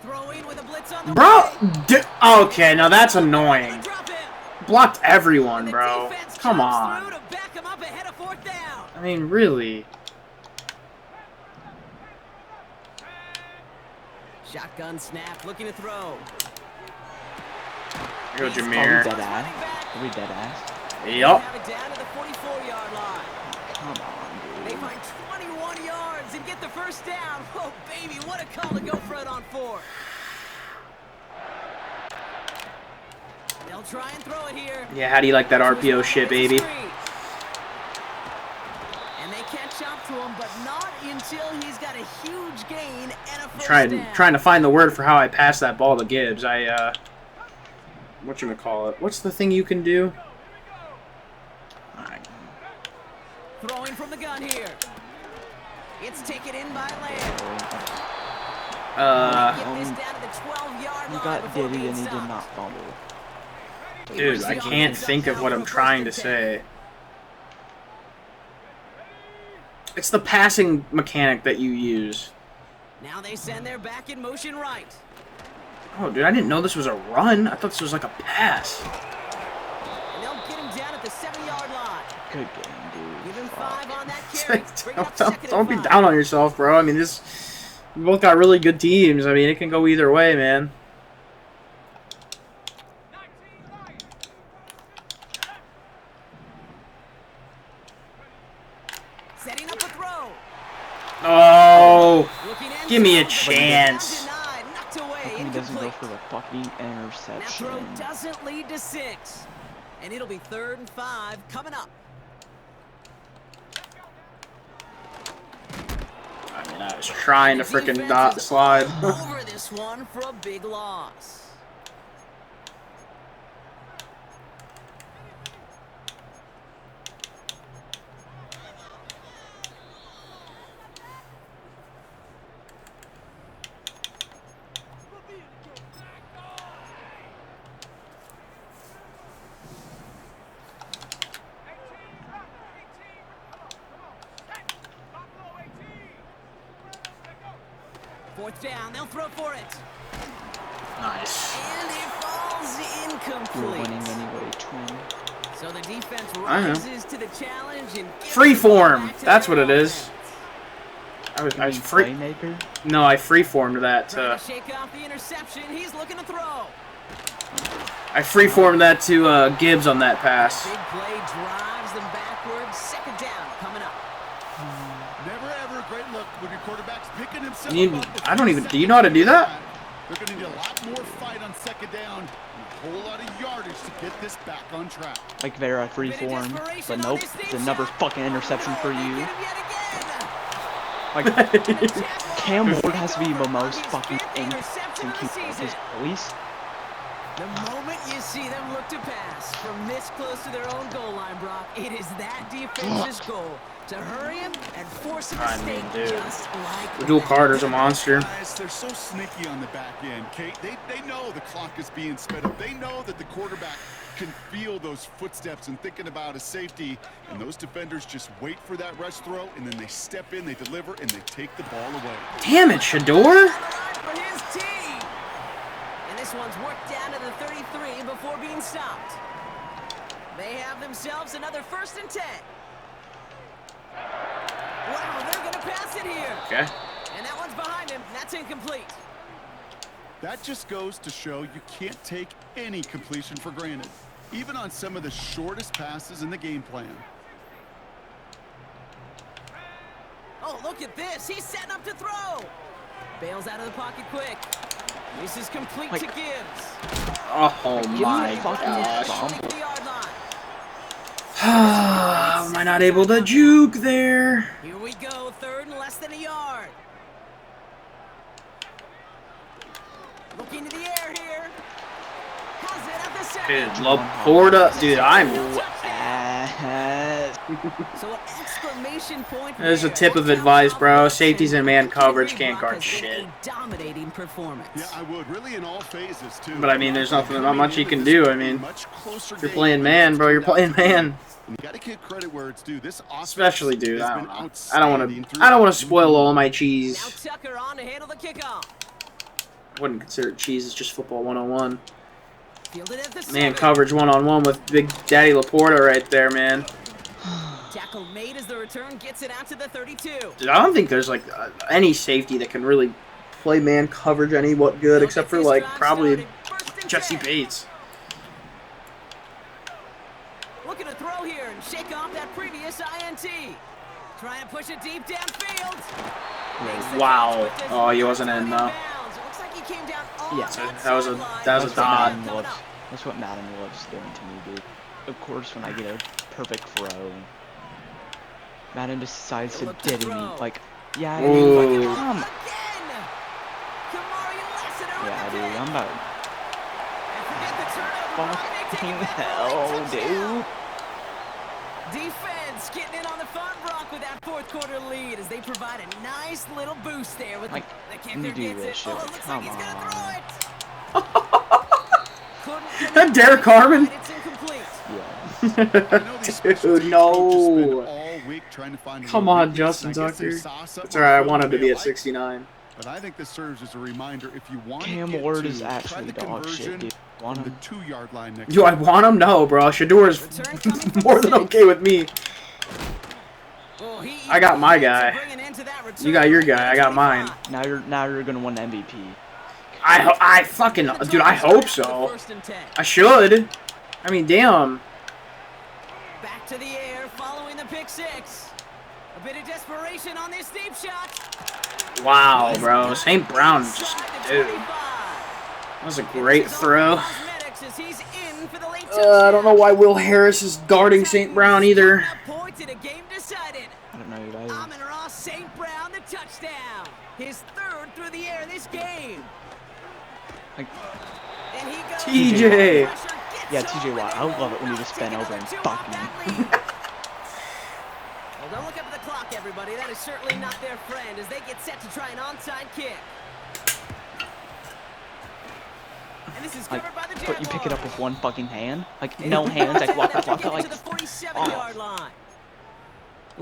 Throwing with a blitz on the Bro, okay, now that's annoying. Blocked everyone, bro. Come on. I mean, really. Shotgun snap, looking to throw. Here go Are we Jameer. dead ass? Are we dead ass? Yup. Have it down to the 44-yard line. Come on, They dude. find 21 yards and get the first down. Oh, baby, what a call to go for it on 4th. They'll try and throw it here. Yeah, how do you like that RPO shit, baby? And they catch up to him, but not until he's got a huge gain and a first down. Trying to find the word for how I passed that ball to Gibbs. Whatchamacallit? What's the thing you can do? Throwing from the gun here. It's taken in by Lamb. Get this down to the 12-yard You line got before Diddy being and he did stopped. not fumble. Dude, I can't think of what I'm trying to say. It's the passing mechanic that you use. Now they send their back in motion right. Oh, dude, I didn't know this was a run. I thought this was like a pass. And they'll get him down at the 7-yard line. Good game, dude. Give him 5 on that carry. Bring it up to 2nd and Don't be 5. down on yourself, bro. I mean, we both got really good teams. I mean, it can go either way, man. Setting up a throw. Oh, Looking in give me a zone, but chance. down denied, knocked away, How come he doesn't go incomplete. for the fucking That throw interception? doesn't lead to 6. And it'll be 3rd and 5 coming up. I mean, I was trying to The freaking defense dot is slide. over this one for a big loss. Fourth down, they'll throw for it. Nice. And it falls You're incomplete. winning anyway, twin. So the defense I know. rises to the challenge and gives Free the ball form. back to That's their what it is. offense. I was free. Playmaker? No, I freeformed that. Trying to shake off the interception. He's looking to throw. I freeformed that to Gibbs on that pass. Big play drives them backwards. 2nd down coming up. Never ever a great look when your quarterback's picking himself up. I don't even. Do you know how to do that? They're going to need a lot more fight on 2nd down and a whole lot of yardage to get this back on track. Like Vera freeform, but nope, it's another fucking interception for you. Like, Cam Ward has to be the most fucking executed of his police. The moment you see them look to pass from this close to their own goal line, Brock, it is that defense's goal to hurry him and force a I mean, mistake dude. just like Abdul that. Carter's a monster. Guys, they're so sneaky on the back end, Kate. They know the clock is being sped up. They know that the quarterback can feel those footsteps and thinking about a safety. And those defenders just wait for that rush throw, and then they step in, they deliver, and they take the ball away. Damn it, Shador. For his team. And this one's worked down to the 33 before being stopped. They have themselves another 1st and 10. Wow, they're going to pass it here. Okay. And that one's behind him. That's incomplete. That just goes to show you can't take any completion for granted. even on some of the shortest passes in the game plan. Oh, look at this. He's setting up to throw. Bails out of the pocket quick. This is complete to Gibbs. Oh my gosh. Am I not able to juke there? Here we go, 3rd and less than a yard. Looking to the air here. Has it at the second. Dude, Laporta, dude, I'm. So an exclamation point. There's a tip of advice, bro. Safeties and man coverage can't guard shit. Dominating performance. Yeah, I would. Really in all phases, too. But I mean, there's not much you can do. I mean, you're playing man, bro. You're playing man. You gotta give credit where it's due. This Especially, dude. I don't want to spoil all my cheese. Now Tucker on to handle the kickoff. I wouldn't consider it cheese. It's just football 101. Fielded at the Man coverage 1-on-1 with Big Daddy Laporta right there, man. Tackle made as the return gets it out to the 32. Dude, I don't think there's like any safety that can really play man coverage any what good, except for like probably Jesse Bates. Looking to throw here and shake off that previous INT. Trying to push it deep downfield. Wow. Oh, he wasn't in though. Looks like he came down Yeah, that was a dot. That's what Madden loves doing to me, dude. Of course, when I get a perfect throw, Madden decides to diddy me. Like, yeah, dude, like, come. Yeah, dude, I'm about. Fucking hell, dude. Defense getting in on the front rock with that 4th quarter lead as they provide a nice little boost there with like, the kicker gets it. Shit. Oh, it looks Come like he's on. gonna throw it. Derek Harmon? It's incomplete. Yeah. Dude, no. Come on, Justin Tucker. It's alright, I want him to be at 69. But I think this serves as a reminder if you want Cam to Ward is actually dog shit, dude. Want him. The 2-yard line next. Do I want him? No, bro. Shador is more than okay with me. I got my guy. You got your guy. I got mine. Now you're gonna win MVP. I fucking dude. I hope so. I should. I mean, damn. Back to the air, following the pick 6. A bit of desperation on this deep shot. Wow, bro. St. Brown just, dude. That was a great throw. I don't know why Will Harris is guarding St. Brown either. I don't know, you guys. Amon-Ra St. Brown, the touchdown. His 3rd through the air this game. Like, TJ. Yeah, TJ Watt. I love it when you just bend over and fuck me. Well, don't look up at the clock, everybody. That is certainly not their friend as they get set to try an onside kick. And this is covered by the but you pick it up with one fucking hand? Like, no hands, like, walk, like, to the 47-yard line.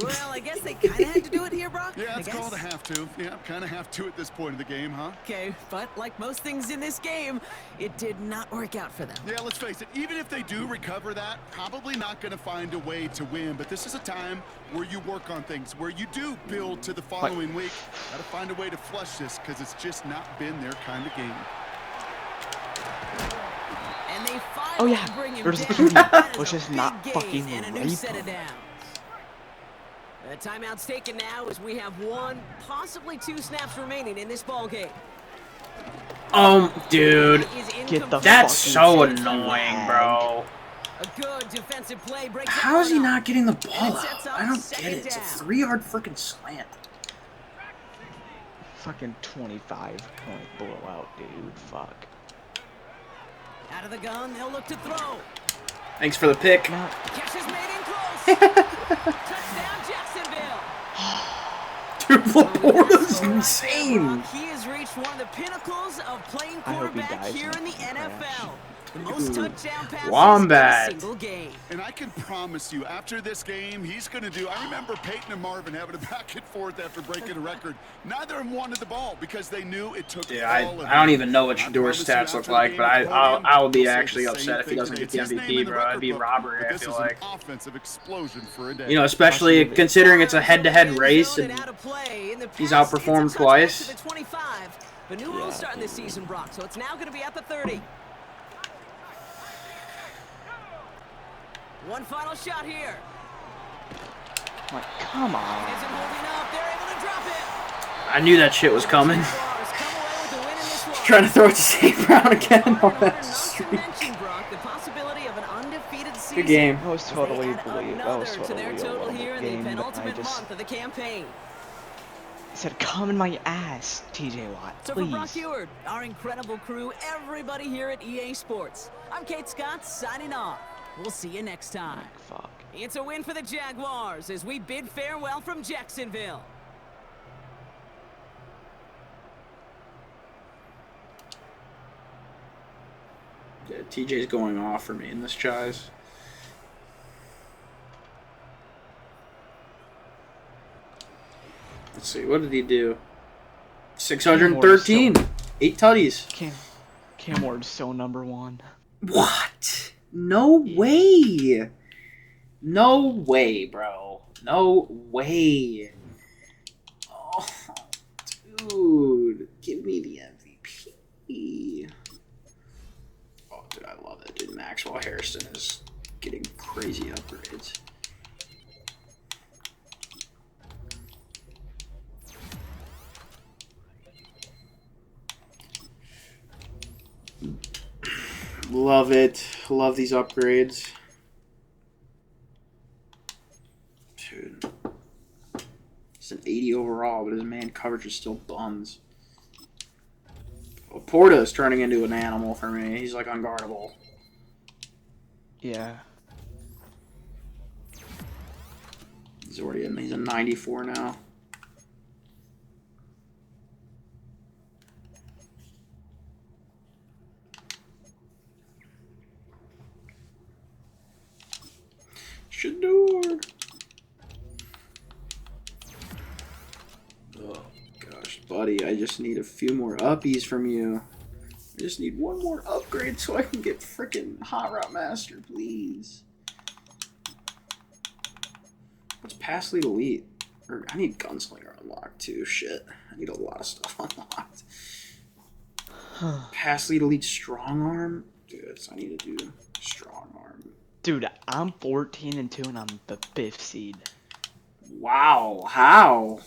Well, I guess they kind of had to do it here, Brock. Yeah, it's called a have to. Yeah, kind of have to at this point of the game, huh? Okay, but like most things in this game, it did not work out for them. Yeah, let's face it, even if they do recover that, probably not going to find a way to win. But this is a time where you work on things, where you do build to the following week. Got to find a way to flush this because it's just not been their kind of game. And they finally oh yeah, bring him there's down. the which is not fucking right. The timeout's taken now as we have 1, possibly 2 snaps remaining in this ball game. Dude, get the that's so annoying, bro. A good defensive play breaks. How is he not getting the ball out? I don't get it. It's a 3-yard freaking slant. Fucking 25-point blowout, dude. Fuck. Out of the gun, they'll look to throw. Thanks for the pick. Catch is made in close. Touchdown, Jacksonville. Dude, Laporta's insane. He has reached one of the pinnacles of playing quarterback here in the NFL. The most touchdown passes Wombat. in a single game. And I can promise you, after this game, he's going to do... I remember Peyton and Marvin having a back and forth after breaking a record. Neither of them wanted the ball because they knew it took I don't even know what Shador's stats look like, but I will be actually upset if he doesn't get the MVP, bro. It'd be robbery, I feel like. You know, especially considering it's a head-to-head race and he's outperformed twice. The new rules starting this season, Brock, so it's now going to be at the 30. One final shot here. Like, come on. Isn't holding up. They're able to drop it. I knew that shit was coming. Jaguars come away with the win in this one. Trying to throw it to St. Brown again on Not that to streak. mention, Brock, the possibility of an undefeated season. Good game. That was As they totally add believable. That another was to totally their a total here in the game, but I penultimate just month of the campaign. said, come in my ass, TJ Watt, So for Brock please. Eward, our incredible crew, everybody here at EA Sports, I'm Kate Scott signing off. We'll see you next time. Fuck. It's a win for the Jaguars as we bid farewell from Jacksonville. Yeah, TJ's going off for me in this chise. Let's see, what did he do? 613. 8 tutties. Cam Ward's so #1. What? No way. No way, bro. No way. Oh, dude. Give me the MVP. Oh, dude, I love it. Dude, Maxwell Harrison is getting crazy upgrades. Love it. Love these upgrades. Dude. It's an 80 overall, but his man coverage is still buns. Porta is turning into an animal for me. He's like unguardable. Yeah. He's already in. He's a 94 now. Shador. Oh gosh, buddy, I just need a few more uppies from you. I just need one more upgrade so I can get frickin' Hot Route Master, please. What's Pass Lead Elite? Or I need Gunslinger unlocked too. Shit, I need a lot of stuff unlocked. Pass Lead Elite Strong Arm? Dude, I need to do Strong Arm. Dude, I'm 14-2 and I'm the 5th seed. Wow, how?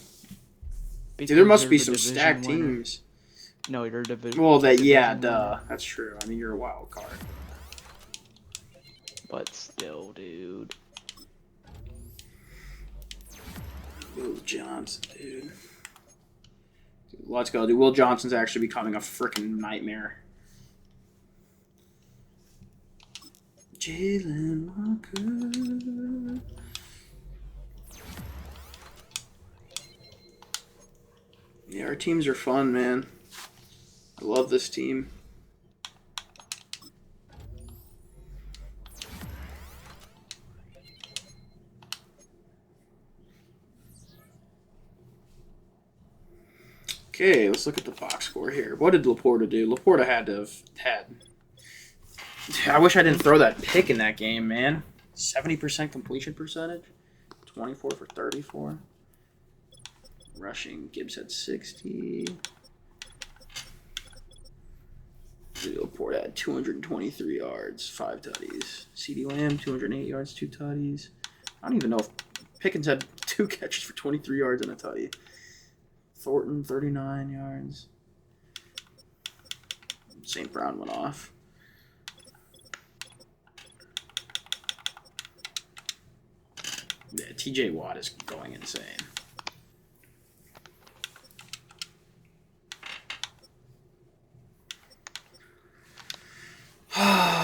Because Dude, there must you're be the some division stacked winner. teams. No, you're a division. Well, that yeah, division winner. duh. That's true. I mean, you're a wild card. But still, dude. Will Johnson, dude. Let's go, dude. Will Johnson's actually becoming a freaking nightmare. Jalen Walker. Yeah, our teams are fun, man. I love this team. Okay, let's look at the box score here. What did Laporta do? Laporta had to have had... I wish I didn't throw that pick in that game, man. 70% completion percentage. 24 for 34. Rushing, Gibbs had 60. Laporta had 223 yards, 5 tutties. CeeDee Lamb, 208 yards, 2 tutties. I don't even know if Pickens had 2 catches for 23 yards and a tutty. Thornton, 39 yards. St. Brown went off. Yeah, TJ Watt is going insane.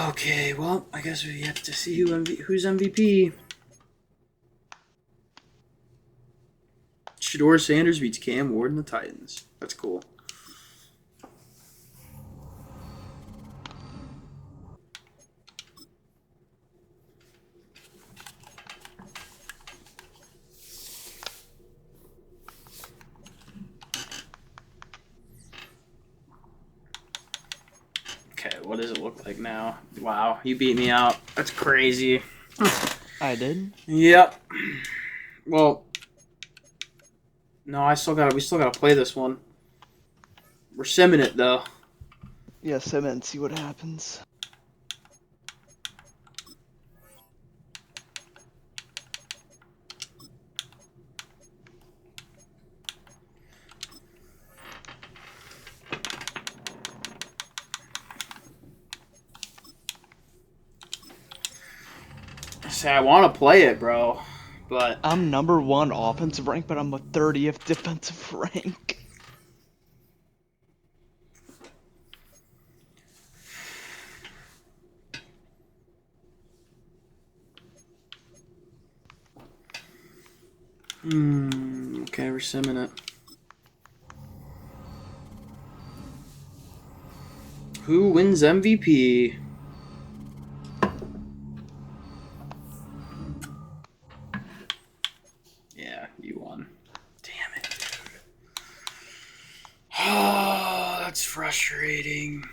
Okay, well, I guess we have to see who's MVP. Shador Sanders beats Cam Ward and the Titans. That's cool. Okay, what does it look like now? Wow, you beat me out. That's crazy. I did? Yep. Well, no, we still gotta play this one. We're simming it though. Yeah, sim and see what happens. Say I want to play it, bro, but I'm number 1 offensive rank, but I'm a 30th defensive rank. Okay, we're simming it. Who wins MVP? Yeah, you won. Damn it, dude. Oh, that's frustrating.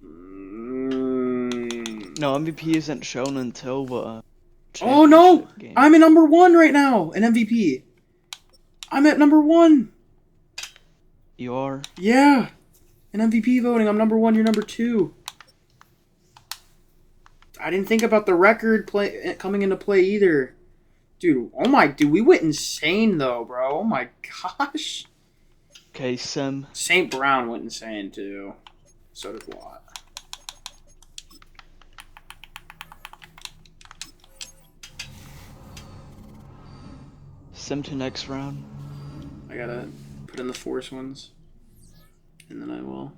No, MVP isn't shown until Oh no! championship game. I'm at number 1 right now in MVP. I'm at number 1. You are? Yeah. In MVP voting, I'm number 1, you're number 2. I didn't think about the record coming into play either. Dude, we went insane though, bro. Oh my gosh. Okay, Sim. St. Brown went insane too. So did Watt. Sim to next round. I gotta put in the force ones. And then I will.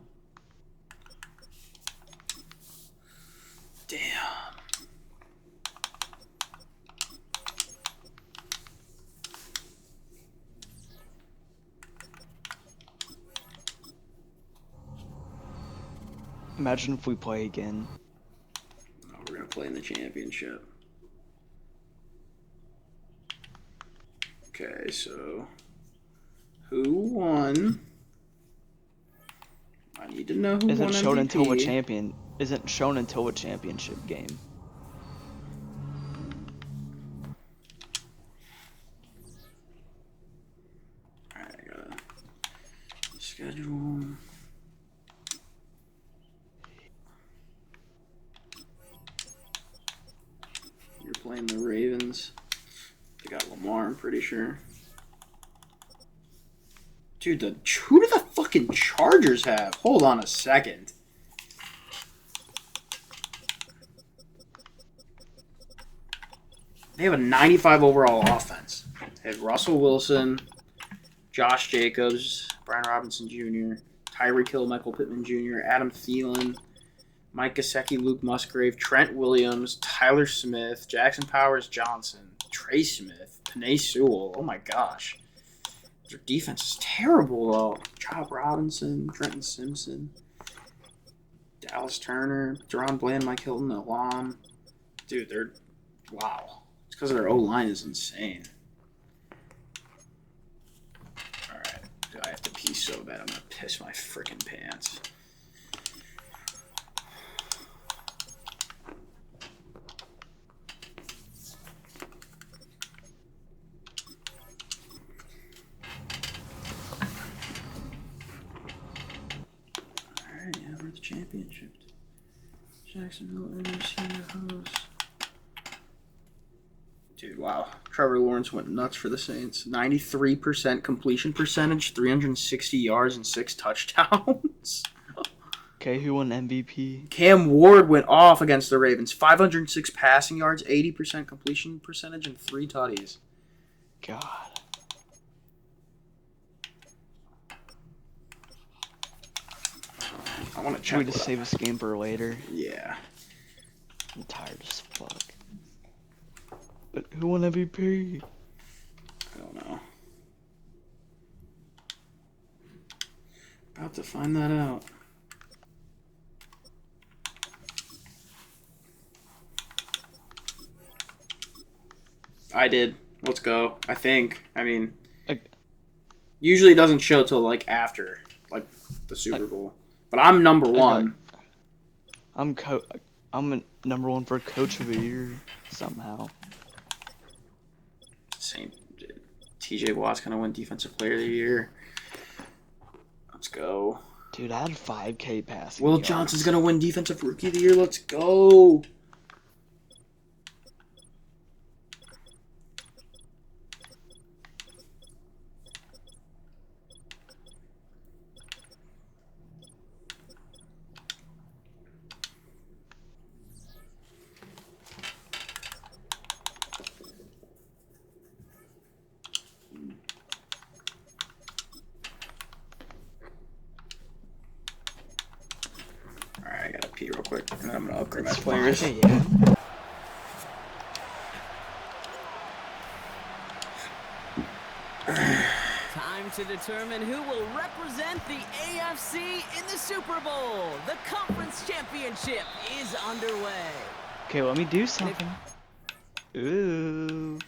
Damn. Imagine if we play again. Oh, we're gonna play in the championship. Okay, so who won? I need to know who Isn't won shown MVP. until a champion. Isn't shown until a championship game. Alright, I gotta schedule. You're playing the Ravens. They got Lamar, I'm pretty sure. Dude, who do the fucking Chargers have? Hold on a second. They have a 95 overall offense. They have Russell Wilson, Josh Jacobs, Brian Robinson Jr., Tyreek Hill, Michael Pittman Jr., Adam Thielen, Mike Gesicki, Luke Musgrave, Trent Williams, Tyler Smith, Jackson Powers Johnson, Trey Smith, Penei Sewell. Oh my gosh. Their defense is terrible, though. Chop Robinson, Trenton Simpson, Dallas Turner, Deron Bland, Mike Hilton, Elam. Dude, they're... Wow. It's because their O-line is insane. Alright. I have to pee so bad I'm going to piss my freaking pants. Championship. Jacksonville NFC host. Dude, wow. Trevor Lawrence went nuts for the Saints. 93% completion percentage, 360 yards, and 6 touchdowns. Okay, who won MVP? Cam Ward went off against the Ravens. 506 passing yards, 80% completion percentage, and 3 tutties. God. I want to check. Should we just save this game for later? Yeah. I'm tired as fuck. But who won MVP? I don't know. About to find that out. I did. Let's go. I think. I mean, usually it doesn't show till like after, like the Super Bowl. But I'm number 1. I'm number 1 for Coach of the Year somehow. Same. TJ Watt's gonna win Defensive Player of the Year. Let's go. Dude, I had 5K passing. Will Johnson's gonna win Defensive Rookie of the Year. Let's go. pee real quick, and then I'm gonna upgrade my It's players. fine, yeah. Time to determine who will represent the AFC in the Super Bowl. The conference championship is underway. Okay, let me do something. Ooh.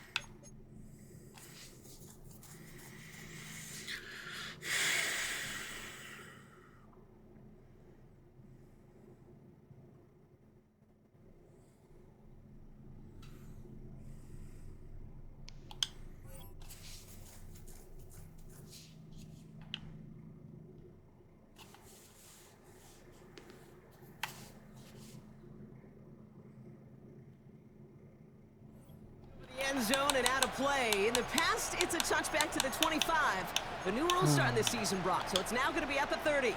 End zone and out of play. In the past, it's a touchback to the 25. The new rules starting this season, Brock, so it's now going to be at the 30.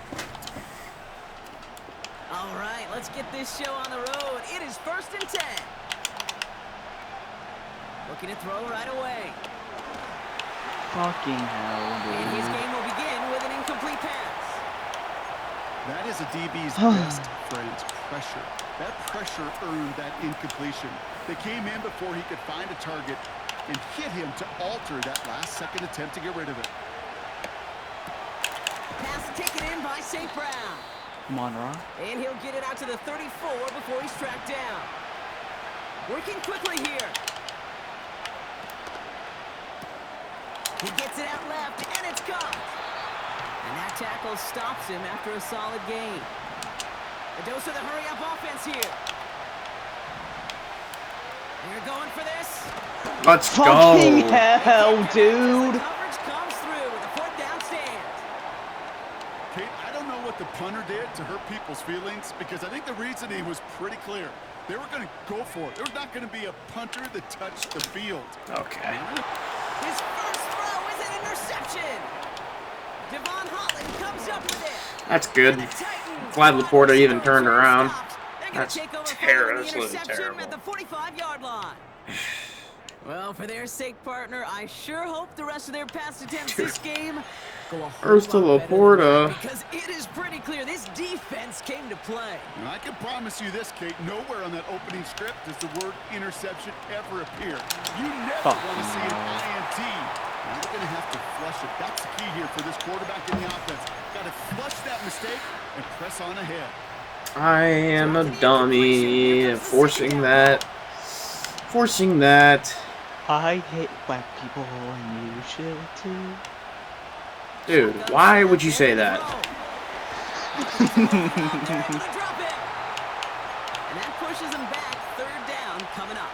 All right, let's get this show on the road. It is 1st and 10. Looking to throw right away. Fucking hell, And his dude. game will begin with an incomplete pass. That is a DB's best friend, pressure. That pressure earned that incompletion. They came in before he could find a target and hit him to alter that last-second attempt to get rid of it. Pass taken in by St. Brown. Come on, Rock. And he'll get it out to the 34 before he's tracked down. Working quickly here. He gets it out left, and it's caught. And that tackle stops him after a solid gain. A dose of the hurry-up offense here. You're going for this. Let's Fucking go. hell, dude. Coverage comes through with a 4th down stand. Kate, I don't know what the punter did to hurt people's feelings because I think the reasoning was pretty clear. They were going to go for it. There's not going to be a punter that touched the field. Okay. His first throw is an interception. Devon Holland comes up with it. That's good. Glad Laporta even turned around. That's terrible. Terrible. At the 45-yard line. Well, for their sake, partner, I sure hope the rest of their pass attempts this game go a whole First to lot better than Laporta. that, because it is pretty clear this defense came to play. And I can promise you this, Kate, nowhere on that opening script does the word interception ever appear. You never want to see an INT. Now they're going to have to flush it. That's the key here for this quarterback in the offense. Got to flush that mistake and press on ahead. I am a dummy. Forcing that. Forcing that. I hate black people and you should too. Dude, why would you say that? And that pushes him back. 3rd down coming up.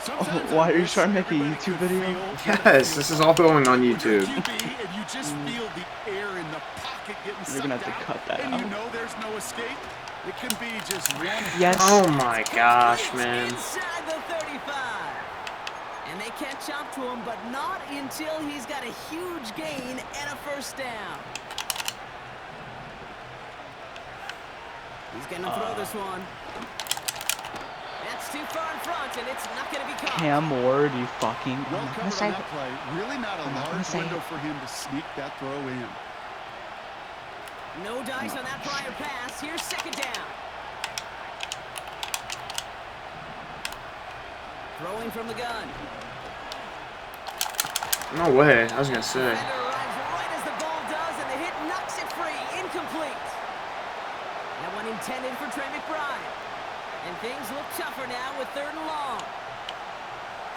Sometimes Why are you I trying to make a wish YouTube everybody video? could feel Yes, this is all going on YouTube. QB, and you just feel the air in the pocket getting You're gonna sucked have to out, cut that and you out. know there's no escape. It can be just one. Yes. Oh my gosh, man. Inside the 35. And they catch up to him, but not until he's got a huge gain and a 1st down. He's going to throw this one. That's too far in front, and it's not going to be caught. Cam Ward, you fucking. Well I'm not gonna covered say on it. that play. Really not a I'm not gonna large say window it. for him to sneak that throw in. No dice on that prior pass. Here's 2nd down. Throwing from the gun. No way. I was gonna say. Defender arrives right as the ball does, and the hit knocks it free. Incomplete. That one intended for Trey McBride. And things look tougher now with 3rd and long.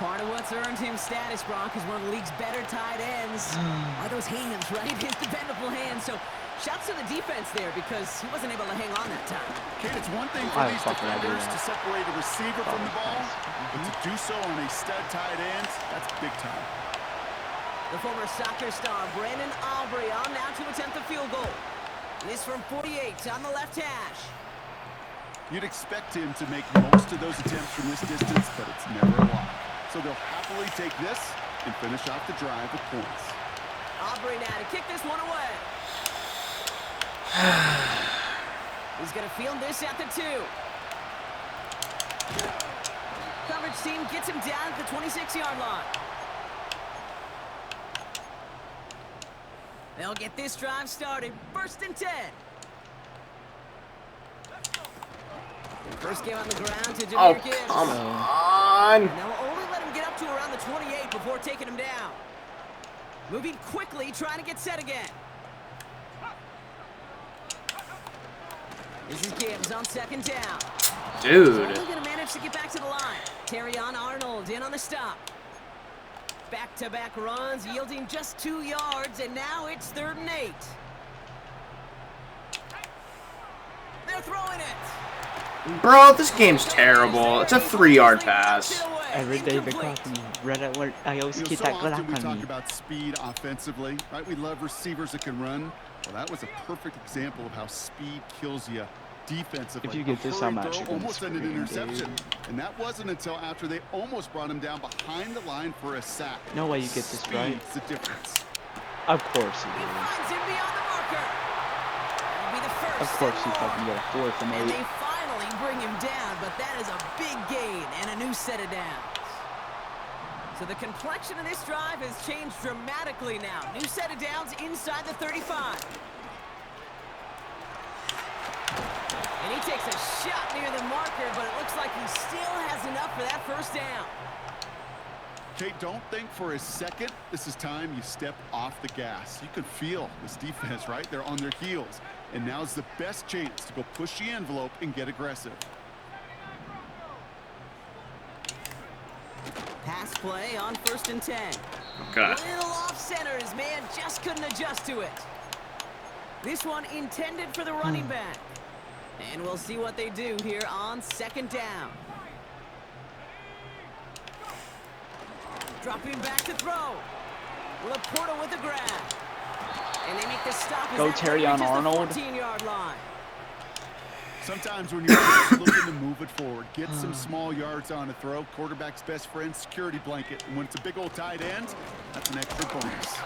Part of what's earned him status, Brock, is one of the league's better tight ends. Are those hands, right? His dependable hands. So shouts to the defense there because he wasn't able to hang on that time. Kate, it's one thing for Why the these fuck would I do defenders that? to separate a receiver from the ball, but to do so on a stud tight end, that's big time. The former soccer star, Brandon Aubrey, on now to attempt the field goal. This from 48 on the left hash. You'd expect him to make most of those attempts from this distance, but it's never a lot. So they'll happily take this and finish off the drive with points. Aubrey now to kick this one away. He's going to field this at the 2. Coverage team gets him down at the 26-yard line. They'll get this drive started. 1st and 10. First game on the ground to Oh, Jameer Gibbs. come on. And they'll only let him get up to around the 28 before taking him down. Moving quickly, trying to get set again. This is Gibbs on second down. Dude. Only going to manage to get back to the line. Terrion Arnold in on the stop. Back-to-back runs, yielding just 2 yards, and now it's 3rd and 8. They're throwing it. Bro, this game's terrible. It's a 3-yard pass. Every day the clock red alert. I always You know, keep so that often we clock on talk me. about speed offensively, right? We love receivers that can run. Well, that was a perfect example of how speed kills you defensively. If you get this, I'm A hurried actually throw gonna almost ended scream, an interception, and that wasn't until after they almost brought him down behind the line for a sack. No way you get this right. Speed's the difference. Of course He he will. finds him beyond the marker. That'll be the first Of course and he more. fucking get a 4th and And 8. they finally bring him down, but that is a big gain and a new set of downs. So the complexion of this drive has changed dramatically now. New set of downs inside the 35. And he takes a shot near the marker, but it looks like he still has enough for that first down. Okay, don't think for a second this is time you step off the gas. You can feel this defense, right? They're on their heels. And now's the best chance to go push the envelope and get aggressive. Pass play on 1st and 10. Okay. Little off center, his man just couldn't adjust to it. This one intended for the running back. And we'll see what they do here on 2nd down. Dropping back to throw. Laporta with the grab. And they make the stop. Go Terrion Arnold. 14-yard line. Sometimes when you're just looking to move it forward, get some small yards on a throw. Quarterback's best friend, security blanket. And when it's a big old tight end, that's an extra bonus.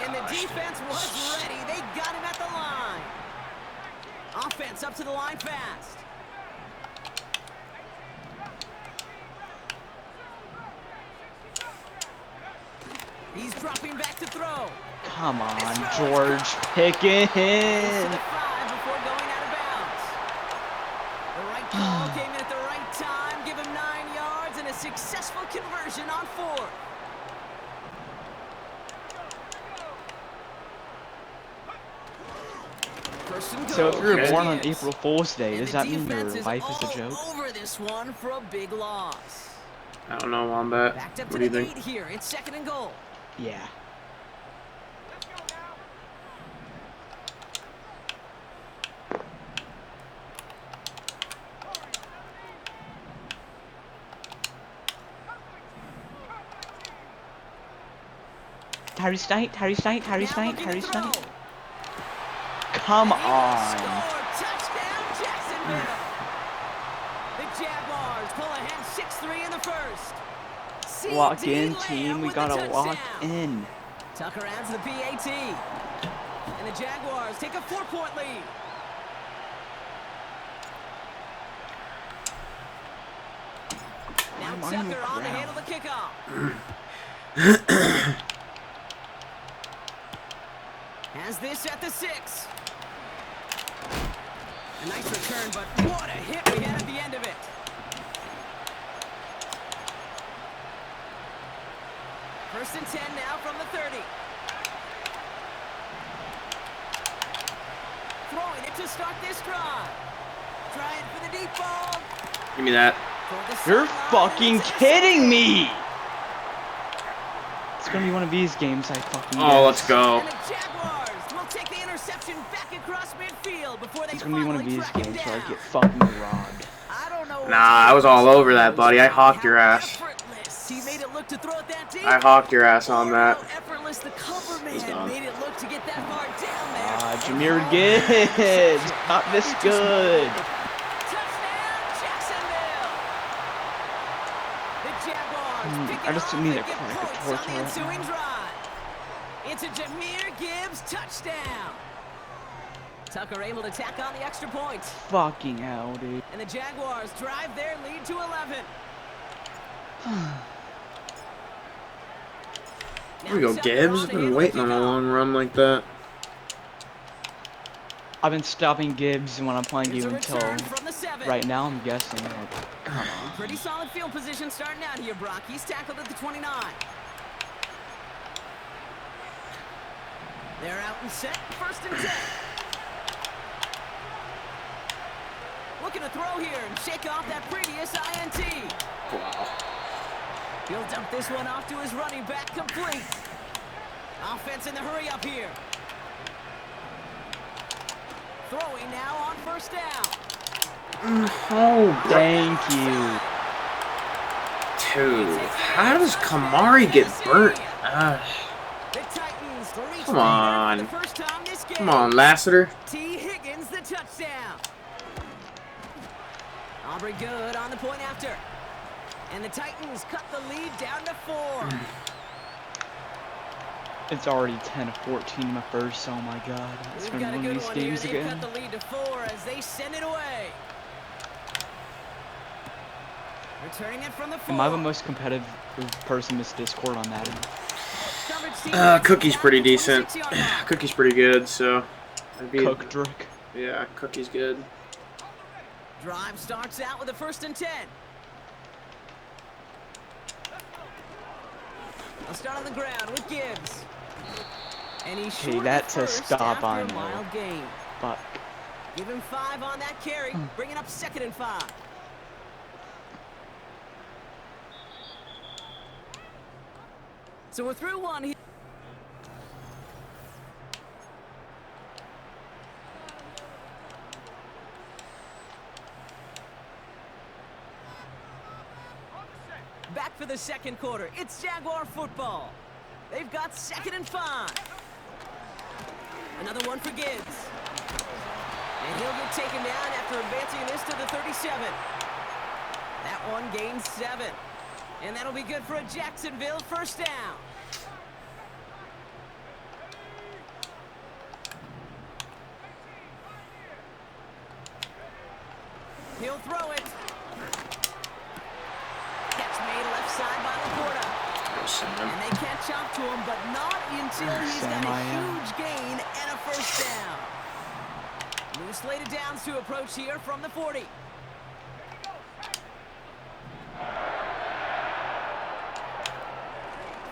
And the defense was ready. They got him at the line. Offense up to the line fast. He's dropping back to throw. Come on, George Pickens. To the 5 before going out of bounds. The right call came in at the right time. Give him 9 yards and a successful conversion on 4th. So if you were Okay. born on April Fool's Day, And does the that mean your defense is life is all a joke? over this one for a big loss. I don't know, Wombat. Backed up What to do you the think? 8 here. It's 2nd and goal. Yeah. Harry Snite, Harry Snite, Harry Now Snite, looking Harry to throw. Snite. Come And he will on. score. Touchdown, Jacksonville. The Jaguars pull ahead 6-3 in the first. Lock CD in, Lamb team. We with the gotta lock touchdown. in. Tucker adds the PAT. And the Jaguars take a 4-point lead. Now Why am I Tucker on to ground? handle the kickoff. Has this at the 6. A nice return, but what a hit we had at the end of it. First and 10 now from the 30. Throwing it to start this drive. Trying for the deep ball. Give me that. You're fucking kidding me! It's gonna be one of these games I fucking Oh, guess. let's go. And the Jaguars will take the interception back across midfield before they It's gonna be one of finally these track him games where I down. get fucking robbed. I don't know. Nah, I was all over that, buddy. I hawked your ass. Effortless. He made it look to throw it that deep. I hawked your ass on that. How effortless the cover He's man gone. made it look to get that far down there. Jameer Gibbs, not this good. Touchdown, Jacksonville. The Jaguars pick I it just off need and a get crack of points torch on the right ensuing drive. It's a Jameer Gibbs touchdown. Tucker able to tack on the extra point. Fucking hell, dude. And the Jaguars drive their lead to 11. Here we go, Gibbs. I've been waiting on a long run like that. I've been stopping Gibbs when I'm playing Here's you a until return from the 7. right now. I'm guessing. Like, come on. Pretty solid field position starting out here, Brock. He's tackled at the 29. They're out and set. 1st and 10. Looking to throw here and shake off that previous INT. Wow. He'll dump this one off to his running back, complete. Offense in the hurry up here. Throwing now on 1st down. Oh, Thank you. dude. How does Kamari get burnt? The Titans reach Come leader on. for the first time this game. Come on, Lassiter. T. Higgins, the touchdown. Aubrey good on the point after. And the Titans cut the lead down to 4. It's already 10-14 in my first. Oh my god. It's We've been got a one of good these one here. games They've again. cut the lead to 4 as they send it away. Returning it from the 4. Am I the most competitive person in this Discord on Madden? Cookie's pretty decent. Cookie's pretty good, so. I'd be, Cook Drick. Yeah, Cookie's good. Drive starts out with a 1st and 10. I'll start on the ground with Gibbs. And he's short that's a first stop after on a mild gain. Fuck. Give him 5 on that carry, bringing up 2nd and 5. So we're through one here. Back for the 2nd quarter. It's Jaguar football. They've got 2nd and 5. Another one for Gibbs. And he'll get taken down after advancing this to the 37. That one gains 7. And that'll be good for a Jacksonville 1st down. He'll throw it. Catch made left side by Laporta. And they catch up to him, but not until he's got a huge gain and a 1st down. Moose slated downs to approach here from the 40.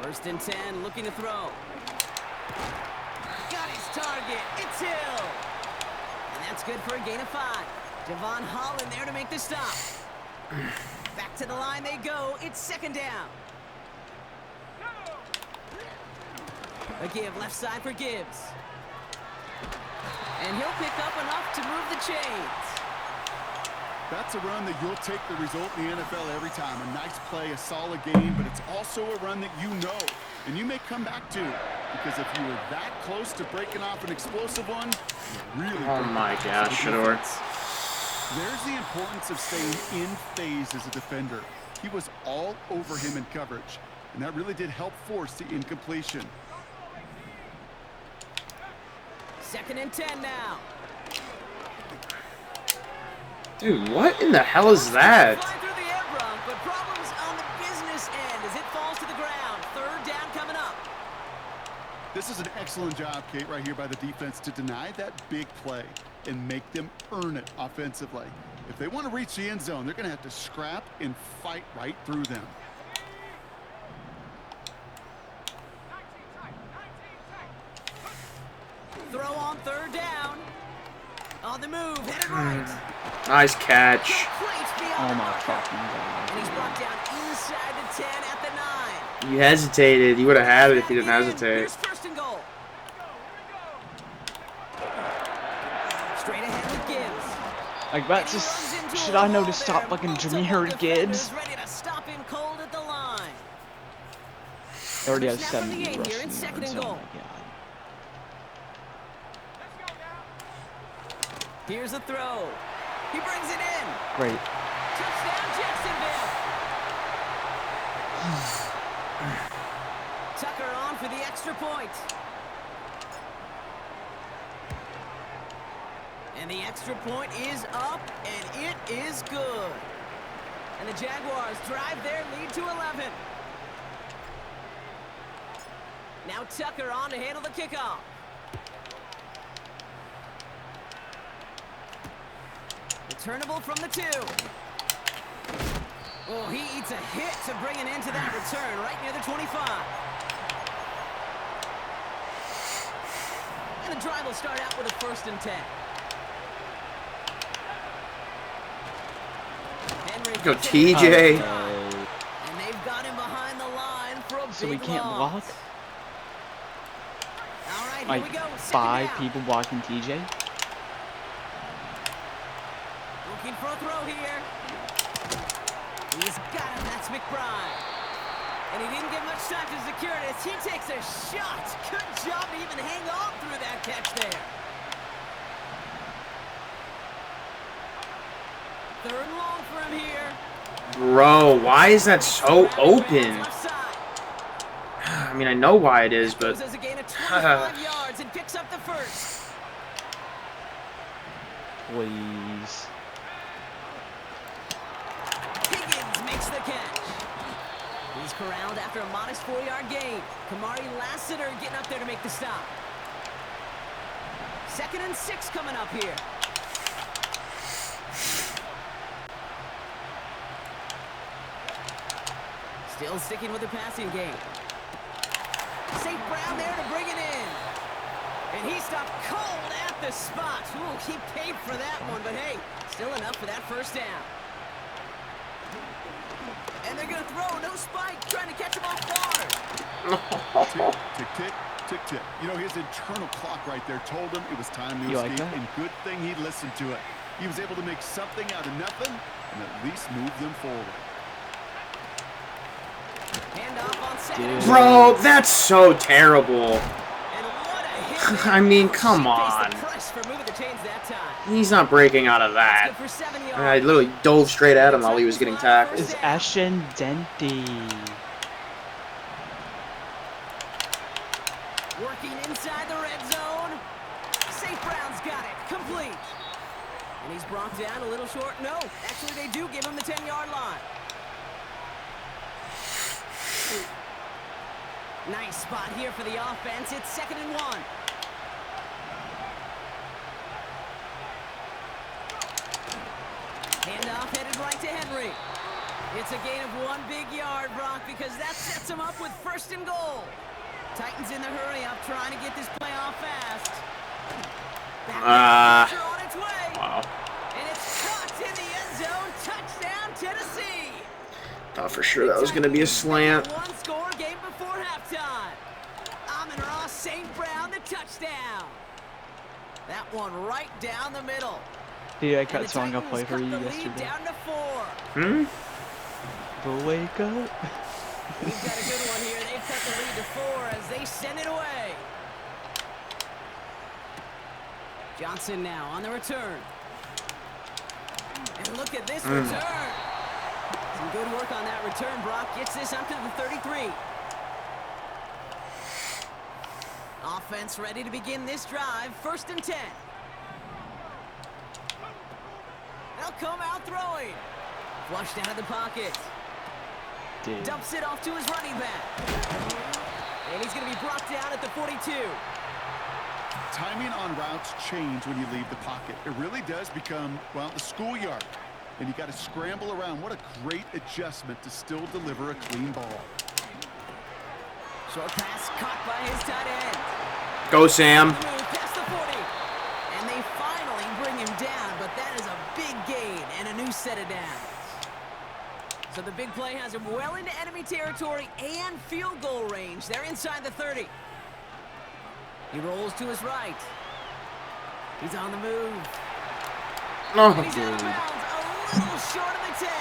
First and 10, looking to throw. Got his target. It's Hill. And that's good for a gain of 5. Devon Holland there to make the stop. Back to the line they go. It's 2nd down. A give left side for Gibbs. And he'll pick up enough to move the chains. That's a run that you'll take the result in the NFL every time. A nice play, a solid game, but it's also a run that you know and you may come back to, because if you were that close to breaking off an explosive one, really. Oh my gosh, Shador. There's the importance of staying in phase as a defender. He was all over him in coverage, and that really did help force the incompletion. 2nd and 10 now. Dude, what in the hell is that? Fly through the air run, but problems on the business end as it falls to the ground. 3rd down coming up. This is an excellent job, Kate, right here by the defense to deny that big play and make them earn it offensively. If they want to reach the end zone, they're going to have to scrap and fight right through them. Throw on 3rd down. On the move, headed right. Nice catch. Oh my fucking god. And he's brought down inside the 10 at the 9. You hesitated. You would have had it if you didn't hesitate. Here's 1st and goal. Straight ahead with Gibbs. Like, that's just. Should I know to stop fucking Jameer Gibbs? Ready to stop him cold at the line. They already have Snap from the 70 8 here in rushing 2nd yards. and Oh goal. my god. Here's a throw. He brings it in. Great. Touchdown, Jacksonville. Tucker on for the extra point. And the extra point is up, and it is good. And the Jaguars drive their lead to 11. Now Tucker on to handle the kickoff. Returnable from the 2. Oh, he eats a hit to bring an end to that return right near the 25. And the drive will start out with a 1st and 10. Henry Go TJ. and they've got him behind the line for a big So we can't loss. block? All right, here Like we go. 5 down. people blocking TJ? Looking for a throw here. He's got him. That's McBride. And he didn't get much time to secure it as he takes a shot. Good job to even hang on through that catch there. 3rd and long for him here. Bro, why is that so open? Left side. I mean, I know why it is, but Goes as a gain of 25 yards and picks up the 1st. Please. Higgins makes the catch. He's corralled after a modest 4-yard gain. Kamari Lassiter getting up there to make the stop. 2nd and 6 coming up here. Still sticking with the passing game. St. Brown there to bring it in. And he stopped cold at the spot. Ooh, he paid for that one, but hey, still enough for that 1st down. And they're going to throw. No spike. Trying to catch him off guard. Tick, tick, tick, tick, tick. You know, his internal clock right there told him it was time to You like escape, that? and good thing he listened to it. He was able to make something out of nothing and at least move them forward. Handoff on 2nd and bro, that's so terrible. And what a hit there. I mean, come She faced on. the press for moving the chains that time. He's not breaking out of that. Good for 7 yards. I literally dove straight at him while he was getting tackled. It's ascendente. Working inside the red zone. St. Brown's got it. Complete. And he's brought down a little short. No, actually they do give him the 10-yard line. Nice spot here for the offense. It's 2nd and 1. Handoff headed right to Henry. It's a gain of 1 big yard, Brock, because that sets him up with 1st and goal. Titans in the hurry up, trying to get this play off fast. Pressure on its way. Wow. And it's caught in the end zone. Touchdown, Tennessee. Thought for sure that was going to be a slant. One score game before halftime. Amon-Ra St. Brown, the touchdown. That one right down the middle. Dude, I And cut the song a Titans play for cut you the lead yesterday. down to 4. Hmm? But wake up. We've got a good one here. They've cut the lead to 4 as they send it away. Johnson now on the return. And look at this return. Some good work on that return. Brock gets this up to the 33. Offense ready to begin this drive. 1st and 10. They'll come out throwing. Flushed out of the pocket. Dude. Dumps it off to his running back. And he's going to be brought down at the 42. Timing on routes change when you leave the pocket. It really does become, well, the schoolyard. And you got to scramble around. What a great adjustment to still deliver a clean ball. Short pass caught by his tight end. Go, Sam. Move past the 40. And they finally bring him down, but that is a big gain and a new set of downs. So the big play has him well into enemy territory and field goal range. They're inside the 30. He rolls to his right. He's on the move. Oh, And he's out of dude. bounds, a little short of the 10.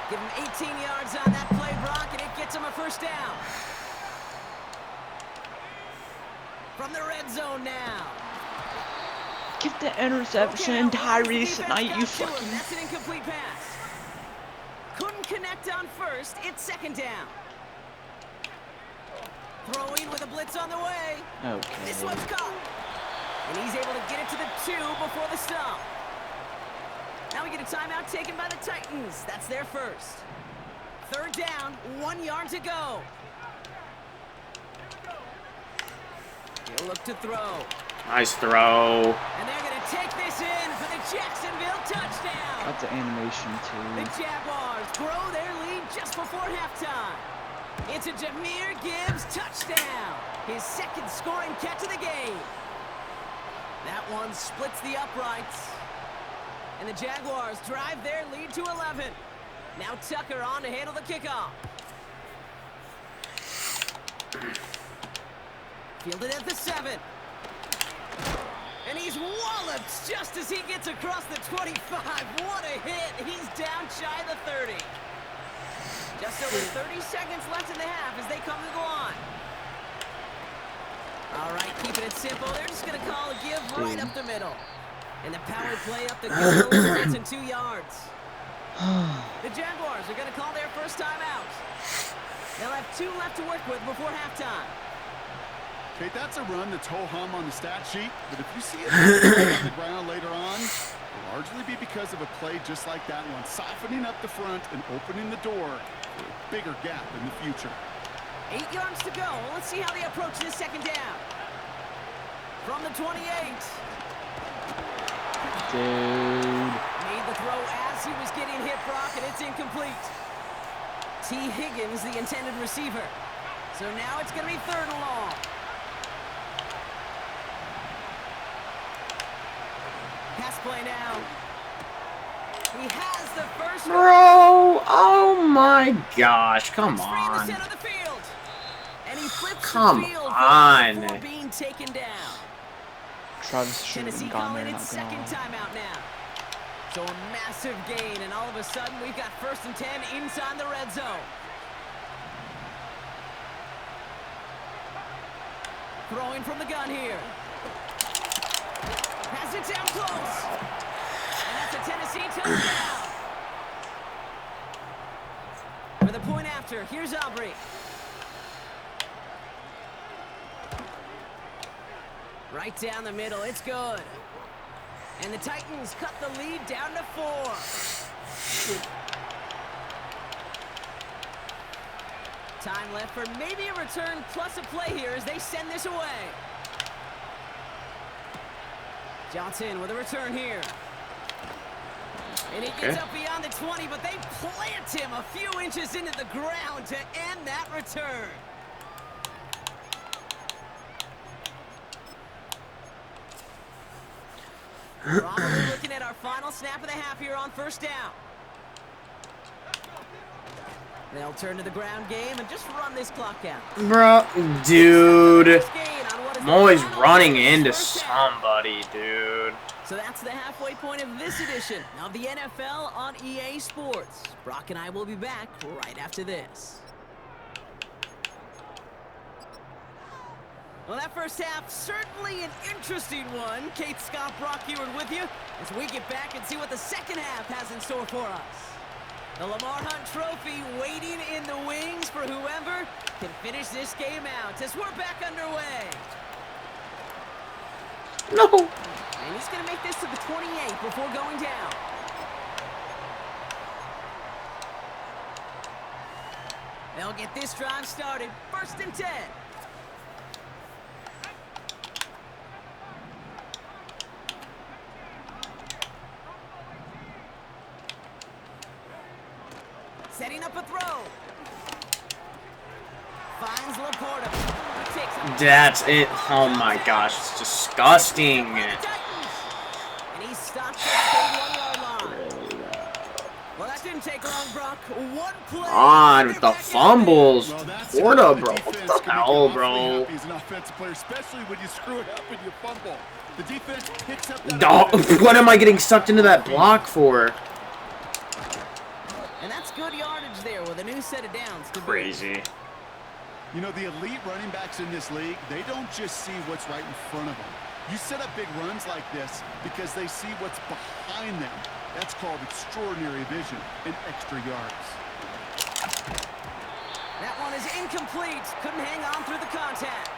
Give him 18 yards on that play, Brock, and it gets him a 1st down. From the red zone now. Get the interception, Tyrese Knight, you fucking... That's an incomplete pass. Couldn't connect on 1st. It's 2nd down. Throwing with a blitz on the way. Okay. This one's caught. And he's able to get it to the 2 before the stop. Now we get a timeout taken by the Titans. That's their 1st. 3rd down, 1 yard to go. He'll look to throw. Nice throw. And they're going to take this in for the Jacksonville It's an animation The too. Jaguars grow their lead just before halftime. It's a Jahmyr Gibbs touchdown. His second scoring catch of the game. That one splits the uprights. And the Jaguars drive their lead to 11. Now Tucker on to handle the kickoff. Fielded at the 7. And he's walloped just as he gets across the 25. What a hit. He's down shy of the 30. Just over 30 seconds left in the half as they come to the line. All right, keeping it simple. They're just going to call a give right up the middle. And the power play up the middle results in 2 yards. The Jaguars are going to call their first time out. They'll have 2 left to work with before halftime. Okay, that's a run that's ho-hum on the stat sheet, but if you see it on the ground later on, it'll largely be because of a play just like that one, softening up the front and opening the door for a bigger gap in the future. 8 yards to go. Let's see how they approach this second down. From the 28. Dude. Made the throw as he was getting hit, Brock, and it's incomplete. T. Higgins, the intended receiver. So now it's going to be 3rd and long. Pass play now. He has the first. Bro, oh my gosh, come on. The center of the field. And he flips Come the field on. before being taken down. Travis should Tennessee have gone calling there, its not gonna second lie. timeout now. So a massive gain, and all of a sudden we've got 1st and 10 inside the red zone. Throwing from the gun here. Has it down close. And that's a Tennessee touchdown. For the point after, here's Aubrey. Right down the middle, it's good. And the Titans cut the lead down to 4. Time left for maybe a return plus a play here as they send this away. Johnson with a return here. And he gets up beyond the 20, but they plant him a few inches into the ground to end that return. Probably looking at our final snap of the half here on 1st down. They'll turn to the ground game and just run this clock out. Bro, dude. I'm always running into somebody, dude. So that's the halfway point of this edition of the NFL on EA Sports. Brock and I will be back right after this. Well, that first half, certainly an interesting one. Kate, Scott, Brock Ewart with you as we get back and see what the second half has in store for us. The Lamar Hunt Trophy waiting in the wings for whoever can finish this game out as we're back underway. No. And he's going to make this to the 28 before going down. They'll get this drive started. 1st and 10. Setting up a throw. Finds Laporta. Takes him. That's it. Oh my gosh, it's disgusting. And he stopped at the 1-yard line. Well, that didn't take long, Brock. One play. On with the fumbles. Well, that's Florida, how bro. the What defense the can make hell, you bro? awfully happy as an offensive player, especially when you screw it up and you fumble. The defense picks up that Dog, offense. what am I getting sucked into that block for? And that's good yardage there with a new set of downs. To Crazy. You know, the elite running backs in this league, they don't just see what's right in front of them. You set up big runs like this because they see what's behind them. That's called extraordinary vision and extra yards. That one is incomplete. Couldn't hang on through the contact.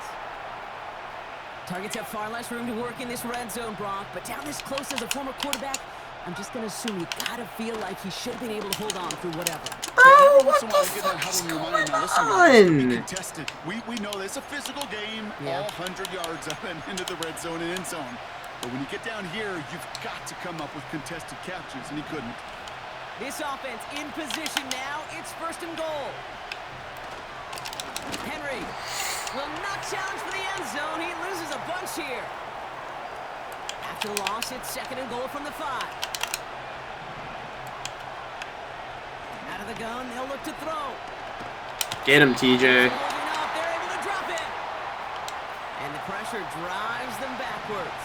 Targets have far less room to work in this red zone, Brock, but down this close as a former quarterback, I'm just going to assume you got to feel like he should have been able to hold on through whatever. Bro, Once what in a the while, you get that fuck is huddle in your going mind. Now, listen, guys, it's gonna be on? contested. We know it's a physical game, Yeah. all 100 yards up and into the red zone and end zone. But when you get down here, you've got to come up with contested catches, and he couldn't. This offense in position now. It's 1st and goal. Henry will not challenge for the end zone. He loses a bunch here. After the loss, it's 2nd and goal from the 5. Out of the gun, they'll look to throw. Get him, TJ. They're able to drop it. And the pressure drives them backwards.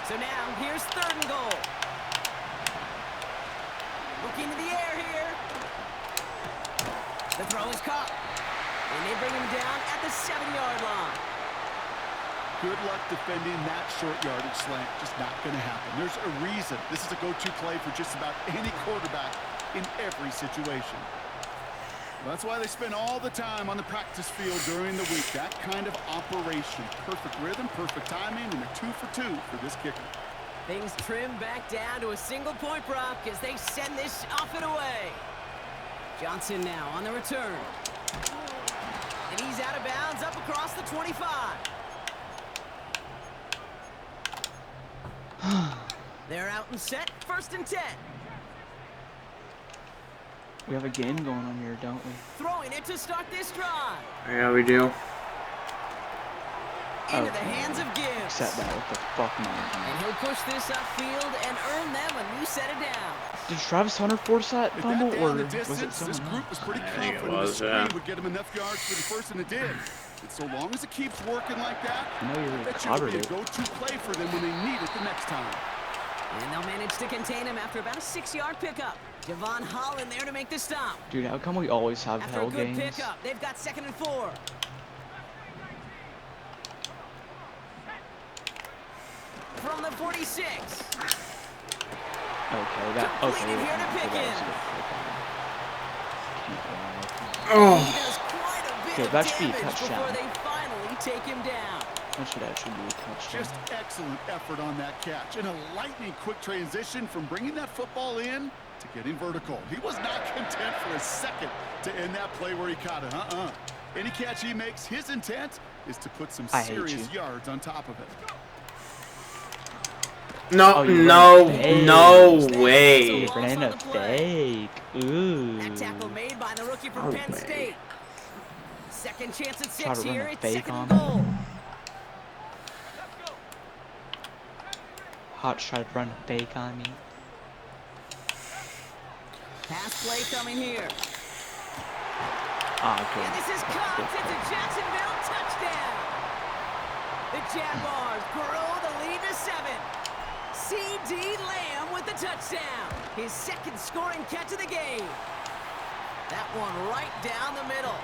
So now, here's 3rd and goal. Looking to the air here. The throw is caught. And they bring him down at the 7-yard line. Good luck defending that short yardage slant. Just not going to happen. There's a reason this is a go-to play for just about any quarterback in every situation. That's why they spend all the time on the practice field during the week. That kind of operation. Perfect rhythm, perfect timing, and a 2 for 2 for this kicker. Things trim back down to a single-point Brock as they send this off and away. Johnson now on the return. And he's out of bounds up across the 25. They're out and set. 1st and 10. We have a game going on here, don't we? Throwing it to start this drive. Yeah, we do. Into the hands of Gibbs. Set that with the fuck man. And he'll push this upfield and earn them a new set of downs. Did Travis Hunter force that fumble, or was it This someone group was pretty I think it confident the was, screen would get him enough yards for the 1st, and it did. And so long as it keeps working like that, I know you're I bet you it'll covered be a it. go-to play for them when they need it the next time. And they'll manage to contain him after about a 6-yard pickup. Javon Holland there to make the stop. Dude, how come we always have After hell a good games? pickup, they've got 2nd and 4. From the 46. Okay, that okay. Completed here to pick him. Oh, He does quite a bit Okay, of that should be a damage before touchdown. they finally take him down. That should actually be a touchdown. Just excellent effort on that catch. And a lightning quick transition from bringing that football in to getting vertical. He was not content for a second to end that play where he caught it. Any catch he makes, his intent is to put some I hate serious you. yards on top of it. no, Oh, you no, ran a fake. no way. He ran a fake. Ooh. That tackle made by the rookie from No Penn way. State. Second chance at Try 6 to run here. a It's fake 2nd on and him. goal. Hot tried to run a fake on me. Pass play coming here. Ah, okay. And this is caught. It's a Jacksonville touchdown. The Jaguars grow the lead to 7. C.D. Lamb with the touchdown. His 2nd scoring catch of the game. That one right down the middle.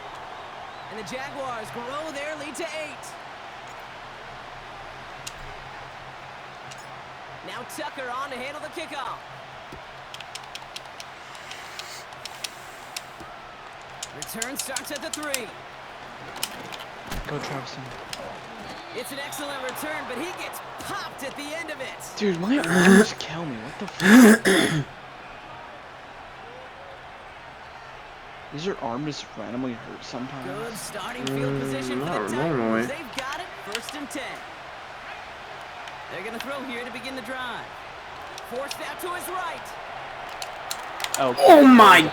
And the Jaguars grow their lead to 8. Now Tucker on to handle the kickoff. Return starts at the 3. Go Travis. It's an excellent return, but he gets popped at the end of it. Dude, my arms kill me. What the fuck? Is your arm just randomly hurt sometimes? Good starting field position for the not Titans. normally. They've got it. 1st and 10. They're going to throw here to begin the drive. Forced out to his right. Okay. Oh my! An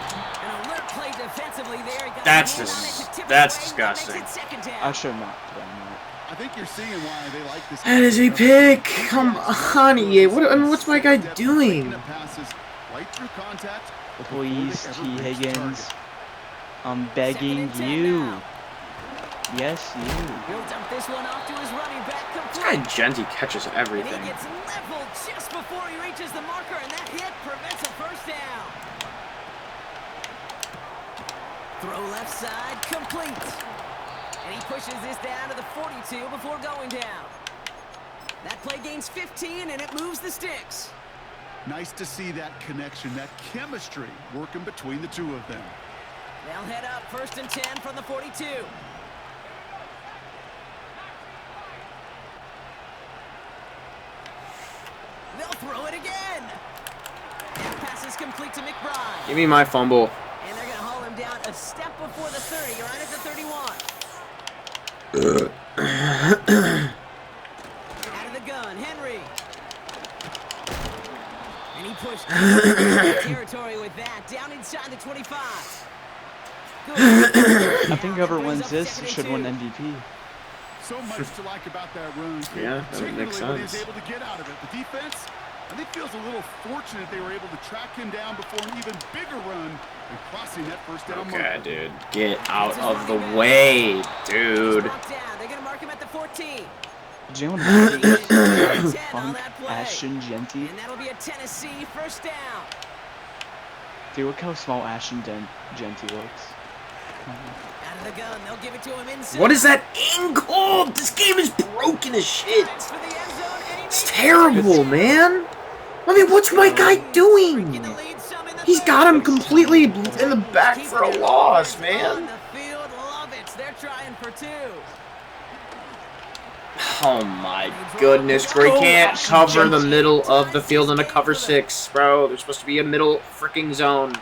alert play defensively there. He got That's a hand on it to tip it that's away. disgusting. That makes it 2nd down. I should not thrown that. I think you're seeing why they like this. That is a pick. Come on, EA. What? I mean, what's my guy doing? Passes right through contact. Please, before T. they ever reach Higgins. target. I'm 2nd begging and 10 you. now. Yes, you. He'll dump this one off to his running back This guy complete. Genty catches And everything. he gets leveled just before he reaches the marker, and that hit prevents a 1st down. Throw left side, complete. And he pushes this down to the 42 before going down. That play gains 15, and it moves the sticks. Nice to see that connection, that chemistry working between the two of them. They'll head up 1st and 10 from the 42. They'll throw it again. That pass is complete to McBride. Give me my fumble. And they're going to haul him down a step before the 30, right at the 31. Out of the gun, Henry. And he pushed territory with that, down inside the 25. I think whoever wins this should win MVP. So much to like about that run. Yeah, that would make particularly what he was sense. able to get out of it. The defense, I think, feels a little fortunate they were able to track him down before an even bigger run and crossing that first down Okay, marker. dude. Get out of the way, dude. They're gonna mark him at the 14. Jalen Funk, Ashton Genty. And that'll be a Tennessee first down. Dude, look how small Ashton Genty looks. Out of the gun, they'll give it to him inside. What is that angle? This game is broken as shit. For the end zone, and he It's makes terrible, man. I mean, what's my guy doing? the lead some in the He's third. got him completely in the back for a loss, On man. the field, love it. They're trying for 2. Oh my goodness, bro. He can't cover the middle of the field in a cover 6, bro. There's supposed to be a middle freaking zone.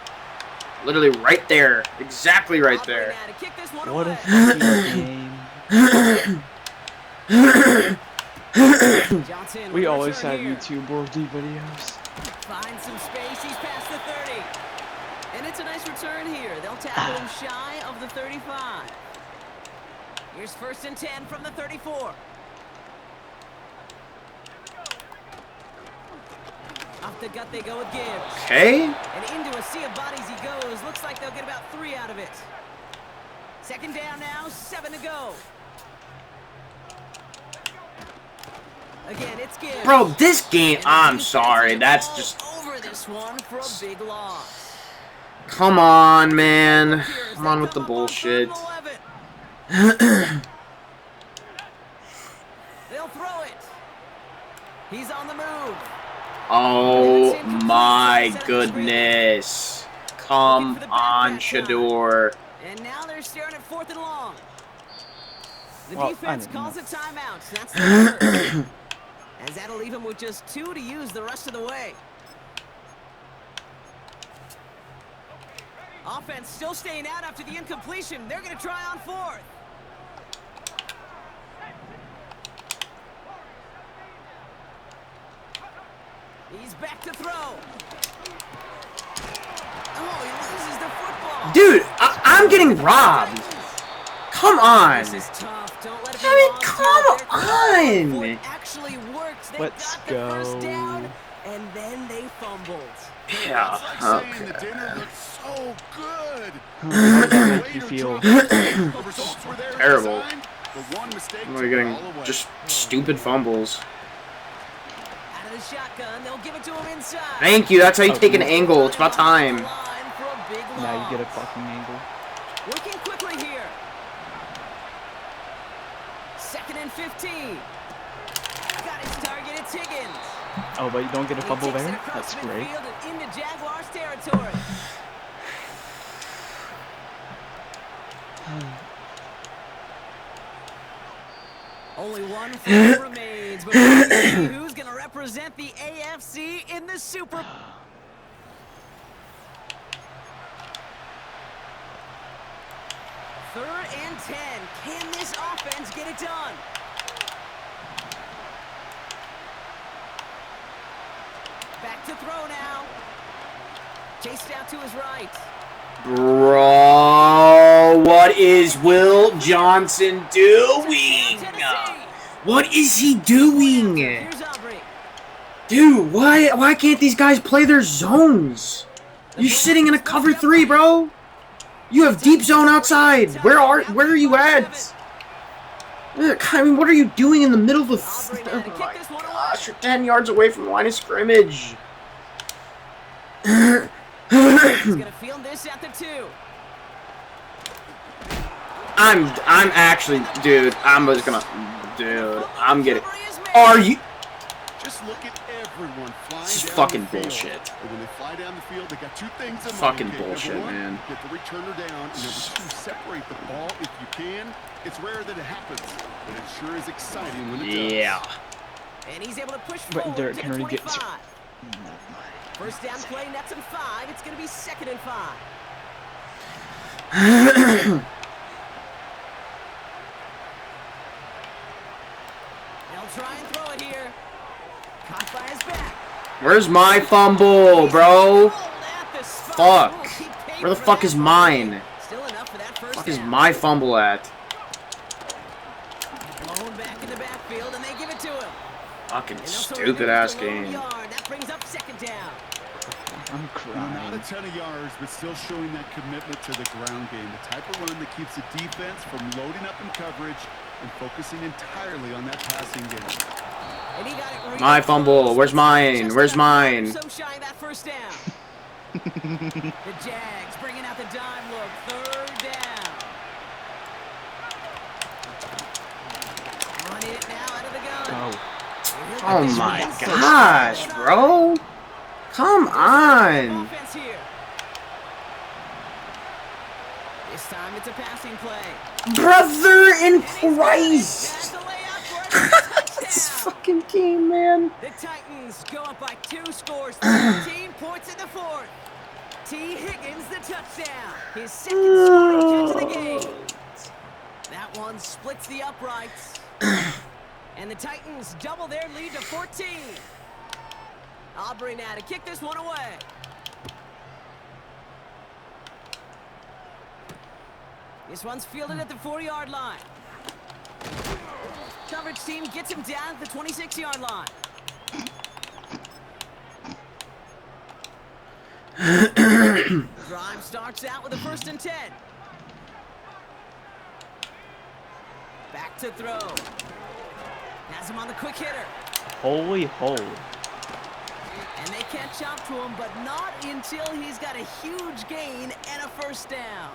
Literally right there. Exactly right there. What a fucking game. Johnson, We with a always return have here. YouTube worthy videos. Finds some space. He's past the 30. And it's a nice return here. They'll tackle him shy of the 35. Here's 1st and 10 from the 34. Off the gut they go with Gibbs. Okay. And into a sea of bodies he goes. Looks like they'll get about 3 out of it. 2nd down now, 7 to go. Again, it's Gibbs. Bro, this game, And the I'm defense sorry. is That's all just... over this one for a big loss. Come on, man. Here's Come they on with the come up on bullshit. 3rd and 11. They'll throw it. He's on the move. Oh my goodness. Come on, Shador. And now they're staring at 4th and long. The Well, I defense didn't calls know. a timeout. That's the first. As that'll leave him with just 2 to use the rest of the way. Offense still staying out after the incompletion. They're going to try on 4th. He's back to throw. Oh, he loses the football. Dude, I'm getting robbed. Come on. This is tough. Don't let it be I mean, long. come Their on. foot actually works. They Let's got the first go. down, and then they fumbled. Yeah, It's like saying the okay. dinner looks so good. How does that make you feel? The results were there as Terrible. designed, but one mistake We're took getting it all away. just stupid fumbles. Out of the shotgun, they'll give it to him inside. Thank you. That's how you take an angle. It's about time. Line for a big Now you get a loss. fucking angle. Working quickly here. 2nd and 15. Got his target. It's Higgins. Oh, but you don't get a He fumble takes it there? across That's great. midfield and into Jaguars territory. Only one fumble remains, but we'll see who's going to represent the AFC in the Super Bowl. Third and 10. Can this offense get it done? Back to throw now. Chased out to his right. Bro, what is Will Johnson doing? What is he doing? Here's Aubrey. Dude, why can't these guys play their zones? You're sitting in a cover 3, bro. You have deep zone outside. Where are you at? I mean, what are you doing in the middle of the... Oh my gosh, you're 10 yards away from the line of scrimmage. He's gonna field this at the 2. I'm actually, dude, I'm just gonna, dude, I'm getting, are you, Just look at everyone flying this is down fucking the field. bullshit. And when they fly down the field, they got 2 things in Fucking mind. Okay, bullshit, number 1, man. get the returner down, and number 2, separate the ball if you can. It's rare that it happens, but it sure is exciting when it does. yeah. And he's able to push But forward Derrick to the Henry 25. gets- First down play, nets him 5. It's going to be 2nd and 5. They'll try and throw it here. Caught by his back. Where's my fumble, bro? Fuck. Where the fuck is mine? Fuck is my fumble at? Back in the backfield, and they give it to him. Fucking stupid ass game. That brings up second down. I'm crying. Not a ton of yards, but still showing that commitment to the ground game. The type of run that keeps the defense from loading up in coverage and focusing entirely on that passing game. And he got it right. My fumble. Where's mine? Where's mine? So shy of that first down. The Jags bringing out the dime look. Third down. On it now out of the gun. Oh my gosh, bro. Come on. Offense here. This time it's a passing play. Brother in Christ. That's the layup for a This touchdown. fucking game, man. The Titans go up by 2 scores, 13 points in the fourth. T. Higgins the touchdown. His second scoring catch of the game. That one splits the uprights. And the Titans double their lead to 14. Aubrey now to kick this one away. This one's fielded at the 4-yard line. Coverage team gets him down at the 26-yard line. Drive starts out with a 1st and 10. Back to throw. Has him on the quick hitter. Holy hole. And they catch up to him, but not until he's got a huge gain and a 1st down.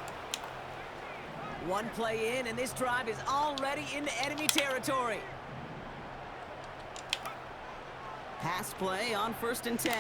One play in, and this drive is already into enemy territory. Pass play on 1st and 10.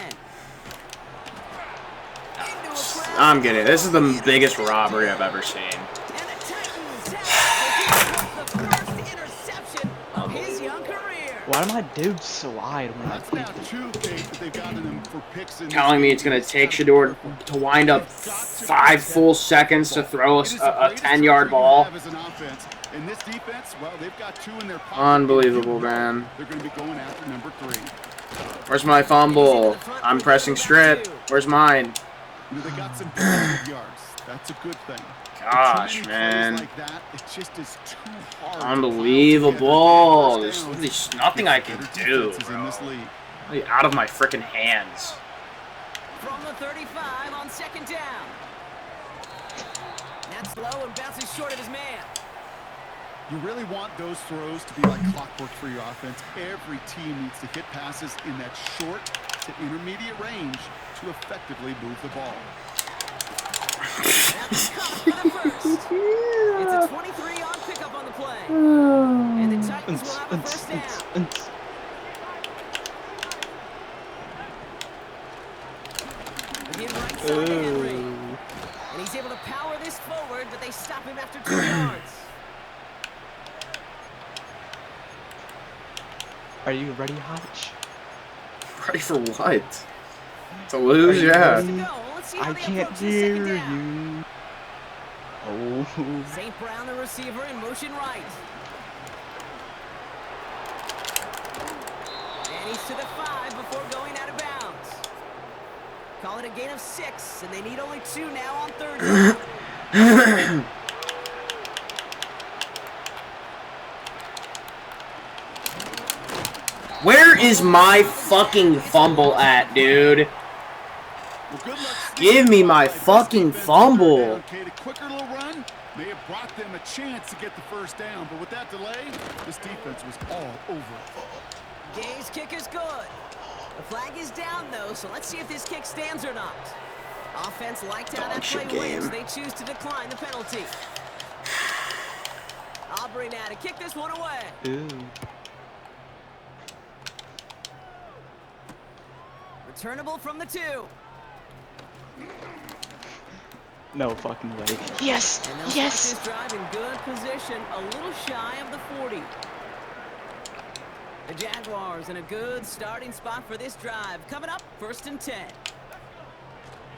I'm getting it. This is the biggest robbery I've ever seen. And the Titans have the first interception of his young career. Why do my dudes slide when I That's beat now them? 2 games that they've gotten him for picks in Telling me it's going to take Shador to wind up 5 full seconds to throw a 10-yard ball. In this defense, well, they've got 2 in their pocket. Unbelievable, man. They're going to be going after number 3. Where's my fumble? I'm pressing strip. Where's mine? You know, they got some positive yards. That's a good thing. Gosh, Too many man. plays like that, it just is too hard to Unbelievable. pile There's together. literally nothing I can do, Defenses in this league. bro. Out of my freaking hands. From the 35 on 2nd down. That's low and bounces short of his man. You really want those throws to be like clockwork for your offense. Every team needs to hit passes in that short to intermediate range to effectively move the ball. That's caught for the first. It's a 23-yard pickup on the play. And the Titans will have a 1st down. Again, right side to Henry. And he's able to power this forward, but they stop him after 2 yards. Are you ready, Hodge? Ready for what? To lose? Yeah. To go. Let's see how I they can't approach this 2nd hear down. you. Oh. St. Brown, the receiver, in motion right. And he's to the 5 before going out of bounds. Call it a gain of 6, and they need only 2 now on 3rd down. Where is my fucking fumble at, dude? Well, good luck. Give me my fucking fumble. Okay, the quicker little run may have brought them a chance to get the 1st down, but with that delay, this defense was all over it. Gay's kick is good. The flag is down, though, so let's see if this kick stands or not. Offense liked how that play wins. They choose to decline the penalty. Aubrey now to kick this one away. Ooh. Returnable from the 2. No fucking way. Yes! And they'll Yes! start this drive in good position, a little shy of the 40. The Jaguars in a good starting spot for this drive. Coming up, 1st and 10.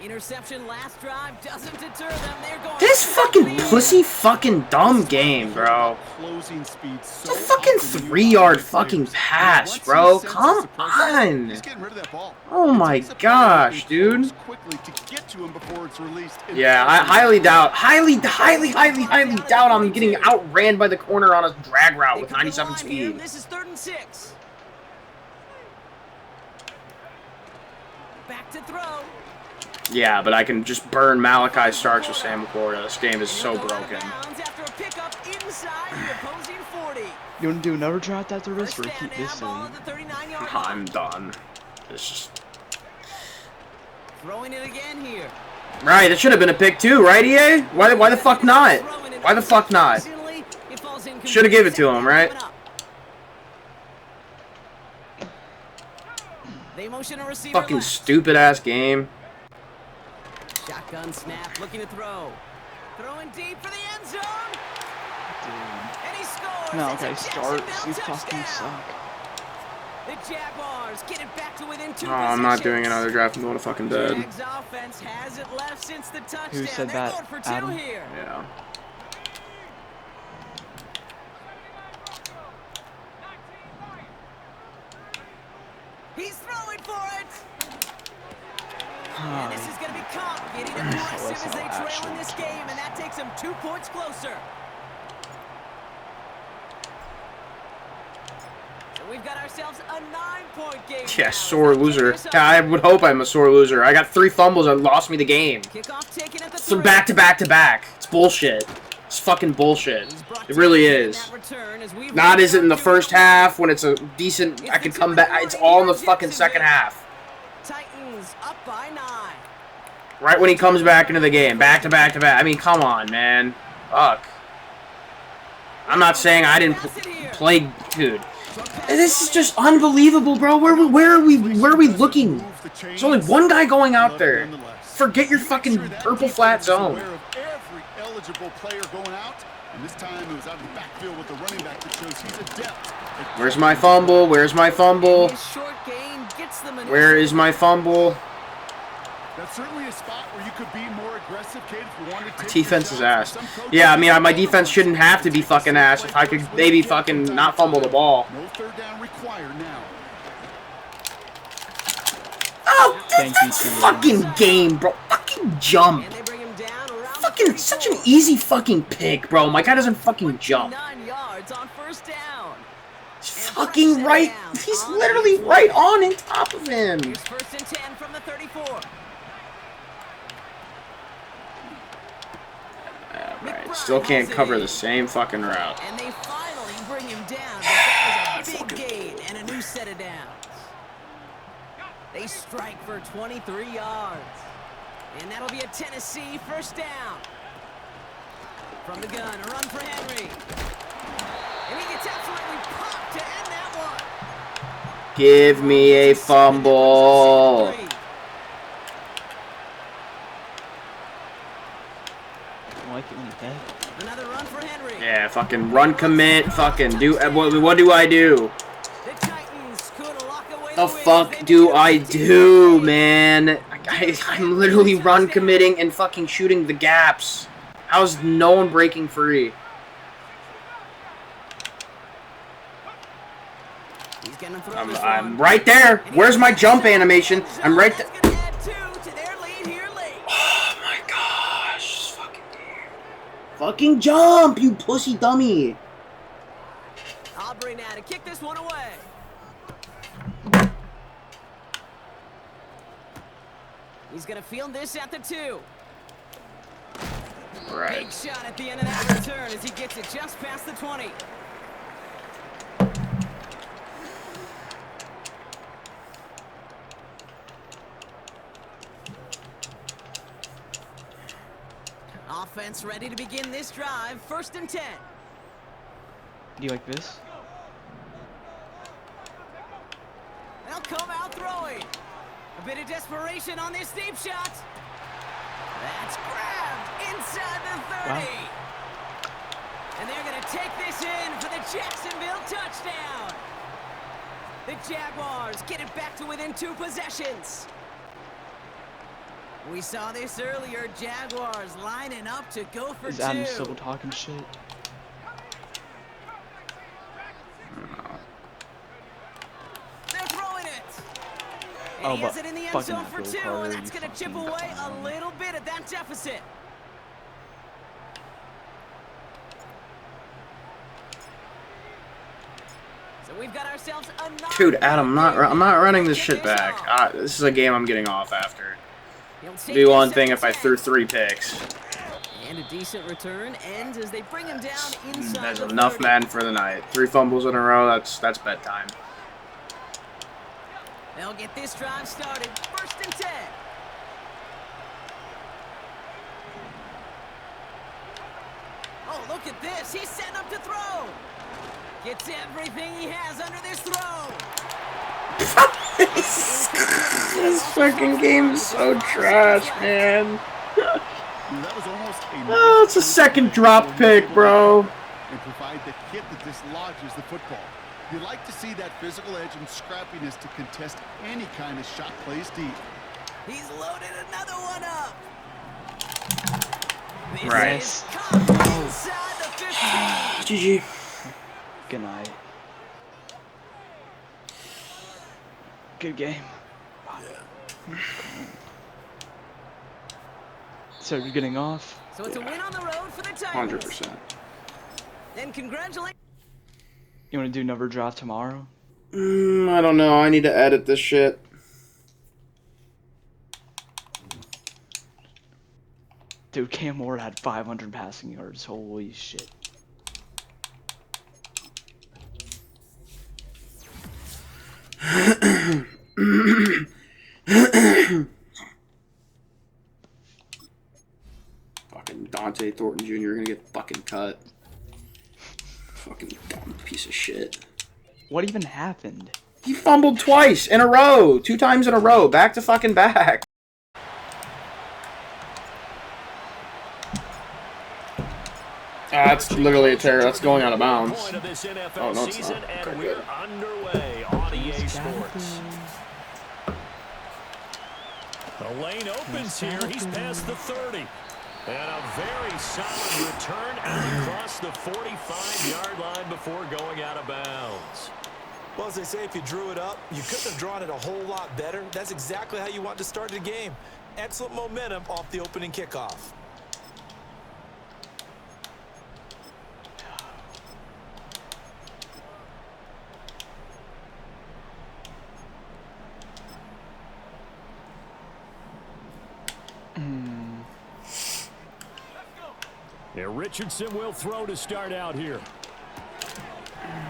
Interception last drive doesn't deter them. They're going. This fucking pussy fucking dumb game, bro. Closing speed so It's a fucking 3-yard fucking pass, bro. Come on. He's getting rid of that ball. Oh my gosh, dude. Quickly to get to him before it's released. Yeah, I highly doubt I'm getting outran by the corner on a drag route with 97 speed. This is 3rd and 6. Back to throw. Yeah, but I can just burn Malachi Starks with Sam Laporta. This game is so broken. You want to do another draft after this, or keep this in? I'm done. It's just... Throwing it again here. Right, it should have been a pick too, right, EA? Why the fuck not? Why the fuck not? Should have given it to him, right? Fucking stupid ass game. Shotgun snap, looking to throw. Throwing deep for the end zone. And he scores. No, okay, starts. You fucking suck. The Jaguars get it back to within 2 Oh, I'm not doing another draft. I'm going to fucking dead. Jags offense has it left since the touchdown. Who said They're that, going for 2 Adam? here. Yeah. He's throwing for it. And this is going to be Cobb getting aggressive as they trail in this game, and that takes them 2 points closer. So we've got ourselves a 9-point game. Yeah, sore loser. Yeah, I would hope I'm a sore loser. I got 3 fumbles that lost me the game. Kickoff taken at the So back to back to back. It's bullshit. It's fucking bullshit. It really is. Not is it in the first half when it's a decent, I can come back. It's all in the fucking second half. Titans up by 9. Right when he comes back into the game. Back to back to back. I mean, come on, man. Fuck. I'm not saying I didn't play, dude. This is just unbelievable, bro. Where are we looking? There's only one guy going out there. Forget your fucking purple flat zone. Player going out, and this time it was out of the backfield with the running back that shows he's adept. Where's my fumble? Where's my fumble? Where is my fumble? That's certainly a spot where you could be more aggressive, kid, if you wanted to. Defense is ass. Yeah, I mean, my defense shouldn't have to be fucking ass if I could maybe fucking not fumble the ball. No 3rd down required now. Oh, that's fucking game, bro. Fucking jump. Fucking such an easy fucking pick, bro. My guy doesn't fucking jump. 9 yards on 1st down. He's fucking right. He's literally right on top of him. Here's 1st and 10 from the 34. Right. Still can't cover the same fucking route. And they finally bring him down. That was a big gain and a new set of downs. They strike for 23 yards. And that'll be a Tennessee 1st down. From the gun, a run for Henry. And he gets absolutely popped to end that one. Give me a fumble. I like it when he's dead. Another run for Henry. Yeah, fucking run commit. Fucking do. What do I do? The Titans could lock away The fuck do I do, man? I'm literally run committing and fucking shooting the gaps. How's no one breaking free? I'm right there. Where's my jump animation? I'm right there. Oh my gosh. Fucking damn. Fucking jump, you pussy dummy. Aubrey now to kick this one away. He's going to field this at the 2. Right. Big shot at the end of that return as he gets it just past the 20. Offense ready to begin this drive. 1st and 10. Do you like this? They'll come out throwing. A bit of desperation on this deep shot. That's grabbed inside the 30. Wow. And they're going to take this in for the Jacksonville touchdown. The Jaguars get it back to within 2 possessions. We saw this earlier. Jaguars lining up to go for Is two. Adam still talking shit? They're throwing it. And Oh, he but has it in the end fucking zone for Bill two, Carter, and that's you going to chip fucking away a clown. little bit at that deficit. So we've got ourselves another. Dude, Adam, I'm not running this shit back. This is a game I'm getting off after. It'd be one thing if I threw 3 picks. And a decent return ends as they bring him down inside. That's the enough 30. Madden for the night. 3 fumbles in a row, that's bedtime. They'll get this drive started. 1st and 10. Oh, look at this. He's setting up to throw. Gets everything he has under this throw. This fucking game's so trash, man. That was almost a Oh, it's a second drop pick, bro. And provide the hit that dislodges the football. You like to see that physical edge and scrappiness to contest any kind of shot plays deep. He's loaded another one up. This Right. is caught inside the 15. GG. Good night. Good game. So you're getting off? So it's a win on the road for the Titans. 100%. And congratulations. You want to do another draft tomorrow? I don't know. I need to edit this shit. Dude, Cam Ward had 500 passing yards. Holy shit. Fucking Dante Thornton Jr. gonna get fucking cut. Fucking dumb piece of shit. What even happened? He fumbled twice in a row. 2 times in a row. Back to fucking back. That's literally a terror. That's going out of bounds. Point of this NFL Oh, no, it's season, not. and Okay, we're good. underway on EA Sports. The lane opens here. He's past the 30. And a very solid return out across the 45-yard line before going out of bounds. Well, as they say, if you drew it up, you couldn't have drawn it a whole lot better. That's exactly how you want to start the game. Excellent momentum off the opening kickoff. Yeah, Richardson will throw to start out here.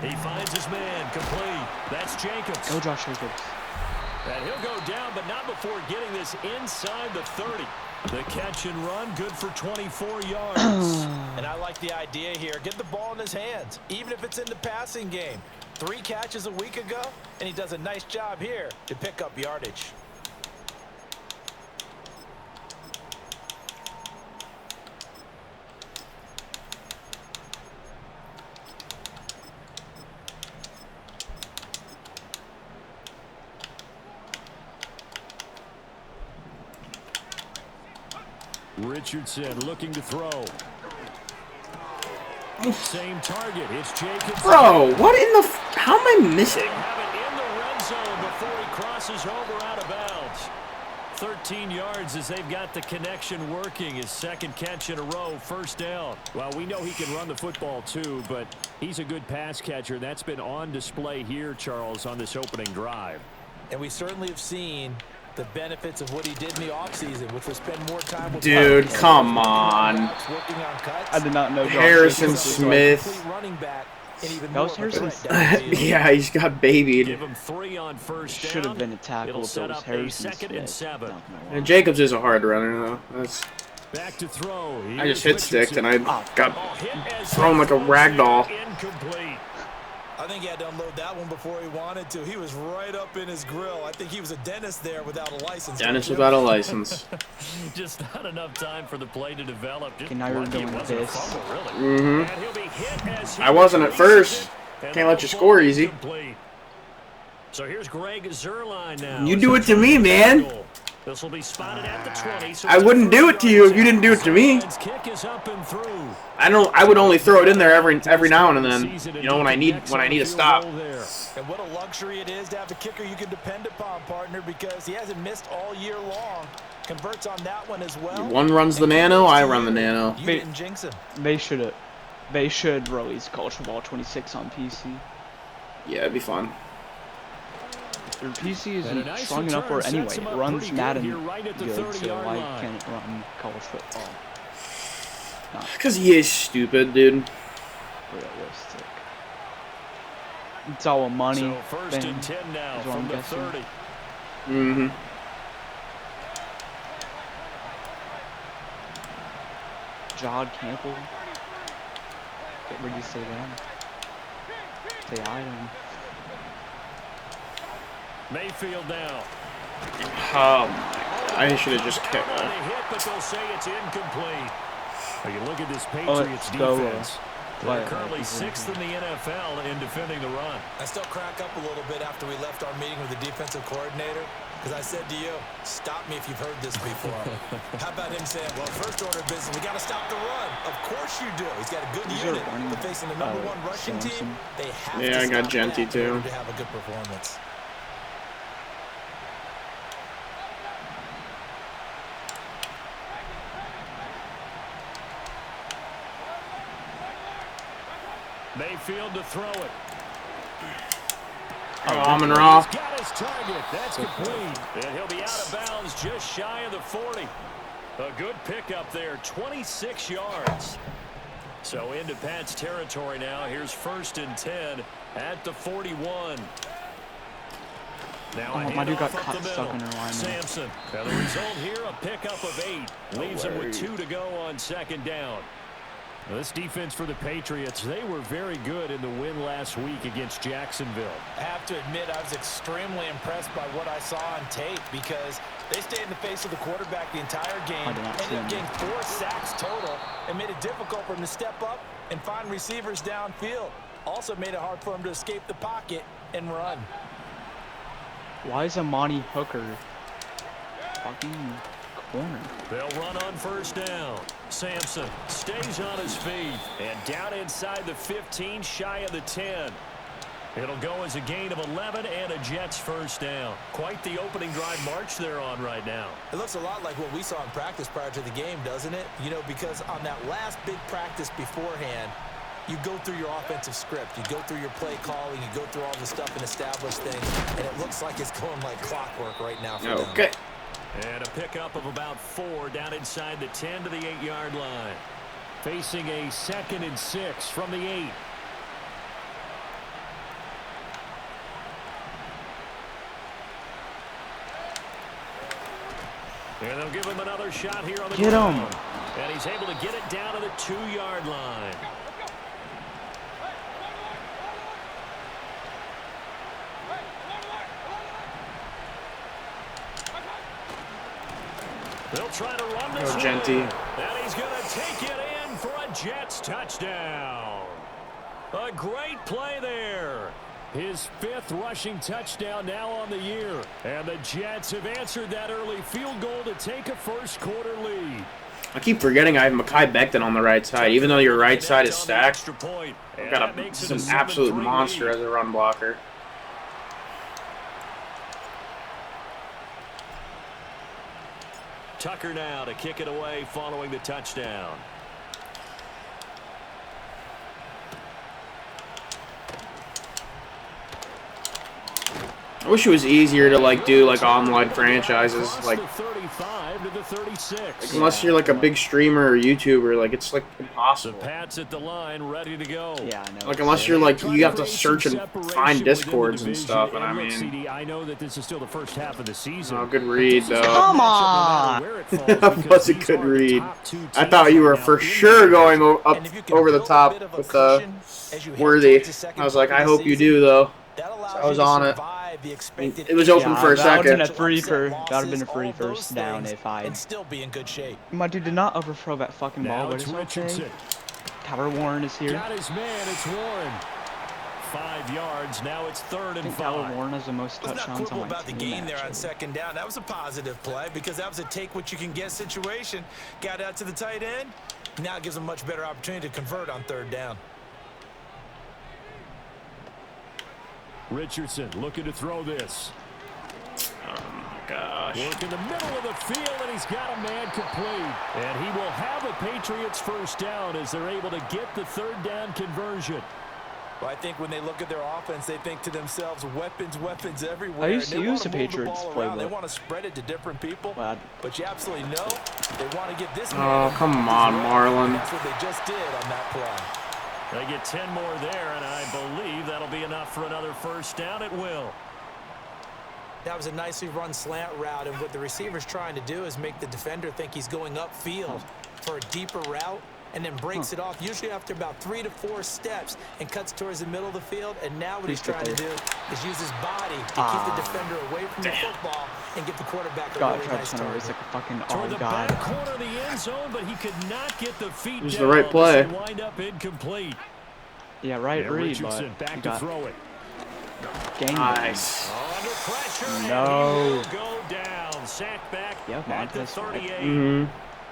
He finds his man complete. That's Jacobs. Go Josh Jacobs. And he'll go down, but not before getting this inside the 30. The catch and run, good for 24 yards. And I like the idea here. Get the ball in his hands, even if it's in the passing game. 3 catches a week ago, and he does a nice job here to pick up yardage. Richardson looking to throw. Same target. It's Jacobs. Bro, what in the how am I missing? They'll have it in the red zone before he crosses over out of bounds. 13 yards as they've got the connection working. His second catch in a row, 1st down. Well, we know he can run the football too, but he's a good pass catcher. That's been on display here, Charles, on this opening drive. And we certainly have seen the benefits of what he did in the offseason, which was spend more time with Dude, players, come on. working on cuts. I did not know Josh Harrison Jacobs was Smith. Complete running back, and even That was more of a Harrison threat downfield. Yeah, he's got babied. Give him 3 on 1st down. Should have been a tackle It'll if it set was up a Harrison 2nd and Smith. 7. Not gonna lie. And Jacobs is a hard runner though. That's Back to throw. I just hit sticked and I Oh, got hit as thrown like a he rag doll. throws it Incomplete. I think he had to unload that one before he wanted to. He was right up in his grill. I think he was a dentist there without a license. Dennis without a license. Just not enough time for the play to develop. Just Okay, now you're lucky it doing wasn't a this. fumble, really. Mhm. And he'll be hit as he I wasn't at first. and Can't let you the score ball easy. complete. So here's Greg Zuerlein now. You do it to me, man. This will be spotted at the 20. So I wouldn't do it to you if you didn't do it to me. Kick is up and through. I would only throw it in there every now and then. You know, when I need a stop. And what a luxury it is to have a kicker you can depend upon, partner, because he hasn't missed all year long. Converts on that one as well. One runs the nano, I run the nano. You didn't jinx him. They should release College Football 26 on PC. Yeah, it'd be fun. Their PC isn't strong enough for it anyway. It runs Madden good, so why can't it run College Football? Because he is stupid, dude. Realistic. It's all a money So first thing, and 10 now is what I'm from the guessing. 30. Mm-hmm. Jod Campbell. What did you say then? Say item. Mayfield now. Oh my! I should have just kicked On a that. hit, but they'll say it's incomplete. Well, you look at this Oh, Patriots let's go, defense. They're play it currently like 6th in the NFL in defending the run. I still crack up a little bit after we left our meeting with the defensive coordinator, because I said to you, stop me if you've heard this before. How about him saying, well, first order of business, we got to stop the run. Of course you do. He's got a good unit. But facing the number one rushing team, they have to Yeah, I got stop Genty that in order too. to have a good performance. Mayfield to throw it. Oh, Amon-Ra. He's got his target. That's complete. And he'll be out of bounds just shy of the 40. A good pickup there, 26 yards. So into Pat's territory now. Here's first and 10 at the 41. Now Oh, my dude got caught stuck in their line. Sampson. Now the result here, a pickup of 8. Leaves him with 2 to go on second down. Now this defense for the Patriots, they were very good in the win last week against Jacksonville. I have to admit, I was extremely impressed by what I saw on tape, because they stayed in the face of the quarterback the entire game, ended up getting 4 sacks total, and made it difficult for him to step up and find receivers downfield. Also made it hard for him to escape the pocket and run. Why is Amani Hooker fucking corner? They'll run on first down. Sampson stays on his feet and down inside the 15, shy of the 10. It'll go as a gain of 11 and a Jets first down. Quite the opening drive march they're on right now. It looks a lot like what we saw in practice prior to the game, doesn't it? You know, because on that last big practice beforehand, you go through your offensive script, you go through your play calling, you go through all the stuff and establish things, and it looks like it's going like clockwork right now for them. Okay. And a pickup of about 4 down inside the 10 to the 8-yard line. Facing a 2nd and 6 from the 8. And they'll give him another shot here on the ground. And he's able to get it down to the 2-yard line. They'll try to run this Genty. and he's going to take it in for a Jets touchdown. A great play there. His 5th rushing touchdown now on the year. And the Jets have answered that early field goal to take a first-quarter lead. I keep forgetting I have Mekhi Becton on the right side. Even though your right side is stacked, I've got an absolute monster as a run blocker. Tucker now to kick it away following the touchdown. I wish it was easier to like do like online franchises, like unless you're like a big streamer or YouTuber, like it's like impossible. Pat's at the line, ready to go. Yeah, I know. Like unless you're like you have to search and find discords and stuff, and I mean, CD, I know that this is still the first half of the season. oh, good read though. Come on! That was a good read. I thought you were for sure going up over the top with Worthy. I was like, I hope you do though. So I was on it. It was open for a second. That would have been a free first down if I. And still be in good shape. My dude did not overthrow that fucking ball, Now but it's it's okay. Richardson. Tyler Warren is here. Got his man, it's Warren. 5 yards. Now it's 3rd and 5. Tyler Warren has the most Let's not touchdowns quibble on my about the team, gain there on actually. 2nd down. That was a positive play because that was a take-what-you-can-get situation. Got out to the tight end. Now it gives them a much better opportunity to convert on 3rd down. Richardson looking to throw this. Gosh. Work in the middle of the field, and he's got a man complete. And he will have a Patriots 1st down as they're able to get the 3rd down conversion. Well, I think when they look at their offense, they think to themselves, weapons, weapons everywhere. I used to use the They want to move the Patriots ball around. They playbook. want to spread it to different people. Glad. But you absolutely know they want to get this Oh, man. come on, Marlon. That's what they just did on that play. They get 10 more there, and I believe that'll be enough for another 1st down at will. That was a nicely run slant route, and what the receiver's trying to do is make the defender think he's going upfield for a deeper route, and then breaks it off, usually after about 3 to 4 steps, and cuts towards the middle of the field. And now what he's trying to do is use his body to keep the defender away from the football and give the quarterback a really nice target. It's like a fucking Toward the god. back corner of the end zone, but he could not get the feet It was down. the right play. As they wind up incomplete. Yeah, right, read, Richardson but back you to got throw it. gang. Nice. Under pressure, No. and he will go down. Sack back Yeah, at the Montez Sweat. 38.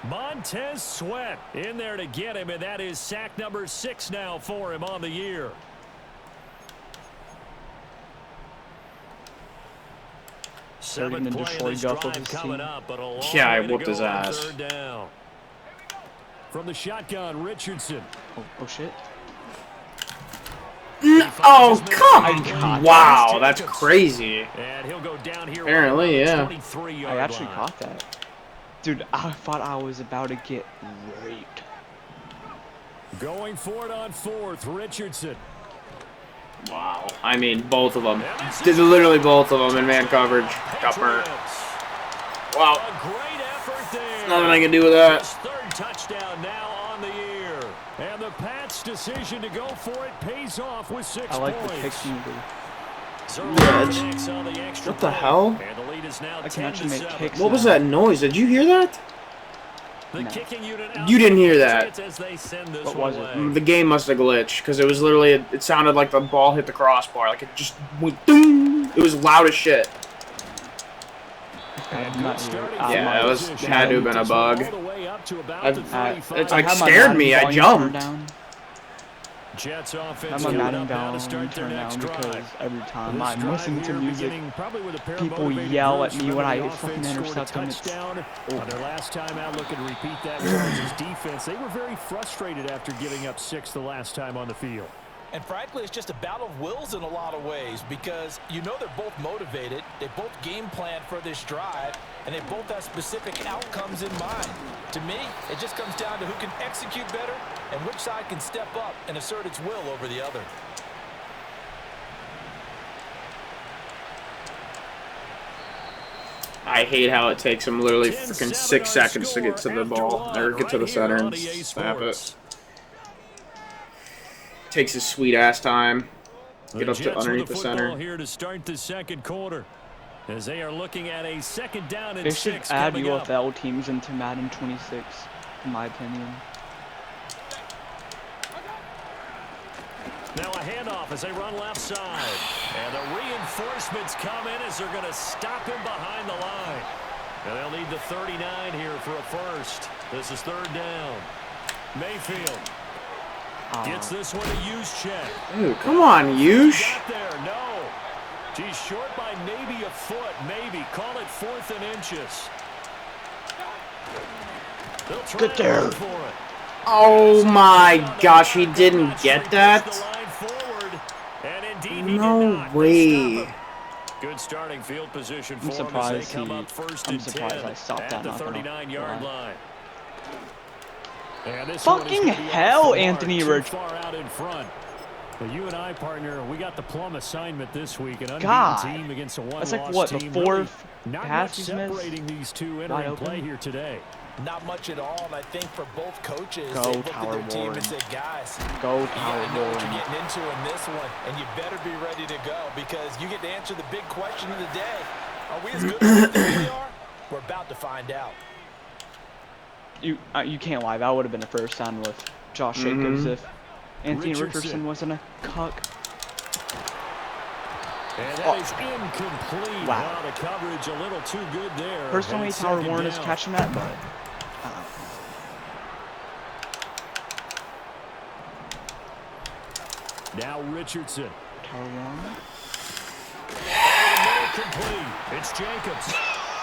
Montez Sweat in there to get him, and that is sack number 6 now for him on the year. They're gonna destroy Duff with his team. Yeah, I whooped his ass. Down. From the shotgun, Richardson. Oh shit. Oh, come God. on. Wow, that's crazy. And he'll go down here. Apparently, yeah. I actually caught that. Dude, I thought I was about to get raped. Going for it on 4th, Richardson. Wow. I mean, both of them. Literally both of them in man coverage. Got burnt. Wow. A great effort there. Nothing I can do with that. His 3rd touchdown now on the year. And the Pats' decision to go for it pays off with 6 I like the points. pick movie. What the hell? And the lead is now I can actually make 10-7. kicks. What was now. that noise? Did you hear that? The No. kicking unit out You didn't hear for that. Patriots as they send this What was it? away. The game must have glitched because it was literally, it sounded like the ball hit the crossbar. Like it just went doom. It was loud as shit. I'm not here. Yeah, it had to have been a bug. All the way up to about I've- the 35. it's I like had my scared Madden me. I volume jumped. turned down. Jets I offense had my coming Madden up now to volume start their turned next down because drive. every time This I'm drive listening to here music, beginning probably with a pair of people motivated yell bursts. at me when Remember, I the fucking offense scored a intercept them. It's- touchdown on their last time out, looking to repeat that Chargers defense. They were very frustrated after giving up 6 the last time on the field. And frankly, it's just a battle of wills in a lot of ways because you know they're both motivated. They both game plan for this drive, and they both have specific outcomes in mind. To me, it just comes down to who can execute better and which side can step up and assert its will over the other. I hate how it takes him literally freaking 6 seconds to get to the ball or get to the center and snap it. Takes his sweet ass time. Get up to underneath the center. Here to start the 2nd quarter, as they are looking at a 2nd down and they should 6 add coming up. UFL teams into Madden 26, in my opinion. Now a handoff as they run left side. And the reinforcements come in as they're going to stop him behind the line. And they'll need the 39 here for a first. This is 3rd down. Mayfield gets this one to Juszczyk. Dude, come on, Yush. Got there, no. He's short by maybe a foot, maybe. Call it 4th and inches. They'll try Get there. for it. Oh my gosh, he didn't get that? No way. Good starting field position for I'm him surprised as they come up 1st and 10 I stopped at that. the Not gonna 39-yard lie. line. And this one is Fucking gonna be off hell, the mark, Anthony too Rich. far out in front. Well, you and I, partner, we got the plum assignment this week. An unbeaten God. team against a one-loss That's like, what, the team. fourth Really not pass much he's missed? separating these two Wide entering open? play here today. Not much at all, and I think for both coaches, Go, they look at Tyler their team Warren. and say, guys, Go, you gotta know what Tyler you're Warren. getting into in this one, and you better be ready to go because you get to answer the big question of the day. Are we as good as we think we are? We're about to find out. You can't lie. That would have been a first down with Josh Jacobs if Anthony Richardson. Richardson wasn't a cuck. And that is incomplete. Wow. The coverage a little too good there. Personally, Tyler Warren is catching that, but now Richardson. Tyler Warren. Complete. It's Jacobs.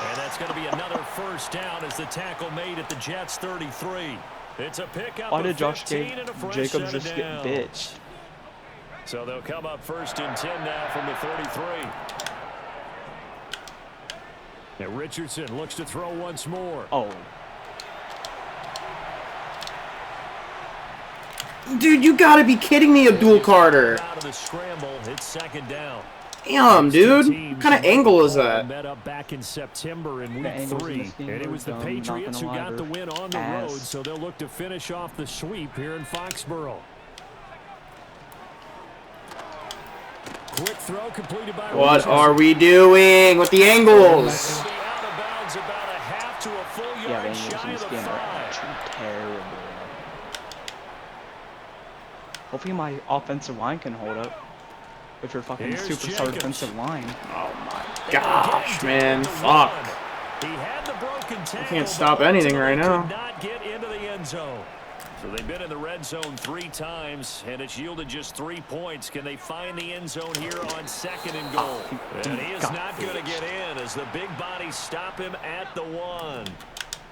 And that's going to be another first down as the tackle made at the Jets 33. It's a pickup. Why did of Josh 15 and a fresh Jacobs set just down. get bitched? So they'll come up 1st and 10 now from the 33. Now Richardson looks to throw once more. Oh. Dude, you gotta be kidding me, Abdul Carter. Out of the scramble, it's 2nd down. Damn, dude. What kind of angle is that? Met up back in September in week 3, and it was the Patriots who got the win on the road, so they'll look to finish off the sweep here in Foxborough. Quick throw completed by What are we doing with the angles? Out of bounds about a half to a full Yeah, yard the shy of angles the in this game are 5. actually terrible. Hopefully my offensive line can hold up. With your fucking Here's superstar Jacobs. defensive line. Oh my gosh, man. Fuck. He had the broken I tackle, can't stop anything right now. could not get into the end zone. So they've been in the red zone 3 times, and it's yielded just 3 points. Can they find the end zone here on 2nd and goal? And he is not going to get in as the big bodies stop him at the 1.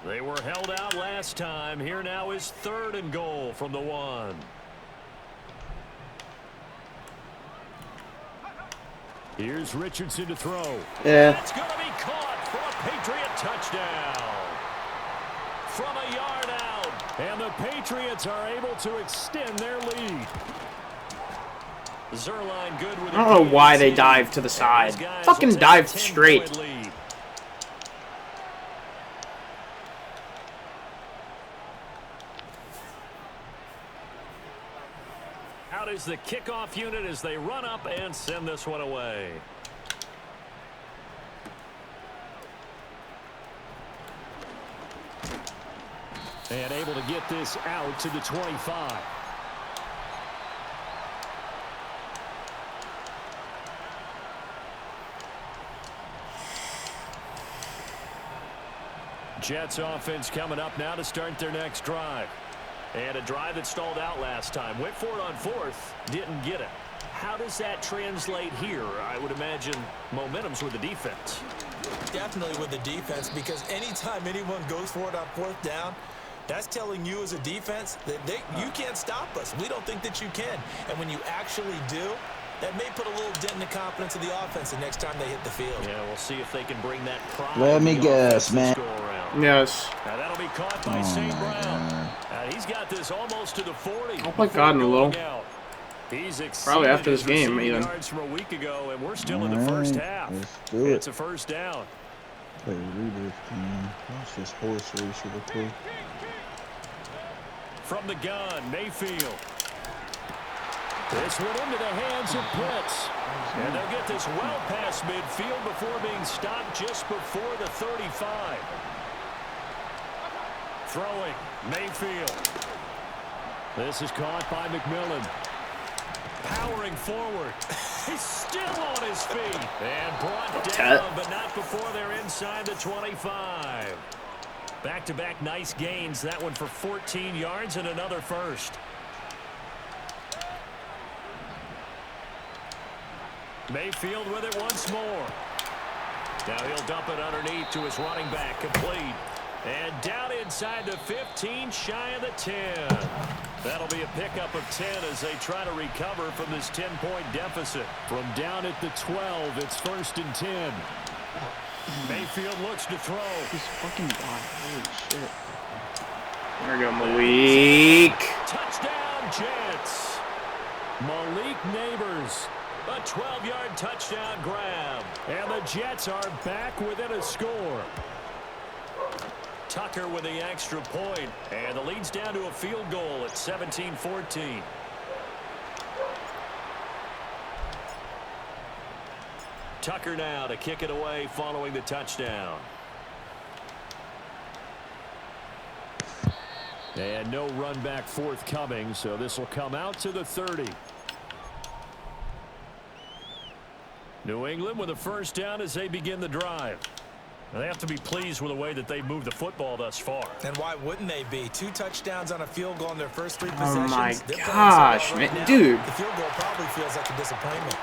They were held out last time. Here now is 3rd and goal from the 1. Here's Richardson to throw. Yeah. That's going to be caught for a Patriot touchdown. From a yard out. And the Patriots are able to extend their lead. Zerline good with I don't know why they dive to the side. Fucking dive straight. Out is the kickoff unit as they run up and send this one away. And able to get this out to the 25. Jets offense coming up now to start their next drive. And a drive that stalled out last time. Went for it on 4th, didn't get it. How does that translate here? I would imagine momentum's with the defense. Definitely with the defense, because anytime anyone goes for it on 4th down, that's telling you as a defense that you can't stop us. We don't think that you can. And when you actually do, that may put a little dent in the confidence of the offense the next time they hit the field. Yeah, we'll see if they can bring that pride. Let me guess, man. Yes. Now that'll be caught by St. Brown. He's got this almost to the 40. I'll play God in a little. He's Probably after this game, even. yards from a week ago, and we're still in the first half. Let's do it. It's a first down. Play readers, man. That's just horse race real quick. From the gun, Mayfield. This one into the hands of Pitts. And they'll get this well past midfield before being stopped just before the 35. Throwing, Mayfield. This is caught by McMillan. Powering forward. He's still on his feet. And brought down, but not before they're inside the 25. Back-to-back nice gains. That one for 14 yards and another first. Mayfield with it once more. Now he'll dump it underneath to his running back, complete. And down inside the 15, shy of the 10. That'll be a pickup of 10 as they try to recover from this 10-point deficit. From down at the 12, it's 1st and 10. Mayfield looks to throw. He's fucking gone. Holy shit. There we go, Malik. Touchdown, Jets. Malik Neighbors. A 12-yard touchdown grab. And the Jets are back within a score. Tucker with the extra point. And the lead's down to a field goal at 17-14. Tucker now to kick it away following the touchdown. And no run back forthcoming, so this will come out to the 30. New England with a first down as they begin the drive. Now they have to be pleased with the way that they've moved the football thus far. And why wouldn't they be? 2 touchdowns on a field goal in their first 3 Oh possessions. my They're gosh, playing so well right man, now. dude. The field goal probably feels like a disappointment.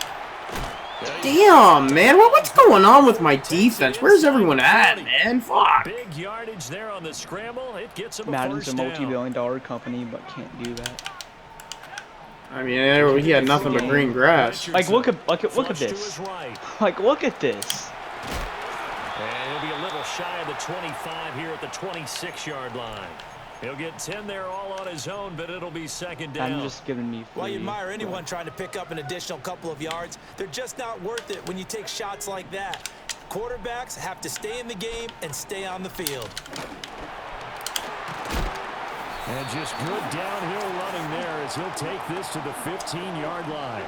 Damn, man. What's going on with my defense? Where's everyone at, man? Fuck. Big yardage there on the scramble. It gets him a Madden's a first down. multi-billion-dollar company, but can't do that. I mean, he had nothing but green grass. Like, look at Flush to this. his right. Like, look at this. And he'll be a little shy of the 25 here at the 26-yard line. He'll get 10 there all on his own, but it'll be second down. I'm just giving me While you free, admire anyone but- trying to pick up an additional couple of yards, they're just not worth it when you take shots like that. Quarterbacks have to stay in the game and stay on the field. And just good downhill running there as he'll take this to the 15-yard line.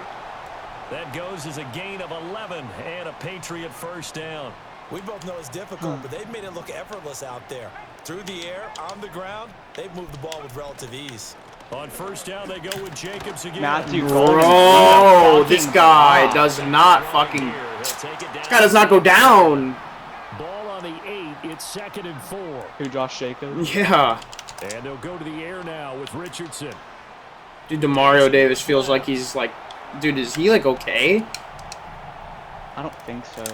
That goes as a gain of 11 and a Patriot first down. We both know it's difficult, but they've made it look effortless out there. Through the air, on the ground, they've moved the ball with relative ease. On first down, they go with Jacobs again. Matthew Bro, this guy does not fucking... This guy does not go down. Ball on the 8. It's 2nd and 4. Who, Josh Jacobs? Yeah. And they'll go to the air now with Richardson. Dude, DeMario Davis feels like he's like... Dude, is he like okay? I don't think so.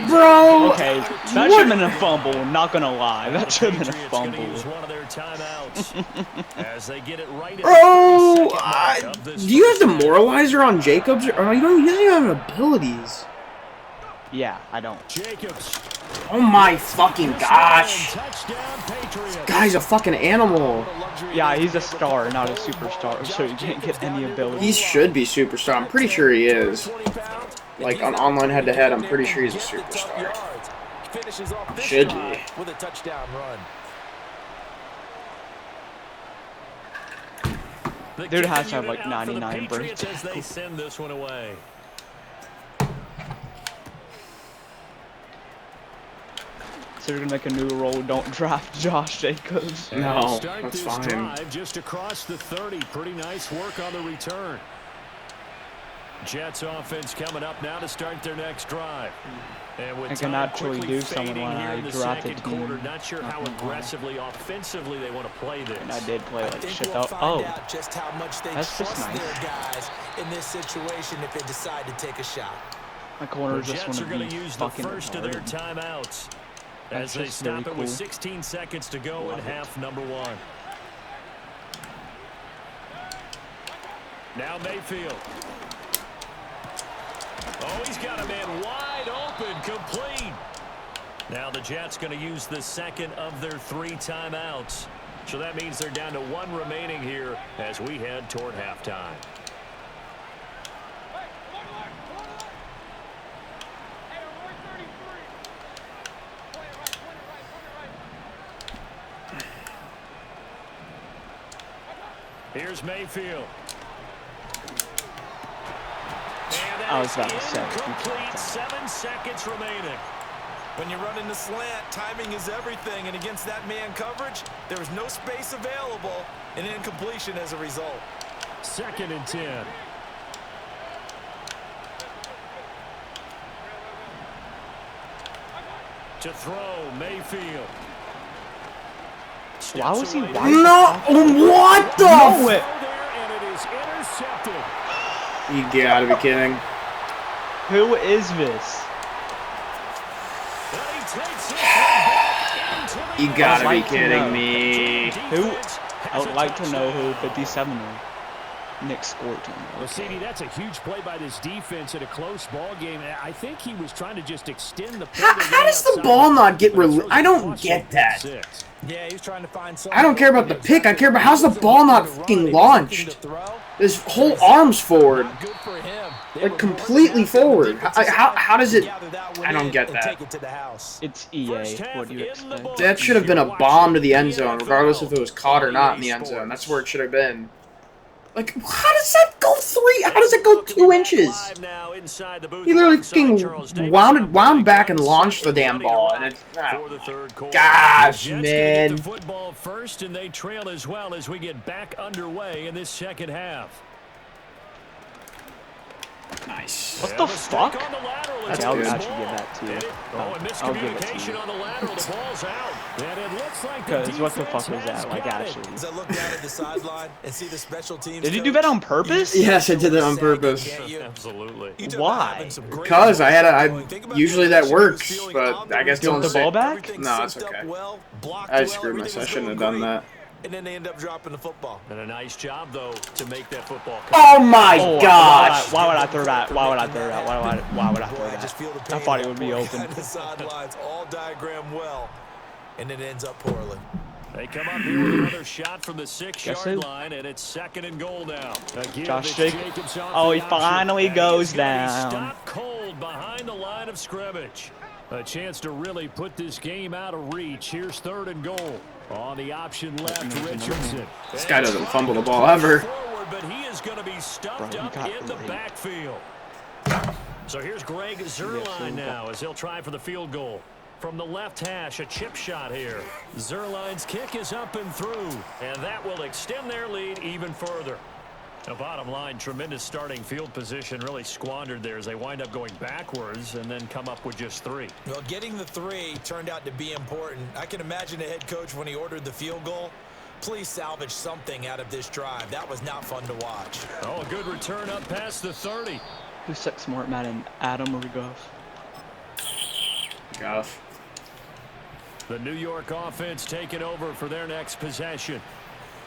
Bro! Okay, that should have been a fumble, not gonna lie. That should have been a Patriots gonna fumble. use one of their timeouts as they get it right at Bro! the 32nd mark of this Do you have first half. demoralizer on Jacobs? Or you don't even have abilities. Yeah, I don't. Jacobs. Oh my fucking gosh. Touchdown, Patriots. Guy's a fucking animal. Yeah, he's a star, not a superstar, so he can't get any He abilities. should be superstar. I'm pretty sure he is. 20 pounds. Like on online head-to-head, I'm pretty sure he's a superstar. Finishes off this Should be. drive with a touchdown run. The Dude has kicking to have, unit like, out for the 99 Patriots brain as they send this one away. So you're gonna make a new rule, don't draft Josh Jacobs. And No, start that's this fine. drive just across the 30. Pretty nice work on the return. Jets offense coming up now to start their next drive. And with I can time actually quickly do something fading when here I in the draft a second team. quarter, not sure how Not gonna lie. aggressively, offensively they want to play this. And I did play I like think shit we'll though. find Oh, out just how much they that's just trust nice. their guys in this situation if they decide to take a shot. my The corners just Jets are want to going be to use the fucking first of their retarded. timeouts That's as they just stop very it with cool. 16 seconds to go in Love it. half number 1. Now Mayfield. Oh, he's got a man wide open, complete. Now the Jets going to use the second of their 3 timeouts. So that means they're down to 1 remaining here as we head toward halftime. Here's Mayfield. And that I was is about to say, incomplete. 7 seconds remaining. When you run in the slant, timing is everything, and against that man coverage, there is no space available, and incompletion as a result. 2nd and 10. To throw, Mayfield. Why was he Steps away. wide? No! What the? No way. Throw there, and it is intercepted. You gotta be kidding. Who is this? And he takes this one back into the You gotta be like to kidding know. me. Who? I would like to know who 57 is. Nick Scorton. Well, CD, that's a huge play by this defense in a close ball game. I think he was trying to just extend the play. How does the ball not get I don't get that. Yeah, he's trying to find I don't care about the pick. I care about how's the ball not fucking launched. His whole arm's forward. Good for him. Like completely forward. How does it? I don't get that. Take it to the house. It's EA. What do you expect? That should have been a bomb to the end zone, regardless if it was caught or not in the end zone. That's where it should have been. Like, how does that go 3? How does it go 2 inches? He literally fucking wound back and launched the damn ball, and it's gosh, man. The football first, and they trail as well as we get back underway in this second half. Nice. What the fuck? That's I'll good. actually give that to you. I'll give it to you. On the lateral, the ball's out. And it looks like the Because what the fuck defense was that? has Like, got it. actually. As I look down at the sideline and see the special teams. Did you do that on purpose? Yes, I did that on purpose. Absolutely. Why? Because usually that works, but I guess You want don't the ball say. back? No, it's okay. I screwed myself. I shouldn't have done that. And then they end up dropping the football. And a nice job, though, to make that football come. Oh my Oh, gosh! Why would I throw that? Why would I throw that? Why would I throw Boy, I just feel the that? pain I thought it of would be that open. on the sidelines, all diagrammed well, and it ends up poorly. They come up here with another shot from the 6-yard so. line, and it's 2nd and goal now. Again, Josh it's Jacobs. off Oh, the he option, finally and goes he's gonna be down. stopped cold behind the line of scrimmage. A chance to really put this game out of reach. Here's 3rd and goal. On the option left, Richardson. This guy doesn't fumble the ball ever. Forward, but he is going to be stuffed Bro, he up got in the great. backfield. So here's Greg Zuerlein now as he'll try for the field goal. From the left hash, a chip shot here. Zuerlein's kick is up and through, and that will extend their lead even further. The bottom line, tremendous starting field position, really squandered there as they wind up going backwards and then come up with just 3. Well, getting the 3 turned out to be important. I can imagine the head coach when he ordered the field goal. Please salvage something out of this drive. That was not fun to watch. Oh, a good return up past the 30. Who sucks more at Madden, Adam or Goff? Goff. The New York offense taking over for their next possession.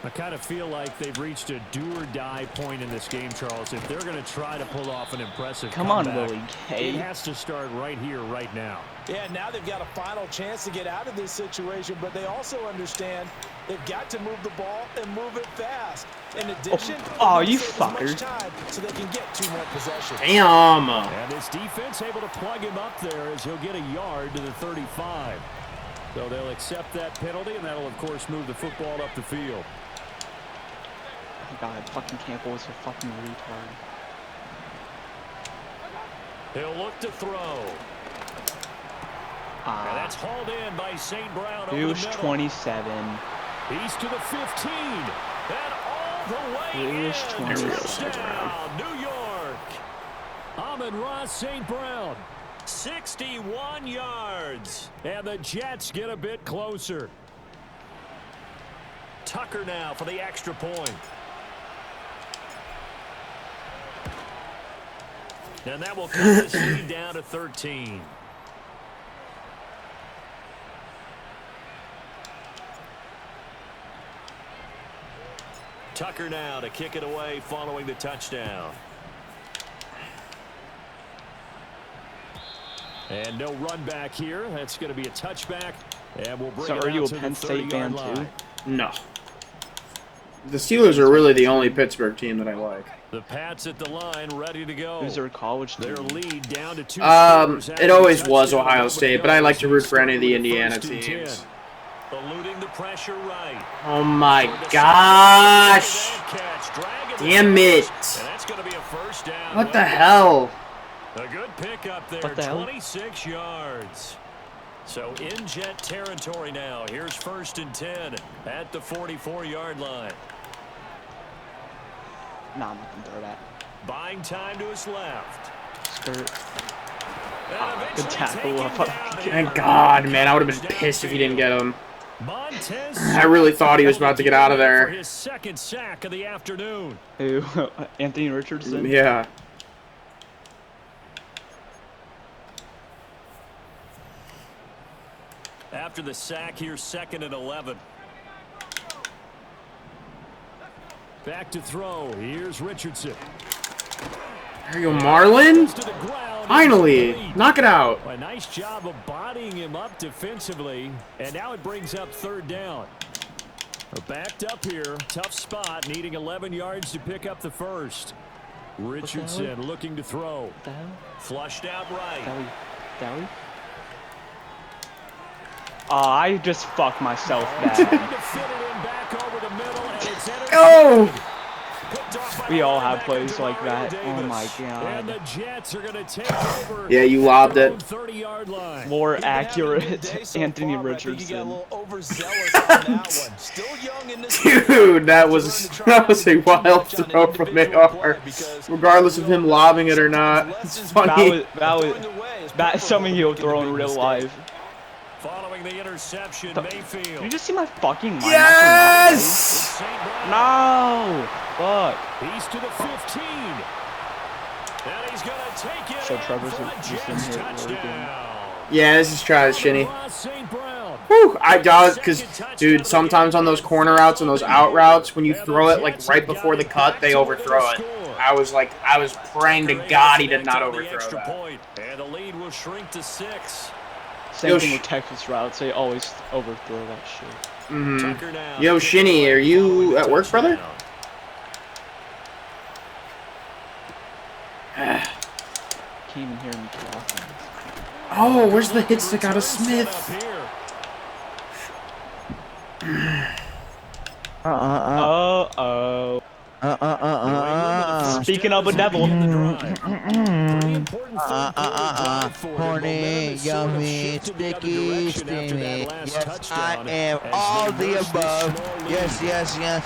I kind of feel like they've reached a do-or-die point in this game, Charles. If they're going to try to pull off an impressive Come comeback, on, Willie K. it has to start right here, right now. Yeah, now they've got a final chance to get out of this situation, but they also understand they've got to move the ball and move it fast. In addition, Oh, they you save as much fucker. time so they can get 2 more possessions. Damn. And this defense able to plug him up there as he'll get a yard to the 35. So they'll accept that penalty, and that'll, of course, move the football up the field. Oh God, fucking Campbell is a fucking retard. He'll look to throw. And that's hauled in by St. Brown over He the was middle. 27. He's to the 15. And all the way He in. was 27. Touchdown, New York. Amon-Ra St. Brown, 61 yards. And the Jets get a bit closer. Tucker now for the extra point. And that will cut this lead down to 13. Tucker now to kick it away following the touchdown. And no run back here. That's going to be a touchback. And we'll bring So it are out you a to Penn the State 30-yard fan too? line. No. The Steelers are really the only Pittsburgh team that I like. The Pats at the line, ready to go. Who's their college Their team? lead down to 2 scores after It the always was touchdown. Ohio State, but I like to root for any of the Indiana First and 10. teams. Eluding the pressure right. Oh my gosh! Damn it! And that's going to be a first down. What the hell? A good pick up there, What the hell? 26 yards. So in Jet territory now. Here's 1st and 10 at the 44-yard line. Nah, I'm not gonna throw that. Buying time to his left. Skirt. And good eventually tackle. taken down Thank here. God, man. I would have been pissed if he didn't get him. Montez I really thought he was about to get out of for there. his 2nd sack of the afternoon. Who? Anthony Richardson? Yeah. After the sack, here's 2nd and 11. Back to throw. Here's Richardson. There you go, Marlin. To the ground. Finally. Knock it out. A nice job of bodying him up defensively. And now it brings up 3rd down. We're backed up here. Tough spot. Needing 11 yards to pick up the first. Richardson looking to throw. What the hell? Flushed out right. Dowie? I just fucked myself Trying bad. to fit it in back over the middle, and it's Go! We all have plays like that. Oh my And the god. Jets are going to take over. Yeah, you lobbed it. 30-yard line. More He's been having a good accurate day so Anthony far, but I think he got a Richardson. little overzealous on that one. Still young in this Dude, that was a wild throw from AR. Regardless of him lobbing it or not. It's funny. That's something he'll throw in real life. Following the interception, Did Mayfield. you just see my fucking line? Yes! No! Fuck. He's to the 15. And he's going to take it So in Trevor's for a just in Jets here working. touchdown. Yeah, this is Travis Shinnie. St. Brown. Whew, I dodged because, dude, sometimes on those corner routes and those out routes, when you throw it like right before the cut, they overthrow it. I was praying to God he did not overthrow that. And the lead will shrink to 6. Same thing with Texas routes. They always overthrow that shit. Yo, Shinny, are you at work, brother? Can't even hear me talking. Oh, where's the hit stick out of Smith? Uh-oh. Speaking of a devil. Horny, yummy, sticky, steamy. Yes, I am all the above. Yes, yes, yes.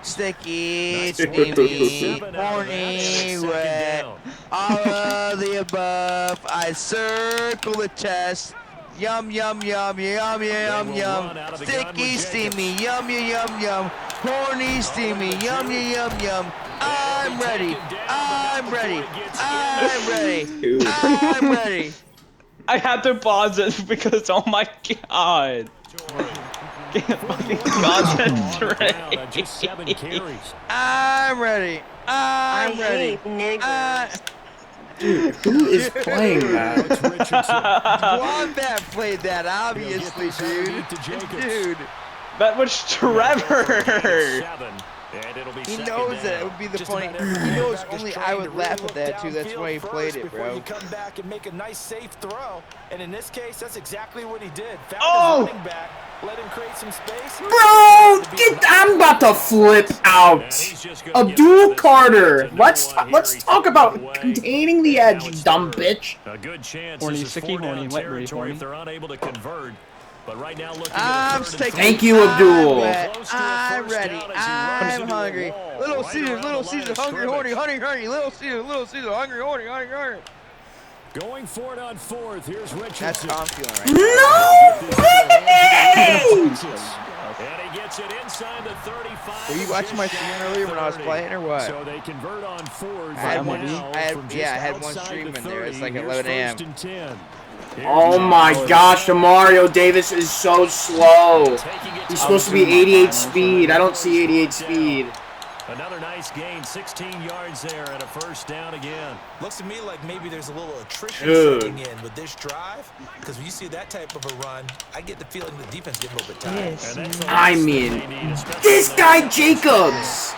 Sticky, steamy, horny, wet. All of the above. I circle the chest. Yum, yum, yum, yum, yum, yum. Sticky, steamy, yum, yum, yum. Horny, steamy, yum, yum, yum. I'm ready. I'm ready. I'm ready. I'm ready. I had to pause it because, oh my god. Can't fucking concentrate. I'm ready. I'm ready. Dude, who is playing that? Wombat played that, obviously, dude. Dude. That was Trevor. He knows that it would be the funny. He knows only I would laugh at that too. That's why he played it, bro. You come back and make a nice safe throw, and in this case, that's exactly what he did. Found Oh! his running back, let him create some space. Bro, I'm about to flip out. Abdul Carter. Let's talk about containing the edge, you dumb bitch. A good chance. Horny, This is sticky, 4 down horny, wet, territory horny. if they're unable to convert. But right now, looking I'm at sticky. Thank you, Abdul. I'm ready. I'm hungry. Little Caesar, hungry, horny, honey, honey. Little Caesar, hungry, horny, honey, honey. going for it on 4th. Here's Richardson. That's how I'm feeling right No way! And he gets it inside the 35. Were you watching my stream earlier when I was playing or what? So they convert on 4th. I had now one- I had- from yeah, I just had one outside stream the in there. It's 30. like Here's 11 a.m. 1st and 10. Oh my gosh, the Mario Davis is so slow. He's supposed to be 88 speed. I don't see 88 speed. Another nice gain, 16 yards there and a 1st down again. Looks to me like maybe there's a little attrition Dude. setting in with this drive, because when you see that type of a run, I get the feeling the defense getting a little bit tired. And that's the I last mean, thing they need, especially this on guy that Jacobs.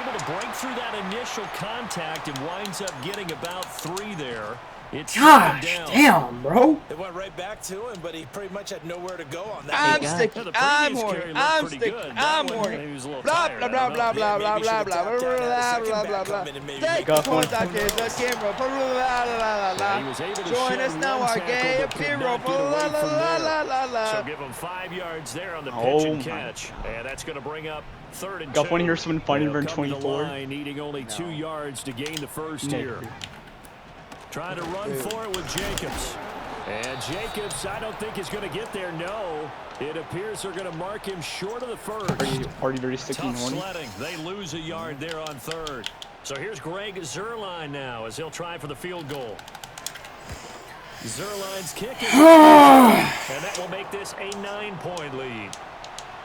able to break through that initial contact and winds up getting about 3 there. It's Gosh, down. damn, bro. It went right back to him, but he pretty much had nowhere to go on that. I'm one. sticky. Yeah, the I'm previous horny. carry looked I'm pretty sticky. good. I'm That one, horny. he was a little Blah tired. blah I blah don't blah know. blah blah maybe blah should've blah tapped out blah that blah second blah back blah. coming and maybe Take make the it point work. out there, the camera. Blah blah blah Yeah, he blah was able to blah. Join shed us now, one our tackle, gay but could hero. not get La away la from la there. la la So la. give him 5 yards there on the pitch Oh and my. catch. And that's going to bring up 3rd and 2. Got one here, someone finding They'll for come to the 24. line, needing only 2 yards to gain the 1st here. Trying to run for it with Jacobs. And Jacobs, I don't think is going to get there. No. It appears they're going to mark him short of the 1st. Party very sticky and Tough horny. sledding. They lose a yard there on 3rd. So here's Greg Zuerlein now as he'll try for the field goal. Zuerlein's kick is and that will make this a 9-point lead.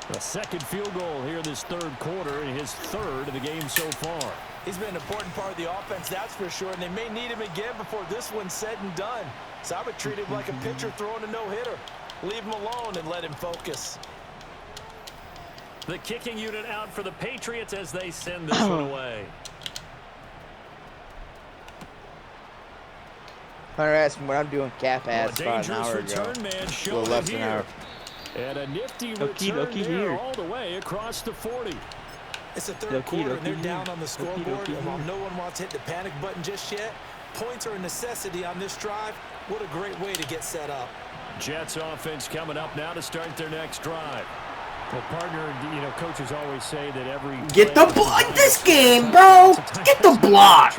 A second field goal here this 3rd quarter and his 3rd of the game so far. He's been an important part of the offense, that's for sure, and they may need him again before this one's said and done. So I would treat him like a pitcher throwing a no-hitter. Leave him alone and let him focus. The kicking unit out for the Patriots as they send this one away. Hunter asked me what I'm doing. Calf ass about an Dangerous hour ago. return man A little showing less it than an here. hour. And a nifty Okie return dokie there here. all the way across the 40. It's the third quarter, and they're down on the scoreboard, and while no one wants to hit the panic button just yet, points are a necessity on this drive. What a great way to get set up. Jets offense coming up now to start their next drive. Well, partner, you know, coaches always say that every Get the block this game, bro. Get the block.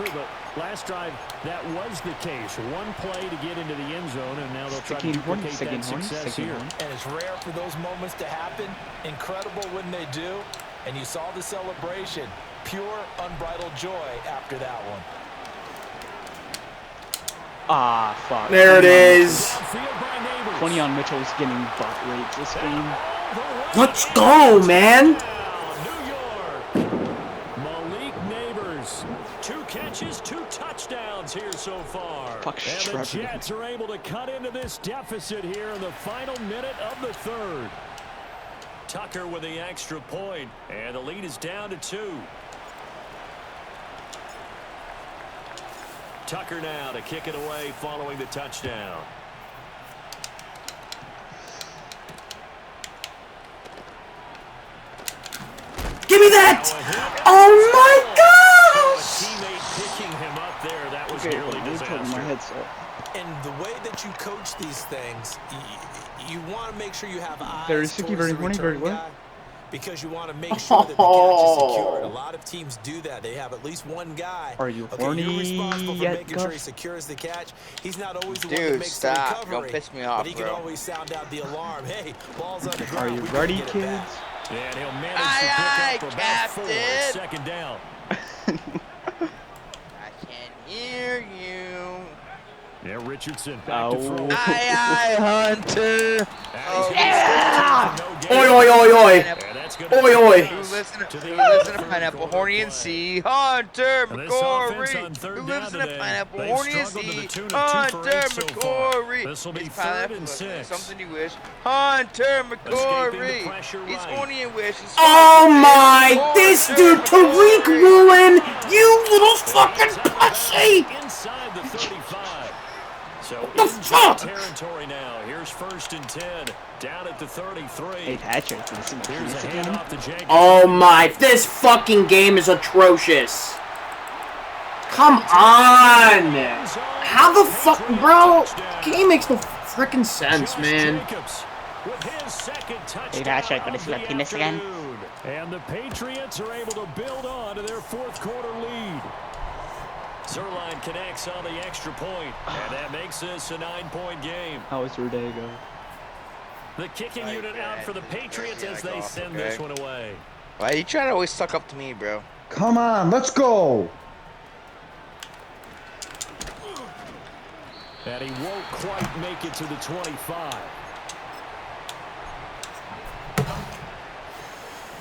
Last drive, that was the case. One play to get into the end zone, and now they'll try to duplicate that success here. And it's rare for those moments to happen. Incredible when they do. And you saw the celebration. Pure, unbridled joy after that one. Ah, fuck. There it is. Quinion Mitchell's getting butt raped this game. Let's go, man. New York. Malik Neighbors. 2 catches, 2 touchdowns here so far. Fuck, and the Jets are able to cut into this deficit here in the final minute of the third. Tucker with the extra point, and the lead is down to 2. Tucker now to kick it away following the touchdown. Give me that! Oh my gosh! Teammate picking him up there. That was nearly disastrous. And the way that you coach these things, you want to make sure you have eyes Very towards sticky, the very horny, very return what? guy, because you want to make sure that the catch is secured. A lot of teams do that. They have at least one guy. Are you Okay, horny you're responsible for yet, making sure he Gus? secures the catch. He's not always the one that Dude, makes stop. the recovery. Don't piss me off, but he can bro. always sound out the alarm. Hey, ball's on the ground. Are you We can ready, get it kids? back. And he'll manage to pick up about 4. Second down. I can hear you. Yeah, Richardson back to throw. Aye, Hunter. Yeah! Oi, oi, oi, oi. Oi, oi. Who listen to Pineapple Horny and see Hunter McCory. Who listen to Pineapple Horny and see Hunter McCory. It's Pineapple, something you wish. Hunter McCory. He's horny and wishes. Oh my, this dude, Tariq Woolen, you little fucking pussy! Inside the 35. So the fuck? Territory now. Here's 1st and 10. Down at the 33. Hey, Patrick, Here's a handoff to Jenkins. Oh my, this fucking game is atrocious. Come on! How the fuck, bro? Game makes no freaking sense, man. Hey, Patrick, what is your penis again? And the Patriots are able to build on to their 4th quarter lead. Zerline connects on the extra point, and that makes this a 9-point game. How was your day go? The kicking unit out for the Patriots as they send this one away. Why are you trying to always suck up to me, bro? Come on, let's go. And he won't quite make it to the 25.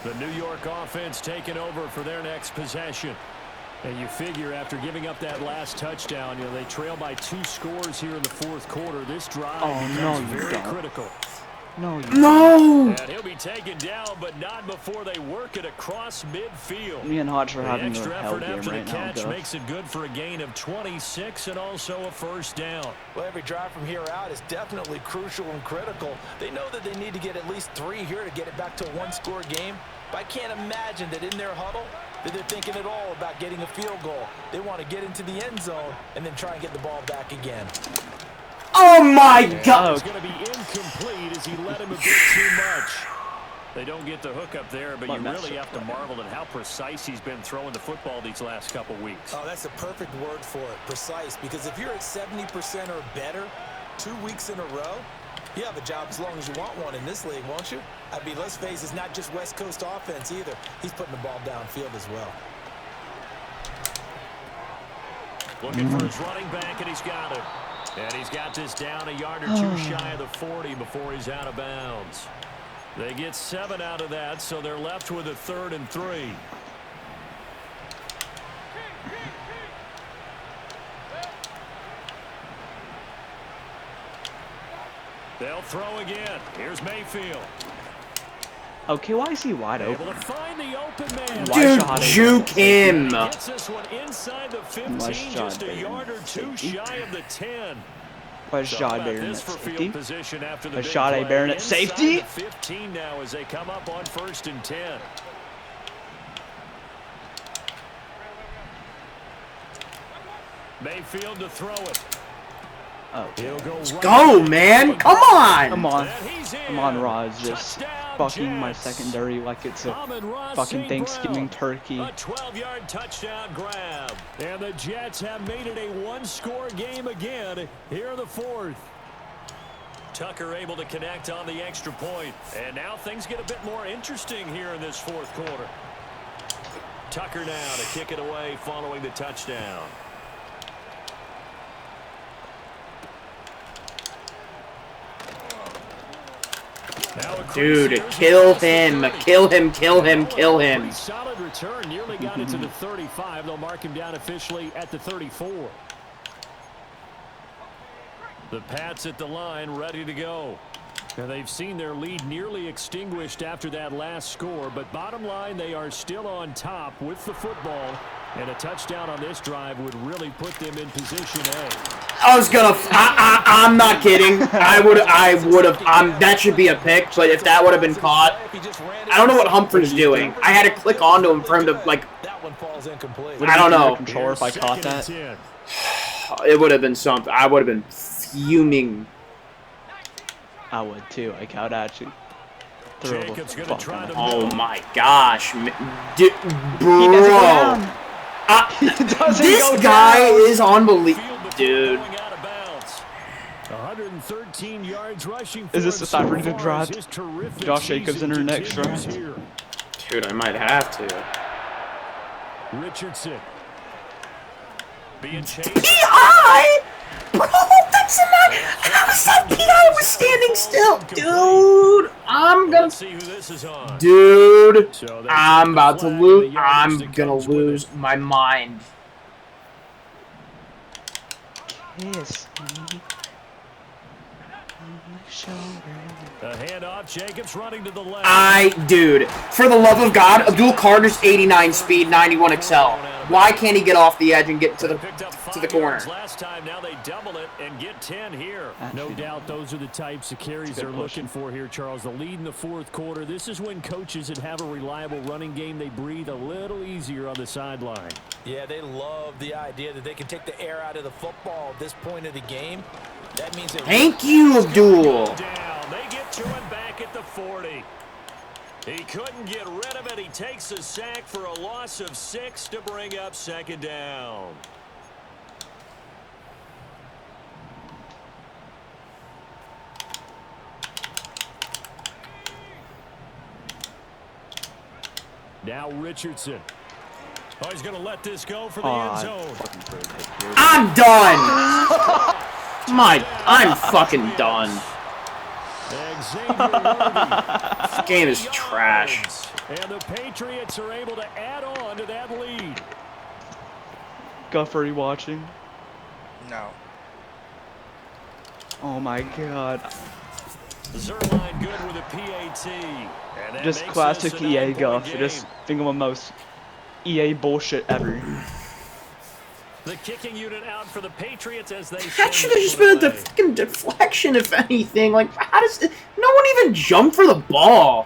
The New York offense taking over for their next possession. And you figure after giving up that last touchdown, you know, they trail by 2 scores here in the 4th quarter. This drive becomes very critical. No, you No! And he'll be taken down, but not before they work it across midfield. Me and Hodge are The having a extra hell effort game after right the now, catch Gus. makes it good for a gain of 26 and also a 1st down. Well, every drive from here out is definitely crucial and critical. They know that they need to get at least 3 here to get it back to a 1-score game. But I can't imagine that in their huddle that they're thinking at all about getting a field goal. They want to get into the end zone and then try and get the ball back again. Oh my god! It's going to be incomplete as he let him a bit too much. They don't get the hook up there, but you really have to marvel at how precise he's been throwing the football these last couple weeks. Oh, that's the perfect word for it, precise. Because if you're at 70% or better 2 weeks in a row, you have a job as long as you want one in this league, won't you? I mean, let's face it, it's not just West Coast offense either. He's putting the ball downfield as well. Looking for his running back, and he's got it. And he's got this down a yard or 2 shy of the 40 before he's out of bounds. They get 7 out of that, so they're left with a 3rd and 3. They'll throw again. Here's Mayfield. Okay, why is he wide Able open? to find the open man. Dude, juke him! Gets this one inside the 15, just a yard or 2 shy of the 10. Rashad Barron at safety. Rashad Barron at safety. 15 now as they come up on 1st and 10. Mayfield to throw it. Oh, let's go, man! Come on! Come on, Raj. Just fucking my secondary like it's a fucking Thanksgiving turkey. A 12-yard touchdown grab. And the Jets have made it a one-score game again here in the 4th. Tucker able to connect on the extra point. And now things get a bit more interesting here in this 4th quarter. Tucker now to kick it away following the touchdown. Dude, kill him, kill him, kill him, kill him. Solid return, nearly got it to the 35. They'll mark him down officially at the 34. The Pats at the line, ready to go. Now they've seen their lead nearly extinguished after that last score, but bottom line, they are still on top with the football, and a touchdown on this drive would really put them in position A. I'm not kidding. I would have. That should be a pick, but if that would have been caught, I don't know what Humphrey's doing. I had to click onto him for him to like. That one falls incomplete. I don't know. Controller if I caught that. It would have been something. I would have been fuming. I would too. I caught at you. Oh my gosh, bro! This guy is unbelievable, dude. 113 yards rushing. Is this the time for him to draft Josh Jacobs in her next draft? Dude, I might have to. Richardson being chased. PI, bro, that's not. How is that PI was standing still, dude? I'm gonna see who this is on. Dude, I'm about to lose. I'm gonna lose my mind. Yes. A handoff, Jacobs running to the left. Dude, for the love of God, Abdul Carter's 89 speed, 91 excel. Why can't he get off the edge and get to the corner? Last time, now they double it and get 10 here. No doubt those are the types of carries they're looking for here, Charles. The lead in the 4th quarter. This is when coaches that have a reliable running game, they breathe a little easier on the sideline. Yeah, they love the idea that they can take the air out of the football at this point of the game. That means thank you, Abdul. They get to him back at the 40. He couldn't get rid of it. He takes a sack for a loss of 6 to bring up 2nd down. Now Richardson. Oh, he's going to let this go for the end zone. I'm done. I'm fucking done. This game is trash. And the Patriots are able to add on to that lead. Guff, are you watching? No. Oh my God. Zerline good with a PAT. Just classic EA Guff. Just think of the most EA bullshit ever. The kicking unit out for the Patriots as they. That should have just been a fucking deflection, if anything. Like, how does no one even jump for the ball?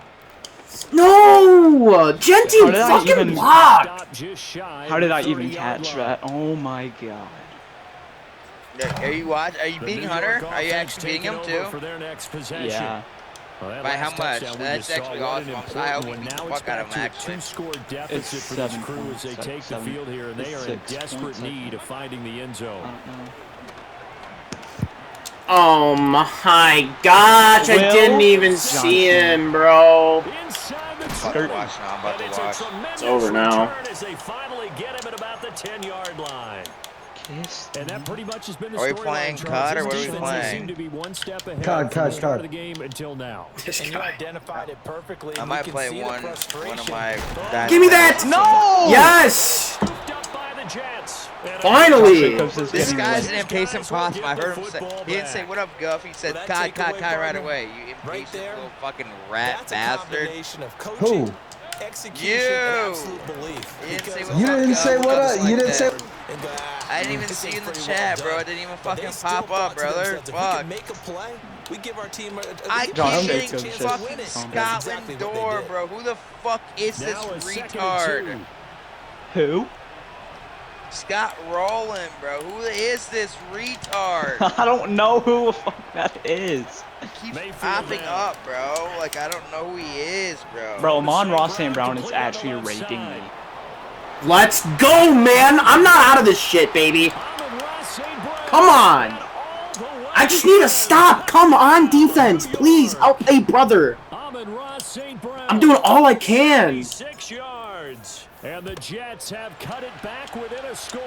No, Genty fucking blocked. How did I even catch that? Oh my God. Are you beating Hunter? Are you actually beating him too? Yeah. Well, by how much? That's actually awesome. I hope you beat the fuck out of him, actually. Two-score deficit for this crew as they take the field here, and they are in desperate need of finding the end zone. Oh my gosh, I didn't even see him, bro. It's over now. As they finally get him at about the 10-yard line. And that pretty much has been the story. Are we playing CUD or what are we playing? CUD. The game until now. And you identified it perfectly. I might play one of my. Give me that! No! Yes! Finally! This guy's an impatient possum. I heard him say. He didn't say what up, Guff. He said CUD right away. You impatient little fucking rat bastard. Who? You. You didn't say what up. You didn't say. and go, I didn't even see you in the chat, bro. It didn't even fucking pop up, brother. Fuck. Make a play. We give our team I John, keep I'm hitting just fucking Scotland door, bro. Who the fuck is this retard? Who? Scott Rowland, bro. Who is this retard? I don't know who the fuck that is. He keeps popping up, bro. Like, I don't know who he is, bro. Bro, Amon-Ra St. Brown is actually raping me. Let's go, man! I'm not out of this shit, baby. Come on! I just need to stop. Come on, defense, please. Help a brother. I'm doing all I can. 6 yards. And the Jets have cut it back within a score.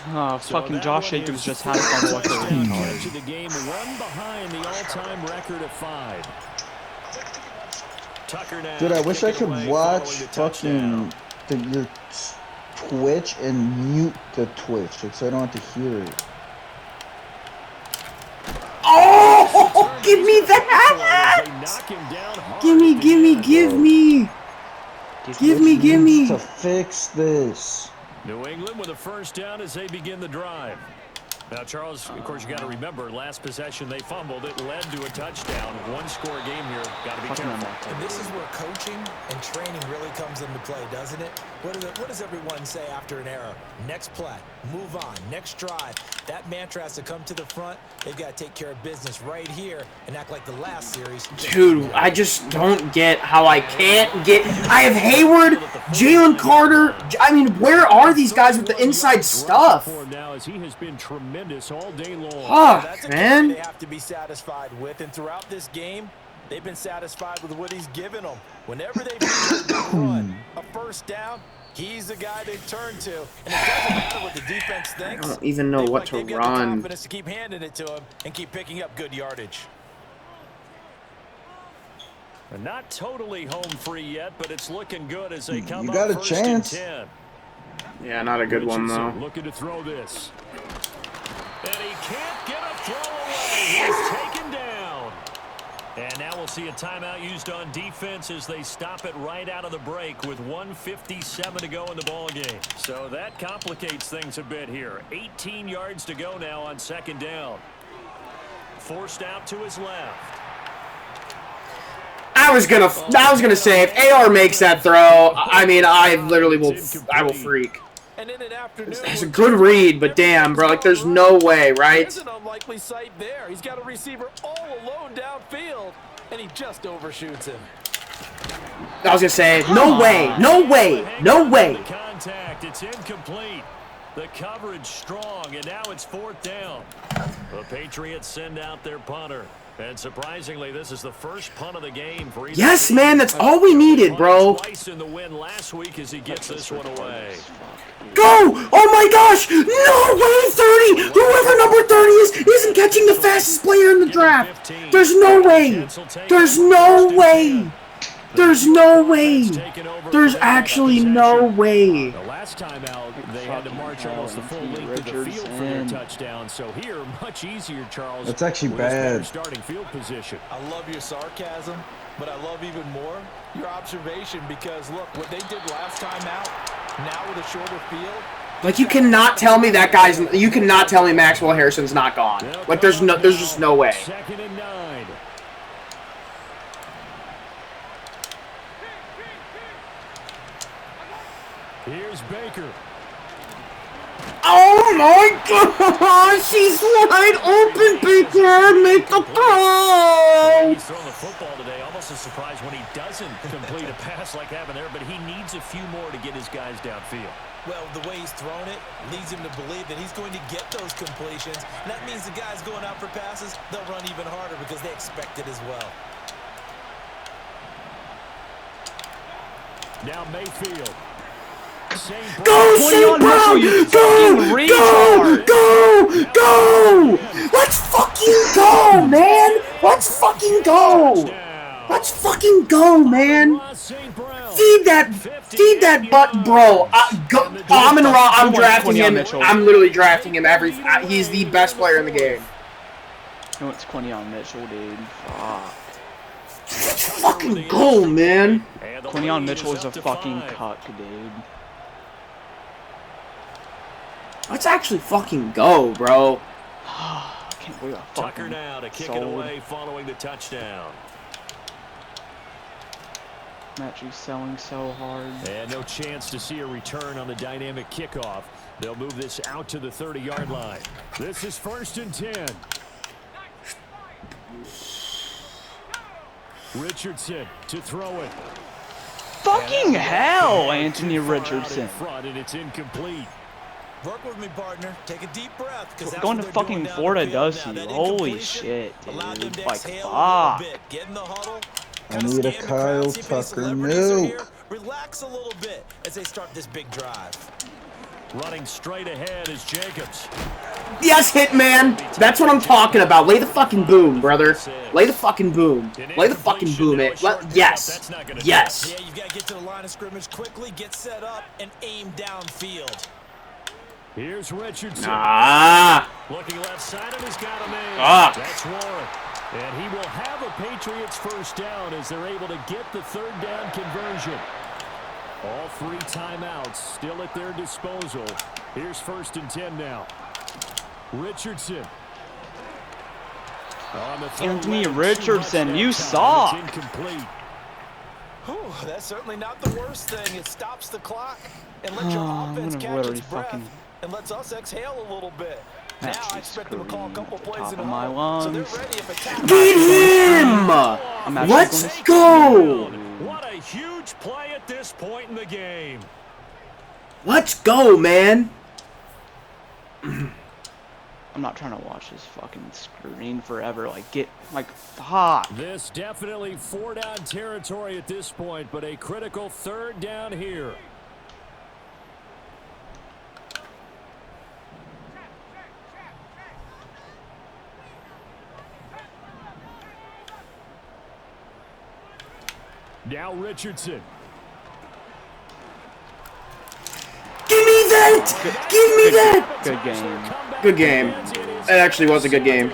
Oh, fucking Josh Jacobs just had a fumble like a retard. To the game, one behind the all-time record of 5. Tucker now. Dude, I wish I could watch fucking your Twitch and mute the Twitch, like, so I don't have to hear it. Oh, give me that! Give me. Give me. To fix this. New England with a first down as they begin the drive. Now, Charles, of course, you got to remember, last possession they fumbled. It led to a touchdown. One-score game here. Got to be careful. And this is where coaching and training really comes into play, doesn't it? What does everyone say after an error? Next play, move on, next drive. That mantra has to come to the front. They've got to take care of business right here and act like the last series. Dude, I just don't get how I can't get... I have Hayward, Jalen Carter. I mean, where are these guys with the inside stuff? Now, as he has been tremendous all day long. Fuck, man. They have to be satisfied with, and throughout this game, they've been satisfied with what he's given them. Whenever they've run a first down, he's the guy they turn to, and it doesn't matter what the defense thinks. I don't even know what to run. The confidence to keep handing it to him and keep picking up good yardage. And not totally home free yet, but it's looking good as they come You up got a first chance. and 10. Yeah, not a good one, though. Looking to throw this. And he can't get a throw away. He's taken down. And now we'll see a timeout used on defense as they stop it right out of the break with 1:57 to go in the ball game. So that complicates things a bit here. 18 yards to go now on second down. Forced out to his left. I was gonna say, if AR makes that throw, I mean, I will freak. And in an afternoon, It's a good read, but damn, bro, like, there's no way, right? There's an unlikely sight there. He's got a receiver all alone downfield, and he just overshoots him. I was gonna say, no way, no way, no way. Contact, it's incomplete. The coverage strong, and now it's fourth down. The Patriots send out their punter. And surprisingly, this is the first punt of the game for either Yes, team. man, that's all we needed, bro. Twice in the win last week as he gets this one away. Go! Oh my gosh! No way, 30! Whoever number 30 is isn't catching the fastest player in the draft. There's no way. There's no way. There's no way. There's actually no way. The last time out, they had to march almost the full length of the field for their touchdown. So here, much easier, Charles. That's actually with his better bad. starting field position. I love your sarcasm, but I love even more your observation because, look, what they did last time out, now with a shorter field. Like, you cannot tell me that guy's... You cannot tell me Maxwell Harrison's not gone. Like, there's just no way. 2nd and 9. Here's Baker. Oh my gosh! He's wide open, Baker! Make the throw! He's throwing the football today. Almost a surprise when he doesn't complete a pass like happened there, but he needs a few more to get his guys downfield. Well, the way he's thrown it leads him to believe that he's going to get those completions. And that means the guys going out for passes, they'll run even harder because they expect it as well. Now Mayfield. Go, St. Brown! Go! Let's fucking go, man! Let's fucking go! Let's fucking go, man! Feed that butt, bro. Amon-Ra, I'm drafting him. I'm literally drafting him he's the best player in the game. No, it's Quinion Mitchell, dude. Fuck. Let's fucking go, man. Quinion Mitchell is a fucking cuck, dude. Let's actually fucking go, bro. I can't believe I Tucker fucking now to kick it sold. away following the touchdown. I'm actually selling so hard. And no chance to see a return on the dynamic kickoff. They'll move this out to the 30-yard line. This is 1st and 10. Richardson to throw it. Fucking hell, Anthony Richardson. In front, and it's incomplete. Work with me, partner. Take a deep breath. Going to fucking Florida does you. Holy shit, dude. Like, fuck. Get in the huddle. I need a Kyle Tucker milk. Relax a little bit as they start this big drive. Running straight ahead is Jacobs. Yes, Hitman! That's what I'm talking about. Lay the fucking boom, brother. Lay the fucking boom. Lay the fucking boom. Yes. Yes. Yeah, you've got to get to the line of scrimmage quickly, get set up, and aim downfield. Here's Richardson. Looking left side of his got a man. That's Warren. And he will have a Patriots first down as they're able to get the 3rd down conversion. All 3 timeouts still at their disposal. Here's 1st and 10 now. Richardson. Anthony Richardson, you suck. Incomplete. That's certainly not the worst thing. It stops the clock and lets your offense catch its breath and lets us exhale a little bit. Now I expect them to call a couple plays in a row, so they're ready if it's Get him! Let's go! What a huge play at this point in the game. Let's go, man. I'm not trying to watch this fucking screen forever. Like, fuck. This definitely 4-down territory at this point, but a critical 3rd down here. Now Richardson. Give me that! Give me that! Good game. Good game. It actually was a good game.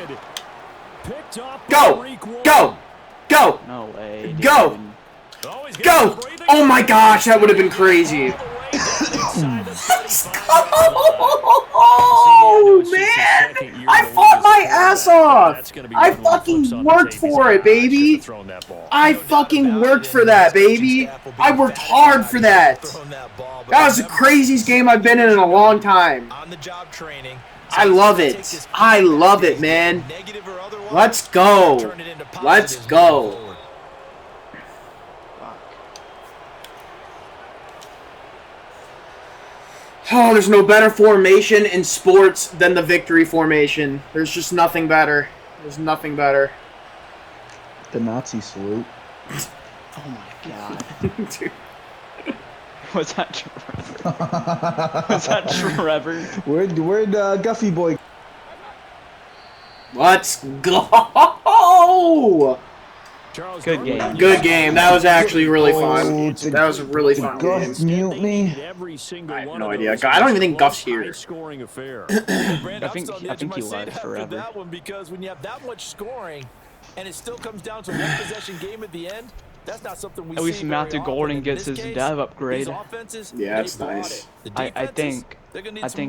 Go! Go! Go! No way. Dude. Go! Go! Oh my gosh, that would have been crazy. Let's go! Oh man! I fought my ass off! I fucking worked for it, baby! I fucking worked for that, baby! I worked hard for that! That was the craziest game I've been in a long time. I love it. I love it, man. Let's go. Let's go. Oh, there's no better formation in sports than the victory formation. There's just nothing better. There's nothing better. The Nazi salute. Oh my god. Dude. Was that Trevor? Was that Trevor? Where'd Guffy boy? Let's go. Good game. Good game. That was actually really fun. That was a really fun game. Guff mute me? I have no idea. I don't even think Guff's here. I think he left forever. That one because when you have that much scoring, and it still comes down to one possession game at the end. That's not something we At least Matthew Gordon gets his dev upgrade. Yeah, that's nice. I think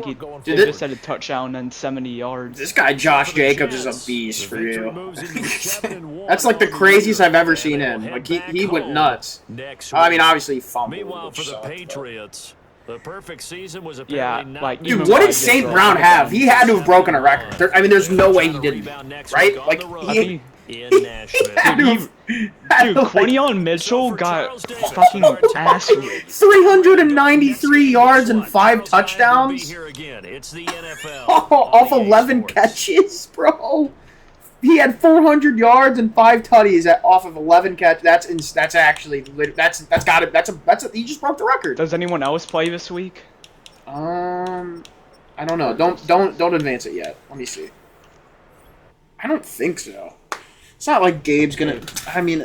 he Dude, just had a touchdown and 70 yards. This guy Josh Jacobs is a beast for you. That's like the craziest I've ever seen him. Like he went nuts. I mean, obviously he fumbled. Meanwhile, for the Patriots, the perfect season was apparently like dude, what did St. Brown have? He had to have broken a record. I mean, there's no way he didn't, right? Like he. Dude, Quinion Mitchell got fucking ass raped. 393 yards and 5 touchdowns. Off 11 catches, bro. He had 400 yards and 5 tutties off of 11 catches. That's actually he just broke the record. Does anyone else play this week? I don't know. Don't advance it yet. Let me see. I don't think so. It's not like Gabe's gonna. I mean,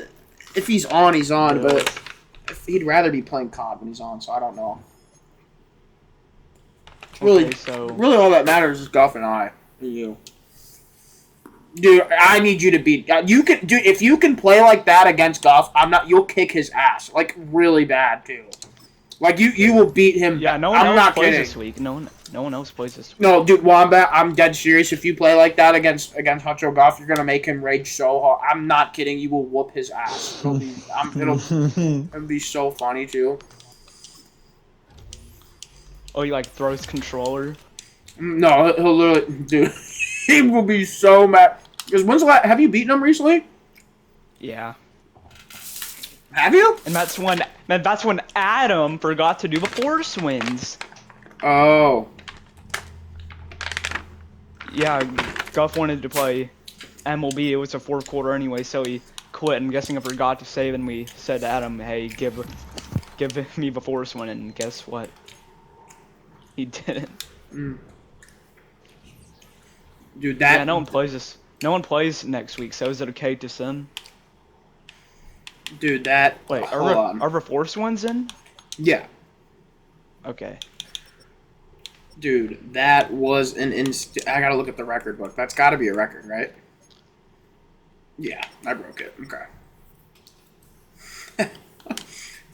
if he's on, he's on. But he'd rather be playing COD when he's on. So I don't know. Really, really, all that matters is Guff and I. You, dude. I need you to beat. You can, dude. If you can play like that against Guff, I'm not. You'll kick his ass like really bad too. Like you will beat him. Yeah, no one I'm else not plays kidding. this week. No one else plays this week. No, dude, Wombat, I'm dead serious. If you play like that against Huncho Goff, you're gonna make him rage so hard. I'm not kidding. You will whoop his ass. It'll be so funny too. Oh, he like throws controller. No, he'll literally, dude. He will be so mad. Because when's the last? Have you beaten him recently? Yeah. Have you? And that's when Adam forgot to do the force wins. Oh. Yeah, Guff wanted to play MLB. It was the fourth quarter anyway, so he quit. I'm guessing I forgot to save, and we said to Adam, "Hey, give me the force win," and guess what? He didn't. Dude, that. Yeah, no one plays this. No one plays next week. So is it okay to send? Dude, that. Wait, hold on. are the force ones in? Yeah. Okay. Dude, that was an I gotta look at the record book. That's gotta be a record, right? Yeah, I broke it. Okay.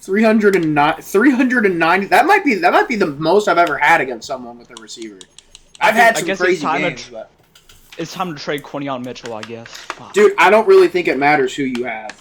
390. That might be the most I've ever had against someone with a receiver. I've had some crazy games, but it's time to trade Quinion Mitchell, I guess. Fuck. Dude, I don't really think it matters who you have.